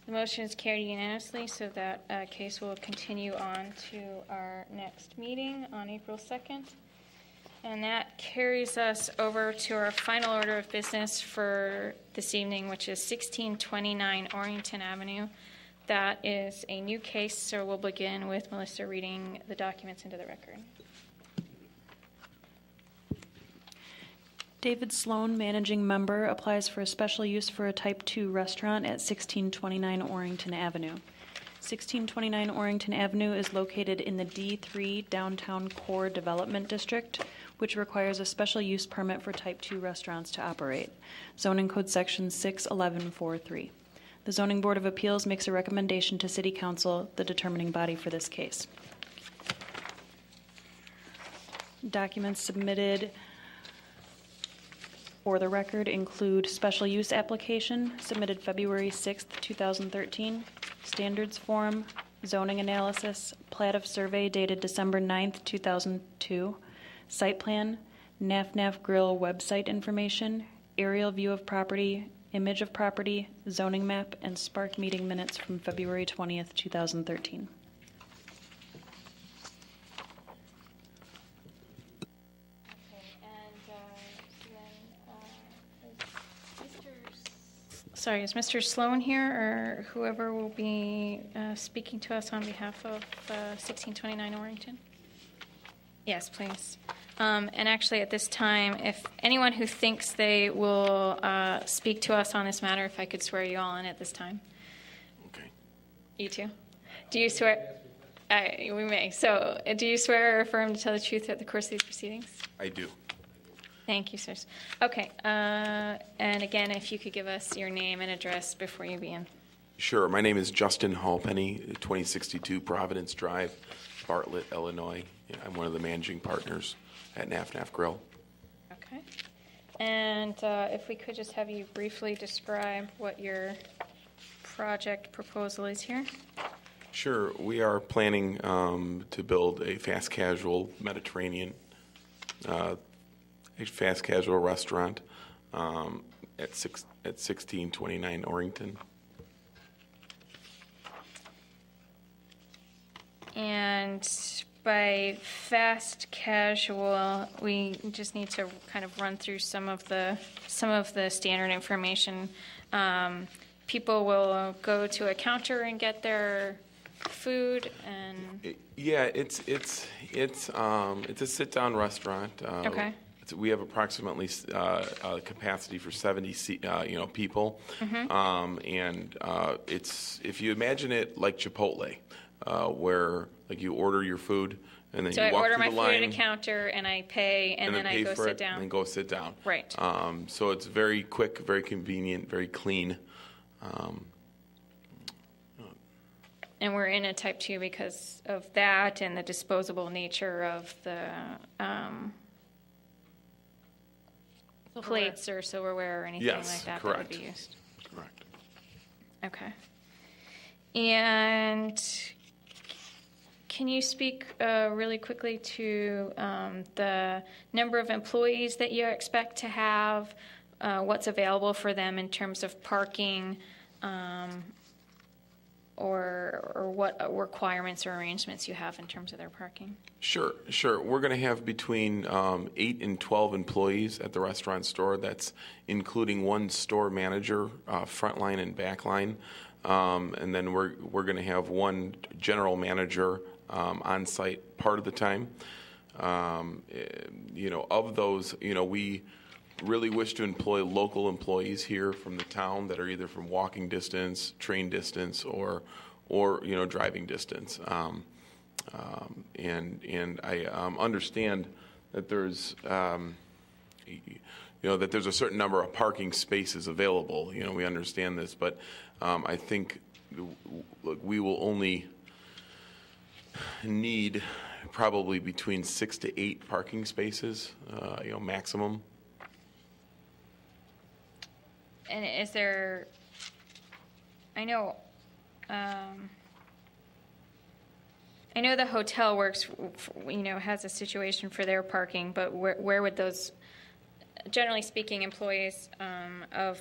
The motion is carried unanimously, so that case will continue on to our next meeting on April 2nd. And that carries us over to our final order of business for this evening, which is 1629 Orrington Avenue. That is a new case, so we'll begin with Melissa reading the documents into the record. David Sloan, managing member, applies for a special use for a Type 2 restaurant at 1629 Orrington Avenue. 1629 Orrington Avenue is located in the D3 Downtown Core Development District, which requires a special use permit for Type 2 restaurants to operate. Zoning Code Section 61143. The Zoning Board of Appeals makes a recommendation to City Council, the determining body for this case. Documents submitted for the record include special use application submitted February 6th, 2013, standards form, zoning analysis, plat of survey dated December 9th, 2002, site plan, NAF Grill website information, aerial view of property, image of property, zoning map, and Spark meeting minutes from February 20th, 2013. Sorry, is Mr. Sloan here, or whoever will be speaking to us on behalf of 1629 Orrington? Yes, please. And actually, at this time, if anyone who thinks they will speak to us on this matter, if I could swear you all in at this time. Okay. You too? Do you swear? We may. So, do you swear or affirm to tell the truth throughout the course of these proceedings? I do. Thank you, sirs. Okay. And again, if you could give us your name and address before you begin. Sure. My name is Justin Hallpenny, 2062 Providence Drive, Bartlett, Illinois. I'm one of the managing partners at NAF Grill. Okay. And if we could just have you briefly describe what your project proposal is here. Sure. We are planning to build a fast casual Mediterranean a fast casual restaurant at 1629 Orrington. And by fast casual, we just need to kind of run through some of the standard information. People will go to a counter and get their food, and yeah, it's a sit-down restaurant. Okay. We have approximately capacity for 70 people, and it's, if you imagine it like Chipotle, where like you order your food and then so you walk order through my the line, food at a counter and I pay, and then I go sit down. And then go sit down. Right. So it's very quick, very convenient, very clean. And we're in a type 2 because of that and the disposable nature of the plates or silverware or anything like that correct. That would be used. Correct. Okay. And can you speak really quickly to the number of employees that you expect to have, what's available for them in terms of parking, or what requirements or arrangements you have in terms of their parking? Sure. We're going to have between 8 and 12 employees at the restaurant store. That's including one store manager, frontline and backline. And then we're going to have one general manager on site part of the time. Of those, we really wish to employ local employees here from the town that are either from walking distance, train distance, or or driving distance. And I understand that there's that there's a certain number of parking spaces available. We understand this, but I think we will only need probably between 6 to 8 parking spaces, maximum. And is there, I know the hotel works, has a situation for their parking, but where would those, generally speaking, employees of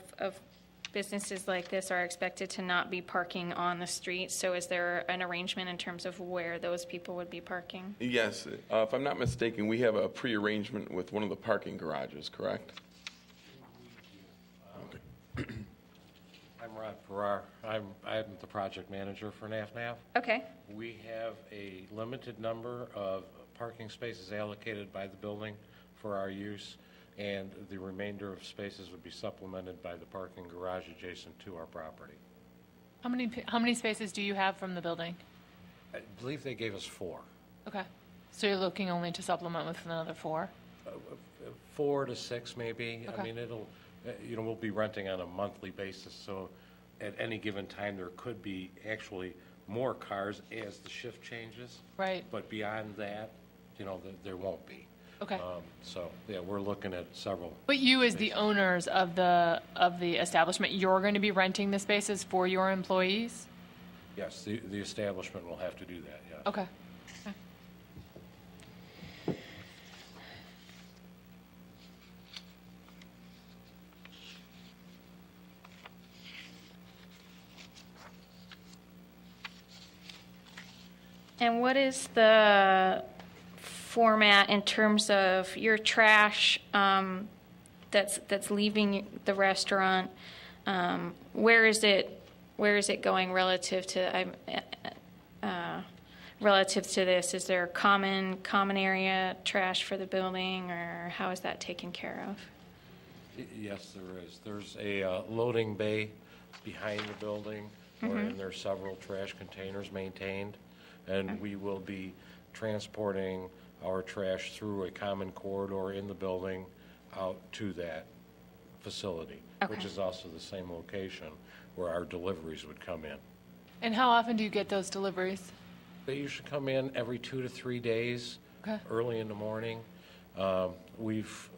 businesses like this are expected to not be parking on the street? So is there an arrangement in terms of where those people would be parking? Yes. If I'm not mistaken, we have a pre-arrangement with one of the parking garages, correct? I'm Rod Farrar. I'm the project manager for NAFNAF. Okay. We have a limited number of parking spaces allocated by the building for our use, and the remainder of spaces would be supplemented by the parking garage adjacent to our property. How many spaces do you have from the building? I believe they gave us 4. Okay. So you're looking only to supplement with another 4? 4 to 6 maybe. Okay. I mean, it'll, we'll be renting on a monthly basis, so at any given time there could be actually more cars as the shift changes. Right. But beyond that, there won't be. Okay. So, yeah, we're looking at several. But you, as the owners of the establishment, you're going to be renting the spaces for your employees? Yes, the establishment will have to do that, yes. Okay. And what is the format in terms of your trash that's leaving the restaurant? Where is it going relative to this? Is there a common area trash for the building, or how is that taken care of? Yes, there is. There's a loading bay behind the building, wherein there are several trash containers maintained, and we will be transporting our trash through a common corridor in the building out to that facility, which is also the same location where our deliveries would come in. And how often do you get those deliveries? They usually come in every 2 to 3 days, early in the morning. We've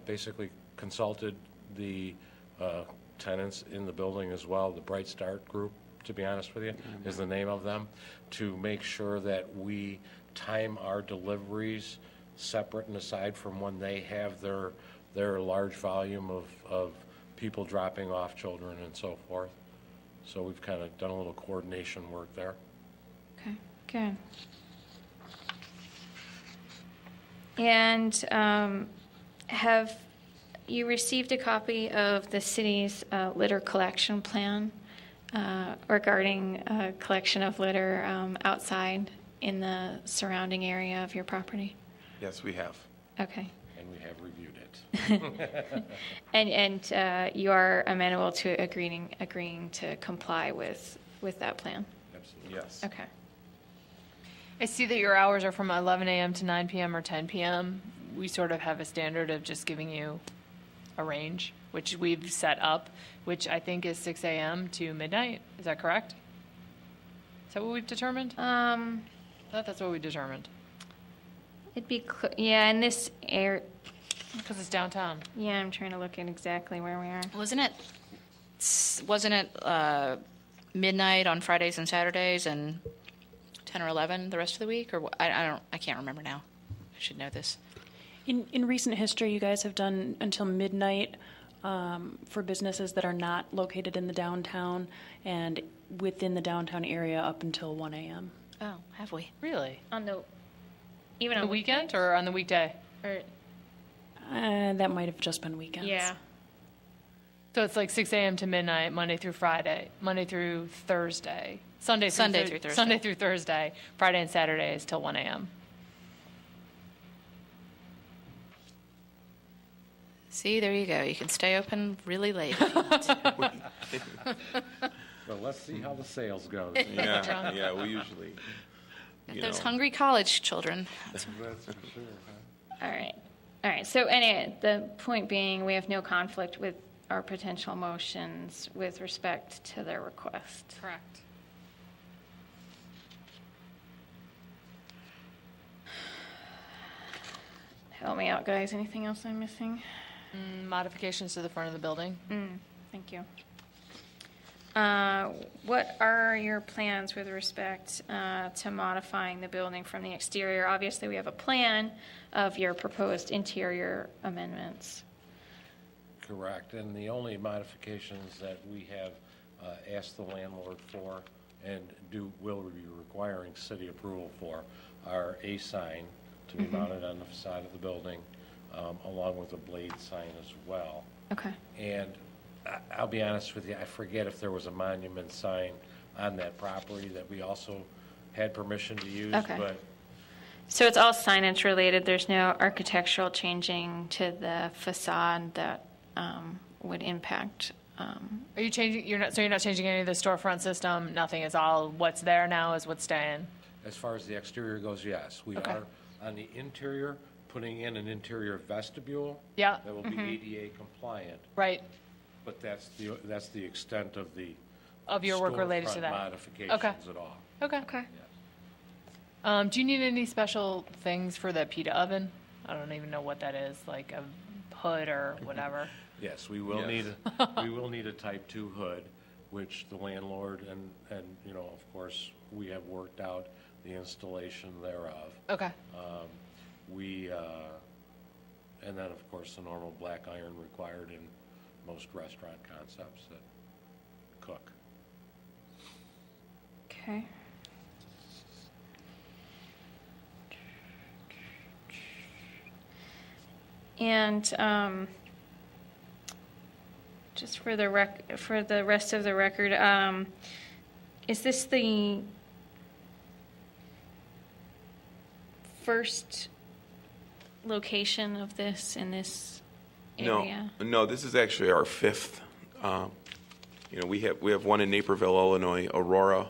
basically consulted the tenants in the building as well. The Bright Start Group, to be honest with you, is the name of them, to make sure that we time our deliveries separate and aside from when they have their large volume of people dropping off children and so forth. So we've kind of done a little coordination work there. Okay, good. And have you received a copy of the city's litter collection plan regarding collection of litter outside in the surrounding area of your property? Yes, we have. Okay. And we have reviewed it. And you are amenable to agreeing to comply with that plan? Absolutely. Yes. Okay. I see that your hours are from 11 a.m. to 9 p.m. or 10 p.m. We sort of have a standard of just giving you a range, which we've set up, which I think is 6 a.m. to midnight. Is that correct? Is that what we've determined? I thought that's what we determined. It'd be, in this area. Because it's downtown. Yeah, I'm trying to look at exactly where we are. Wasn't it midnight on Fridays and Saturdays and 10 or 11 the rest of the week? Or I can't remember now. I should know this. In recent history, you guys have done until midnight for businesses that are not located in the downtown, and within the downtown area up until 1 a.m. Oh, have we? Really? On the weekend or on the weekday? Or, that might have just been weekends. yeah. So it's like 6 a.m. to midnight, Monday through Thursday. Sunday through Thursday. Sunday through Thursday. Friday and Saturday is till 1 a.m. See, there you go. You can stay open really late if you want to. Well, let's see how the sales go. Yeah, we usually, Those hungry college children. That's for sure. All right. So anyway, the point being, we have no conflict with our potential motions with respect to their request. Correct. Help me out, guys. Anything else I'm missing? Modifications to the front of the building. Thank you. What are your plans with respect to modifying the building from the exterior? Obviously, we have a plan of your proposed interior amendments. Correct, and the only modifications that we have asked the landlord for and will be requiring city approval for are a sign to be mounted on the facade of the building, along with a blade sign as well. Okay. And I'll be honest with you, I forget if there was a monument sign on that property that we also had permission to use, Okay. but So it's all signage related. There's no architectural changing to the facade that would impact. Are you changing? You're not changing any of the storefront system. Nothing. Is all what's there now is what's staying. as far as the exterior goes, yes. We Okay. are on the interior, putting in an interior vestibule. Yeah. That will be ADA compliant, Right. but that's the extent of the Of your work related to storefront that. modifications at all. Okay. Okay. Do you need any special things for the pita oven? I don't even know what that is, like a hood or whatever. Yes, we will Yes. need a type 2 hood, which the landlord and of course, we have worked out the installation thereof. Okay. And then, of course, the normal black iron required in most restaurant concepts that cook. Okay. And just for the rest of the record, is this the first location of this in this area? No, this is actually our fifth. We have one in Naperville, Illinois, Aurora,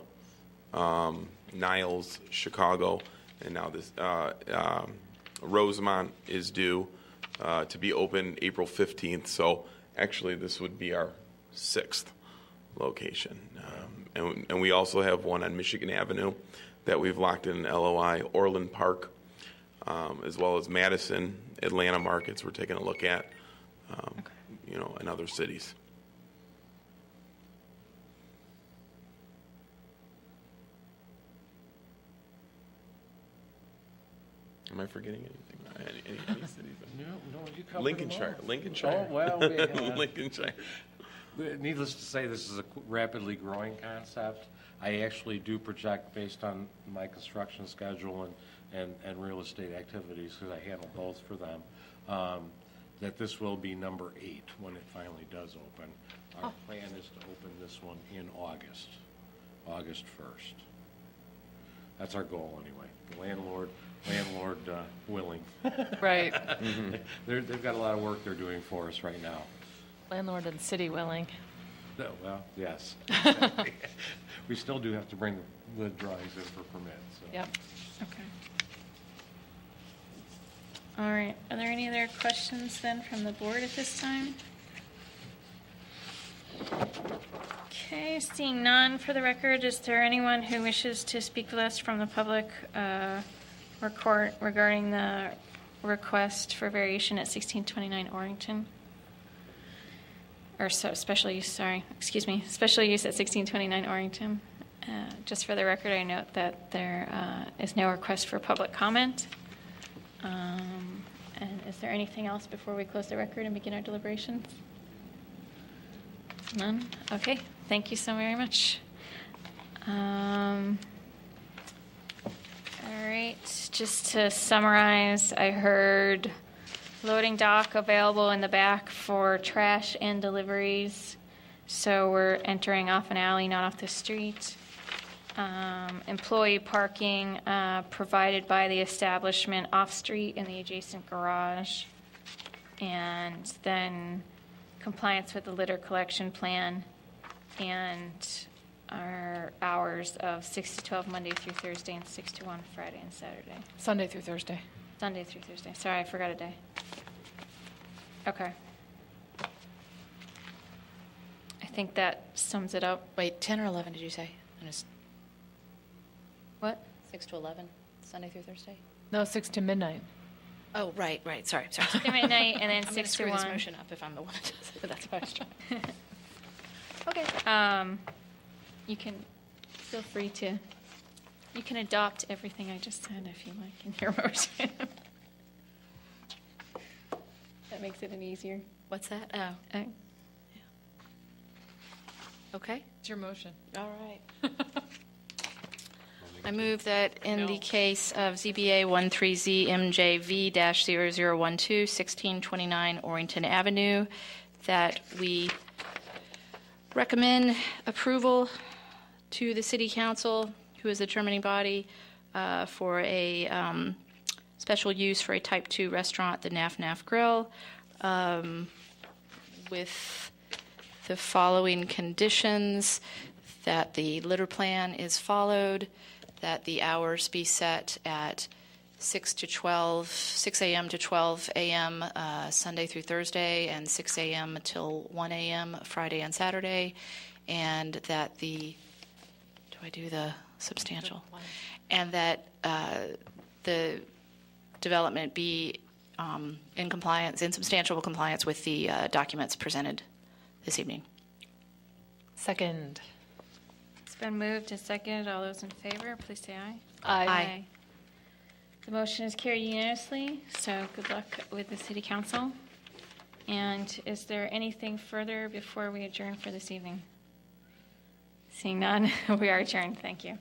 Niles, Chicago, and now this Rosemont is due to be open April 15th. So actually, this would be our sixth location. And we also have one on Michigan Avenue that we've locked in an LOI, Orland Park, as well as Madison, Atlanta markets we're taking a look at, in other cities. Am I forgetting anything? Any cities? No, you covered Lincolnshire. them all. Lincolnshire. Oh, well, Lincolnshire. Needless to say, this is a rapidly growing concept. I actually do project, based on my construction schedule and real estate activities, because I handle both for them, that this will be number 8 when it finally does open. Our plan is to open this one in August 1st. That's our goal, anyway. The landlord willing. Right. They've got a lot of work they're doing for us right now. Landlord and city willing. No, well, yes. We still do have to bring the drawings in for permits. So. Yep. Okay. All right. Are there any other questions then from the board at this time? Okay, seeing none for the record, is there anyone who wishes to speak with us from the public or court regarding the request for variation at 1629 Orrington? Or special use, special use at 1629 Orrington. Just for the record, I note that there is no request for public comment. And is there anything else before we close the record and begin our deliberations? None? Okay, thank you so very much. All right, just to summarize, I heard loading dock available in the back for trash and deliveries. So we're entering off an alley, not off the street. Employee parking provided by the establishment off-street in the adjacent garage. And then compliance with the litter collection plan and our hours of 6 to 12 Monday through Thursday and 6 to 1 Friday and Saturday. Sunday through Thursday. Sunday through Thursday. Sorry, I forgot a day. Okay. I think that sums it up. Wait, 10 or 11 did you say? What? 6 to 11, Sunday through Thursday? No, 6 to midnight. Oh, right. Sorry. To midnight and then I'm 6 to screw 1. this motion up if I'm the one that does it, but that's what I was trying. Okay. You can feel free to, you can adopt everything I just said if you like in your motion. That makes it any easier. What's that? Oh, okay. It's your motion. All right. I move that in the case of ZBA 13ZMJV-0012, 1629 Orrington Avenue, that we recommend approval to the City Council, who is the determining body, for a special use for a Type 2 restaurant, the Naf Naf Grill, with the following conditions: that the litter plan is followed, that the hours be set at 6 a.m. to 12 a.m. Sunday through Thursday, and 6 a.m. till 1 a.m. Friday and Saturday, and that the substantial? And that the development be in substantial compliance with the documents presented this evening. Second. It's been moved and seconded. All those in favor, please say aye. Aye. The motion is carried unanimously, so good luck with the City Council. And is there anything further before we adjourn for this evening? Seeing none, we are adjourned. Thank you.